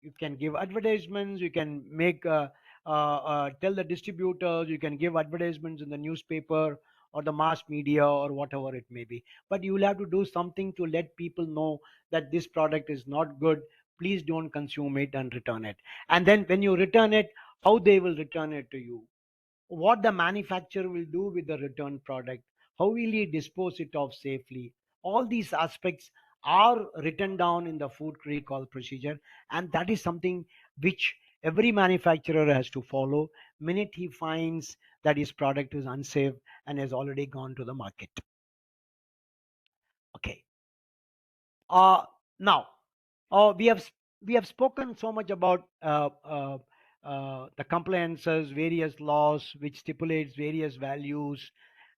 You can give advertisements, you can make tell the distributors, you can give advertisements in the newspaper or the mass media or whatever it may be, but you will have to do something to let people know that this product is not good, please don't consume it and return it. And then when you return it, how they will return it to you, what the manufacturer will do with the returned product, how will he dispose it off safely. All these aspects are written down in the food recall procedure, and that is something which every manufacturer has to follow minute he finds that his product is unsafe and has already gone to the market. Okay. Now, we have spoken so much about the compliances, various laws which stipulates various values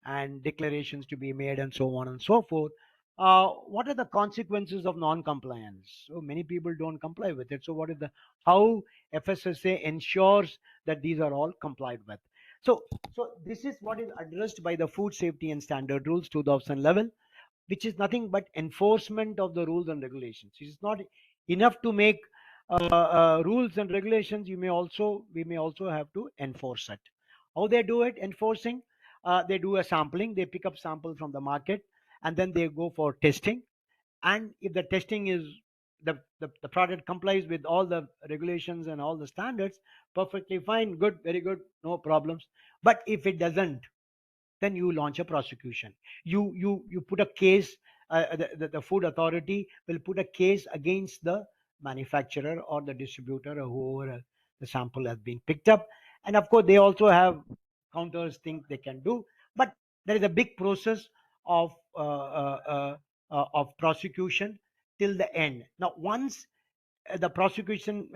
and declarations to be made, and so on and so forth. What are the consequences of non-compliance? So many people don't comply with it. So what is the how FSSA ensures that these are all complied with? So this is what is addressed by the Food Safety and Standard Rules 2011, which is nothing but enforcement of the rules and regulations. It is not enough to make rules and regulations. We may also have to enforce it. How they do it? Enforcing. They do a sampling. They pick up sample from the market, and then they go for testing. And if the testing is the product complies with all the regulations and all the standards, perfectly fine, good, very good, no problems. But if it doesn't, then you launch a prosecution. You put a case. The food authority will put a case against the manufacturer or the distributor or whoever the sample has been picked up. And of course they also have counters things they can do, but there is a big process of of prosecution till the end. Now once the prosecution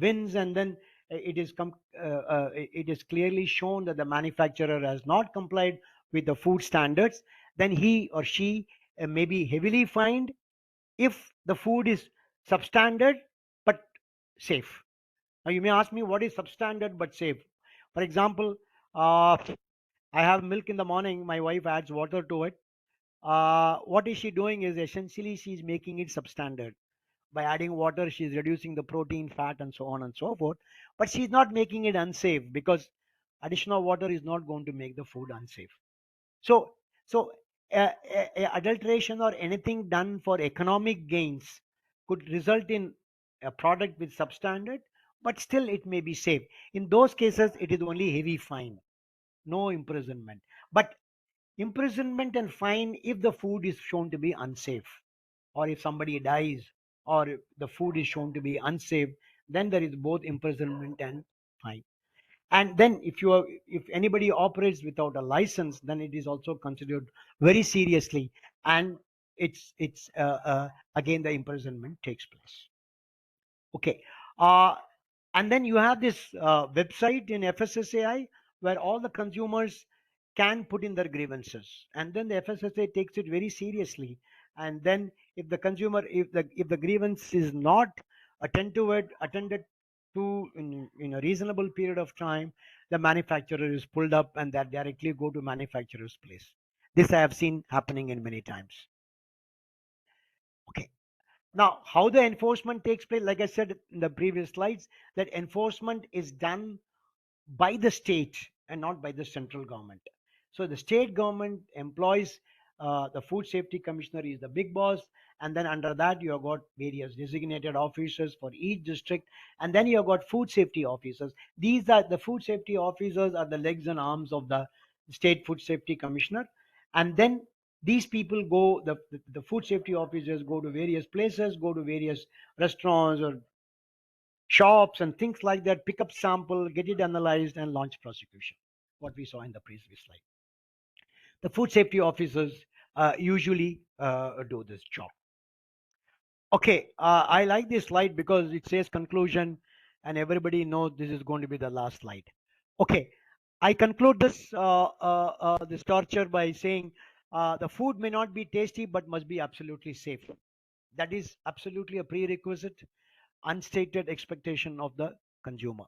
wins, and then it is clearly shown that the manufacturer has not complied with the food standards, then he or she may be heavily fined if the food is substandard but safe. Now you may ask me, what is substandard but safe? For example, I have milk in the morning, my wife adds water to it. What is she doing is essentially she's making it substandard. By adding water, she's reducing the protein, fat, and so on and so forth. But she's not making it unsafe, because additional water is not going to make the food unsafe. So adulteration or anything done for economic gains could result in a product with substandard, but still it may be safe. In those cases, it is only heavy fine, no imprisonment. But imprisonment and fine if the food is shown to be unsafe, or if somebody dies, or if the food is shown to be unsafe, then there is both imprisonment and fine. And then if anybody operates without a license, then it is also considered very seriously, and again the imprisonment takes place. Okay. And then you have this website in FSSAI where all the consumers can put in their grievances, and then the FSSAI takes it very seriously. And then if the consumer, if the grievance is not attended to in a reasonable period of time, the manufacturer is pulled up and that directly go to manufacturer's place. This I have seen happening in many times. Okay. Now, how the enforcement takes place, like I said in the previous slides, that enforcement is done by the state and not by the central government. So the state government employs the food safety commissioner is the big boss, and then under that you have got various designated officers for each district, and then you have got food safety officers. These are the food safety officers are the legs and arms of the state food safety commissioner, and then these people go, the food safety officers go to various places, go to various restaurants or shops and things like that, pick up sample, get it analyzed, and launch prosecution. What we saw in the previous slide. The food safety officers usually do this job. Okay, I like this slide because it says conclusion, and everybody knows this is going to be the last slide. Okay, I conclude this torture by saying the food may not be tasty, but must be absolutely safe. That is absolutely a prerequisite, unstated expectation of the consumer.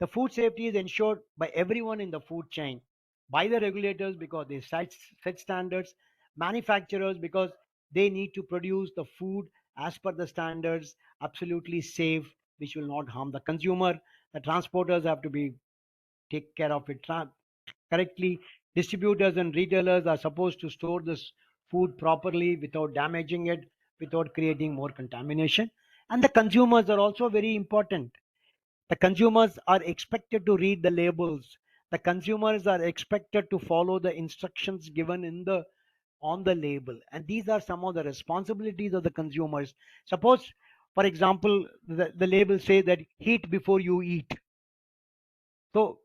The food safety is ensured by everyone in the food chain, by the regulators because they set standards, manufacturers because they need to produce the food as per the standards, absolutely safe, which will not harm the consumer. The transporters have to be take care of it correctly. Distributors and retailers are supposed to store this food properly without damaging it, without creating more contamination. And the consumers are also very important. The consumers are expected to read the labels. The consumers are expected to follow the instructions given on the label. And these are some of the responsibilities of the consumers. Suppose, for example, the label say that heat before you eat. So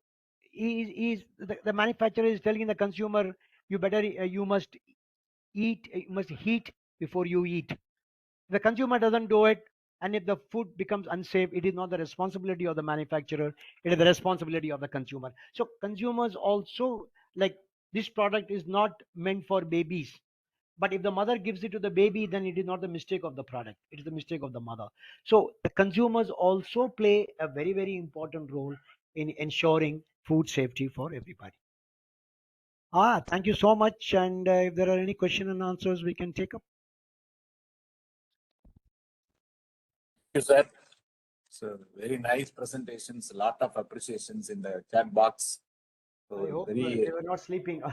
the manufacturer is telling the consumer, you must heat before you eat. The consumer doesn't do it, and if the food becomes unsafe, it is not the responsibility of the manufacturer, it is the responsibility of the consumer. So consumers also, like, this product is not meant for babies, but if the mother gives it to the baby, then it is not the mistake of the product, it is the mistake of the mother. So the consumers also play a very, very important role in ensuring food safety for everybody. Thank you so much, and if there are any question and answers, we can take up. Thank you, sir. So very nice presentations, a lot of appreciations in the chat box. So I hope very they were not sleeping.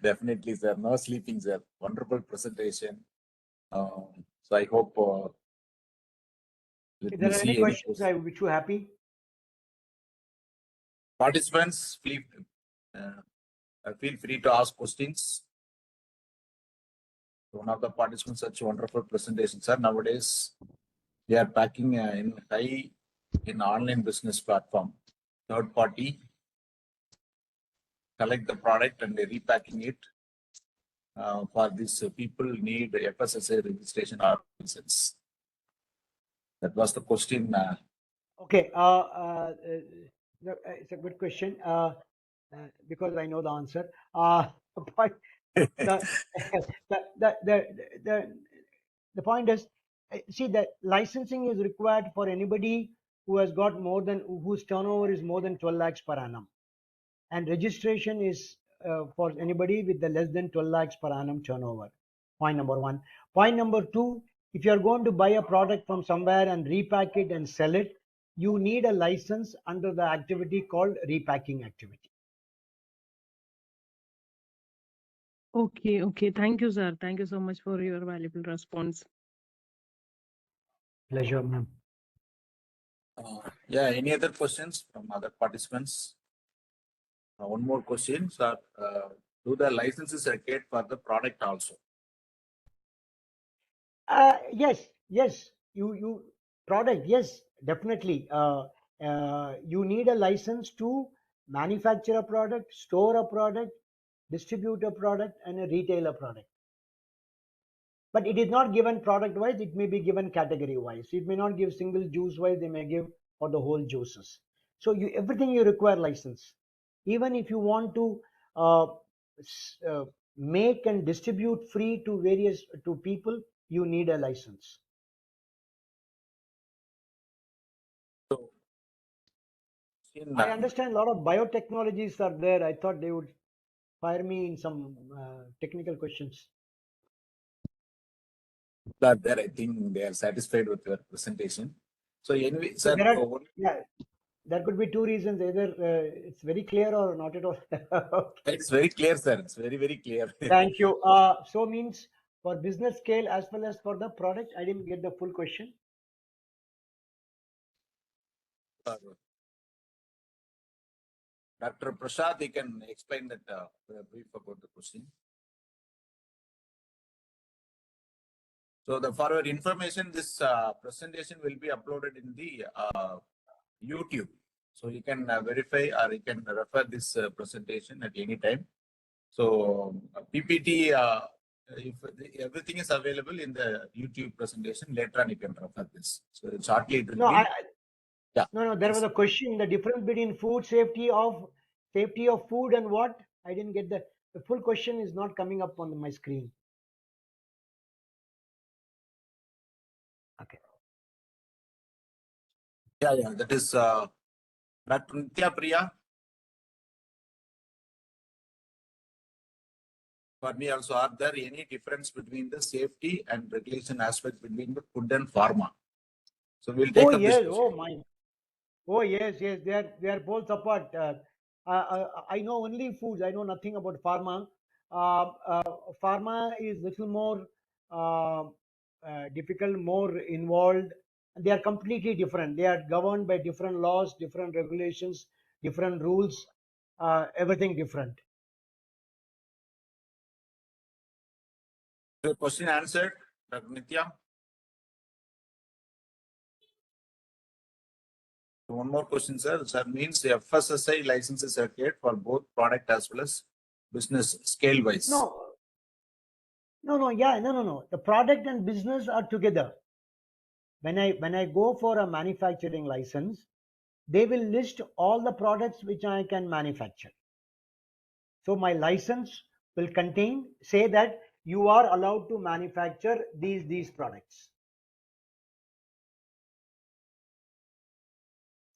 definitely, sir. No sleeping, sir. Wonderful presentation. So I hope. If there are any questions, I wish you happy. Participants, feel free to ask questions. One of the participants, such wonderful presentation, sir. Nowadays, they are packing in online business platform, third party, collect the product and they repacking it. For this, people need FSSAI registration or license. That was the question. Okay, it's a good question because I know the answer. But the point is, see, the licensing is required for anybody who has got whose turnover is more than 12 lakhs per annum, and registration is for anybody with the less than 12 lakhs per annum turnover. Point number one. Point number two, if you're going to buy a product from somewhere and repack it and sell it, you need a license under the activity called repacking activity. Okay. Thank you, sir. Thank you so much for your valuable response. Pleasure, ma'am. Yeah, any other questions from other participants? One more question, sir. Do the licenses required for the product also? Yes. You product. Yes, definitely. You need a license to manufacture a product, store a product, distribute a product, and a retail a product. But it is not given product wise. It may be given category wise. It may not give single juice wise. They may give for the whole juices. So everything you require license. Even if you want to uh, make and distribute free to people, you need a license. So, I understand a lot of biotechnologies are there. I thought they would fire me in some technical questions. that there, I think they are satisfied with your presentation. So anyway, So sir, there could be two reasons. Either it's very clear or not at all. it's very clear, sir. It's very, very clear. Thank you. So means for business scale as well as for the product, I didn't get the full question. Dr. Prasad, he can explain that brief about the question. So for your information, this presentation will be uploaded in the YouTube. So you can verify or you can refer this presentation at any time. So PPT, if everything is available in the YouTube presentation, later on you can refer this. So shortly it will No, be. Yeah. No. There was a question. The difference between safety of food and what? I didn't get the full question is not coming up on my screen. Okay. Yeah. That is Dr. Nitya Priya. For me also, are there any difference between the safety and regulation aspect between the food and pharma? So we'll take up this question. Oh yes. They are both apart. I know only foods. I know nothing about pharma. Pharma is little more difficult, more involved. They are completely different. They are governed by different laws, different regulations, different rules. Everything different. The question answered, Dr. Nitya. One more question, sir. Sir, means the FSSI licenses are required for both product as well as business scale wise. No. The product and business are together. When I go for a manufacturing license, they will list all the products which I can manufacture. So my license will say that you are allowed to manufacture these products.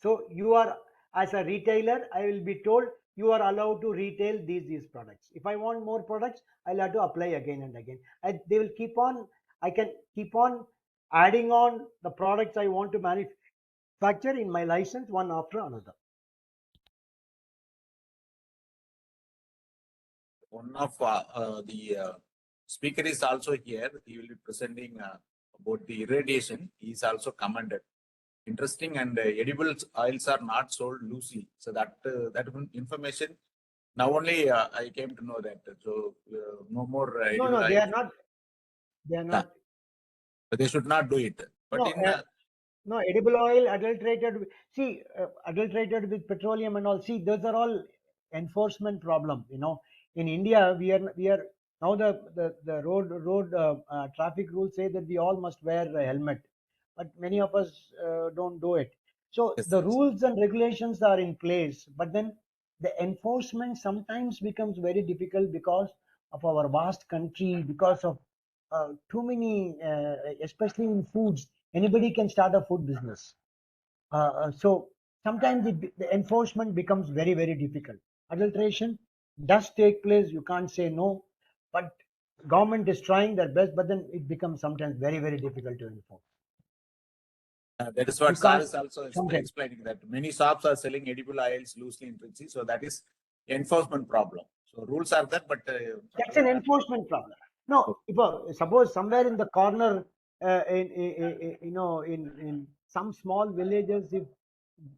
So you are, as a retailer, I will be told you are allowed to retail these products. If I want more products, I'll have to apply again and again. They will I can keep on adding on the products I want to manufacture in my license one after another. One of the speaker is also here. He will be presenting about the irradiation. He is also commended. Interesting, and edible oils are not sold loosely. So that information now only I came to know that. So no more. No, they are not. They are not. But they should not do it. But no, edible oil adulterated. See, adulterated with petroleum and all. See, those are all enforcement problem. In India, we are now the road traffic rules say that we all must wear a helmet, but many of us don't do it. So the rules and regulations are in place, but then the enforcement sometimes becomes very difficult because of our vast country, because of too many, especially in foods. Anybody can start a food business. So sometimes the enforcement becomes very, very difficult. Adulteration does take place. You can't say no, but government is trying their best, but then it becomes sometimes very, very difficult to enforce. That is what Sir is also explaining, that many shops are selling edible oils loosely in Trichy. So that is enforcement problem. So rules are there, but that's an enforcement problem. No, if suppose somewhere in the corner in some small villages, if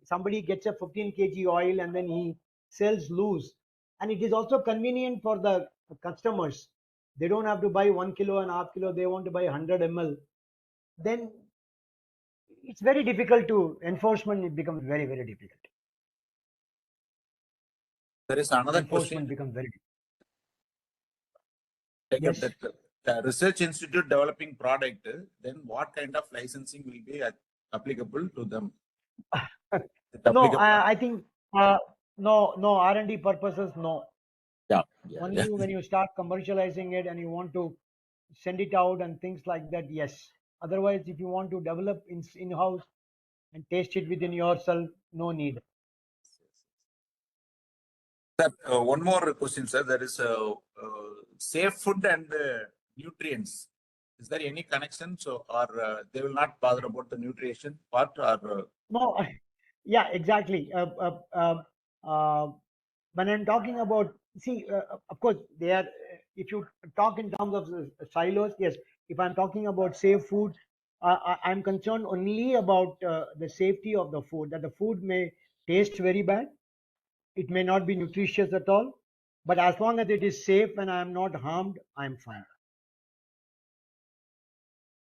somebody gets a 15 kg oil and then he sells loose, and it is also convenient for the customers. They don't have to buy 1 kilo and half kilo. They want to buy 100 ml. Then it's very difficult to enforcement. It becomes very, very difficult. There is another Enforcement question. becomes very Take up Yes. that the research institute developing product, then what kind of licensing will be applicable to them? No, I think no R&D purposes, no. Yeah. Only when you start commercializing it and you want to send it out and things like that, yes. Otherwise, if you want to develop in-house and taste it within yourself, no need. Sir, one more question, sir. There is safe food and nutrients. Is there any connection? So, or they will not bother about the nutrition part, or No, yeah, exactly. When I'm talking about, see, of course, they are. If you talk in terms of silos, yes. If I'm talking about safe food, I'm concerned only about the safety of the food. That the food may taste very bad, it may not be nutritious at all, but as long as it is safe and I am not harmed, I'm fine.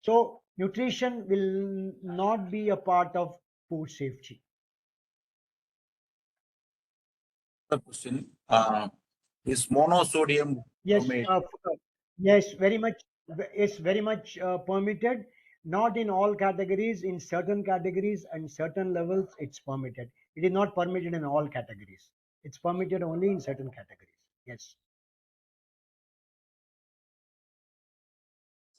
So nutrition will not be a part of food safety. the question is monosodium Yes, bromate. yes, very much. It's very much permitted. Not in all categories. In certain categories and certain levels, it's permitted. It is not permitted in all categories. It's permitted only in certain categories. Yes.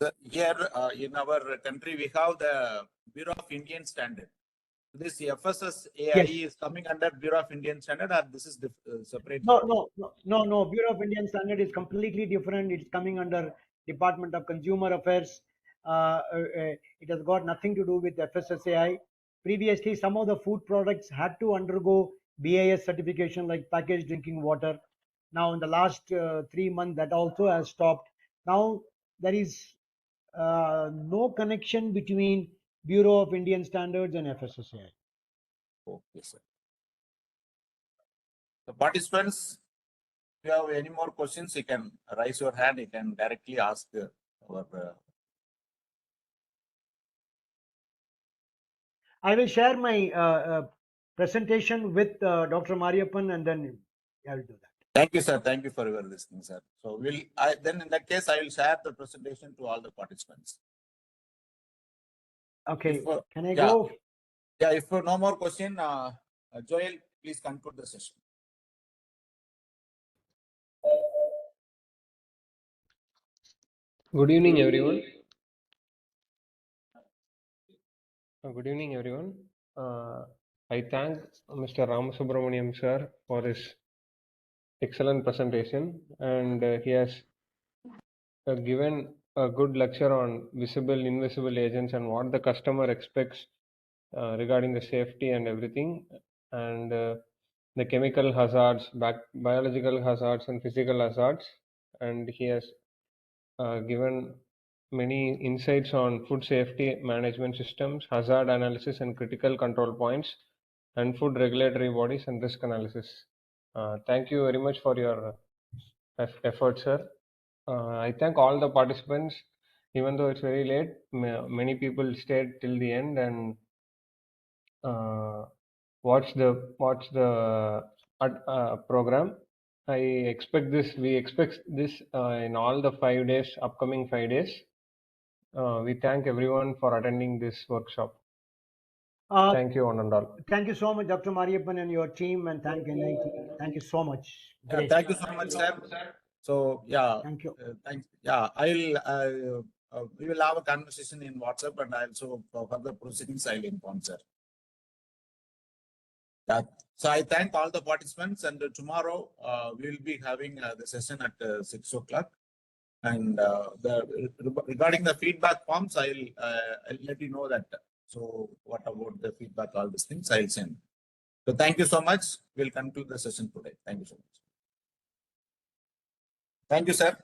So here in our country, we have the Bureau of Indian Standard. This FSSAI Yes. is coming under Bureau of Indian Standard, or this is separate? No. Bureau of Indian Standard is completely different. It's coming under Department of Consumer Affairs. It has got nothing to do with FSSAI. Previously, some of the food products had to undergo BIS certification, like packaged drinking water. Now, in the last 3 months, that also has stopped. Now, there is no connection between Bureau of Indian Standards and FSSAI. Okay, sir. The participants, if you have any more questions, you can raise your hand. You can directly ask our. I will share my presentation with Dr. Mariappan, and then I will do that. Thank you, sir. Thank you for your listening, sir. So then in that case, I will share the presentation to all the participants. Okay. Can I yeah, go? Yeah. If no more question, Joel, please conclude the session. Good evening, everyone. Good evening, everyone. I thank Mr. Ramasubramaniam sir for his excellent presentation, and he has given a good lecture on visible, invisible agents and what the customer expects regarding the safety and everything, and the chemical hazards, biological hazards, and physical hazards. And he has given many insights on food safety management systems, hazard analysis and critical control points, and food regulatory bodies and risk analysis. Thank you very much for your effort, sir. I thank all the participants, even though it's very late. Many people stayed till the end and watch the program. We expect this in all the 5 days, upcoming 5 days. We thank everyone for attending this workshop. Thank you, one and all. Thank you so much, Dr. Mariappan and your team, and thank NIT. Thank you so much. Great. Thank you so much, sir. So yeah, Thank you. Thanks. Yeah, we will have a conversation in WhatsApp, and also for further proceedings, I will inform, sir. Yeah. So I thank all the participants, and tomorrow we will be having the session at 6 o'clock. And regarding the feedback forms, I'll let you know that. So what about the feedback? All these things I'll send. So thank you so much. We'll conclude the session today. Thank you so much. Thank you, sir.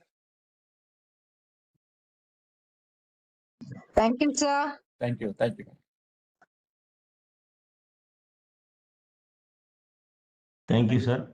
Thank you, sir. Thank you. Thank you. Thank you, sir.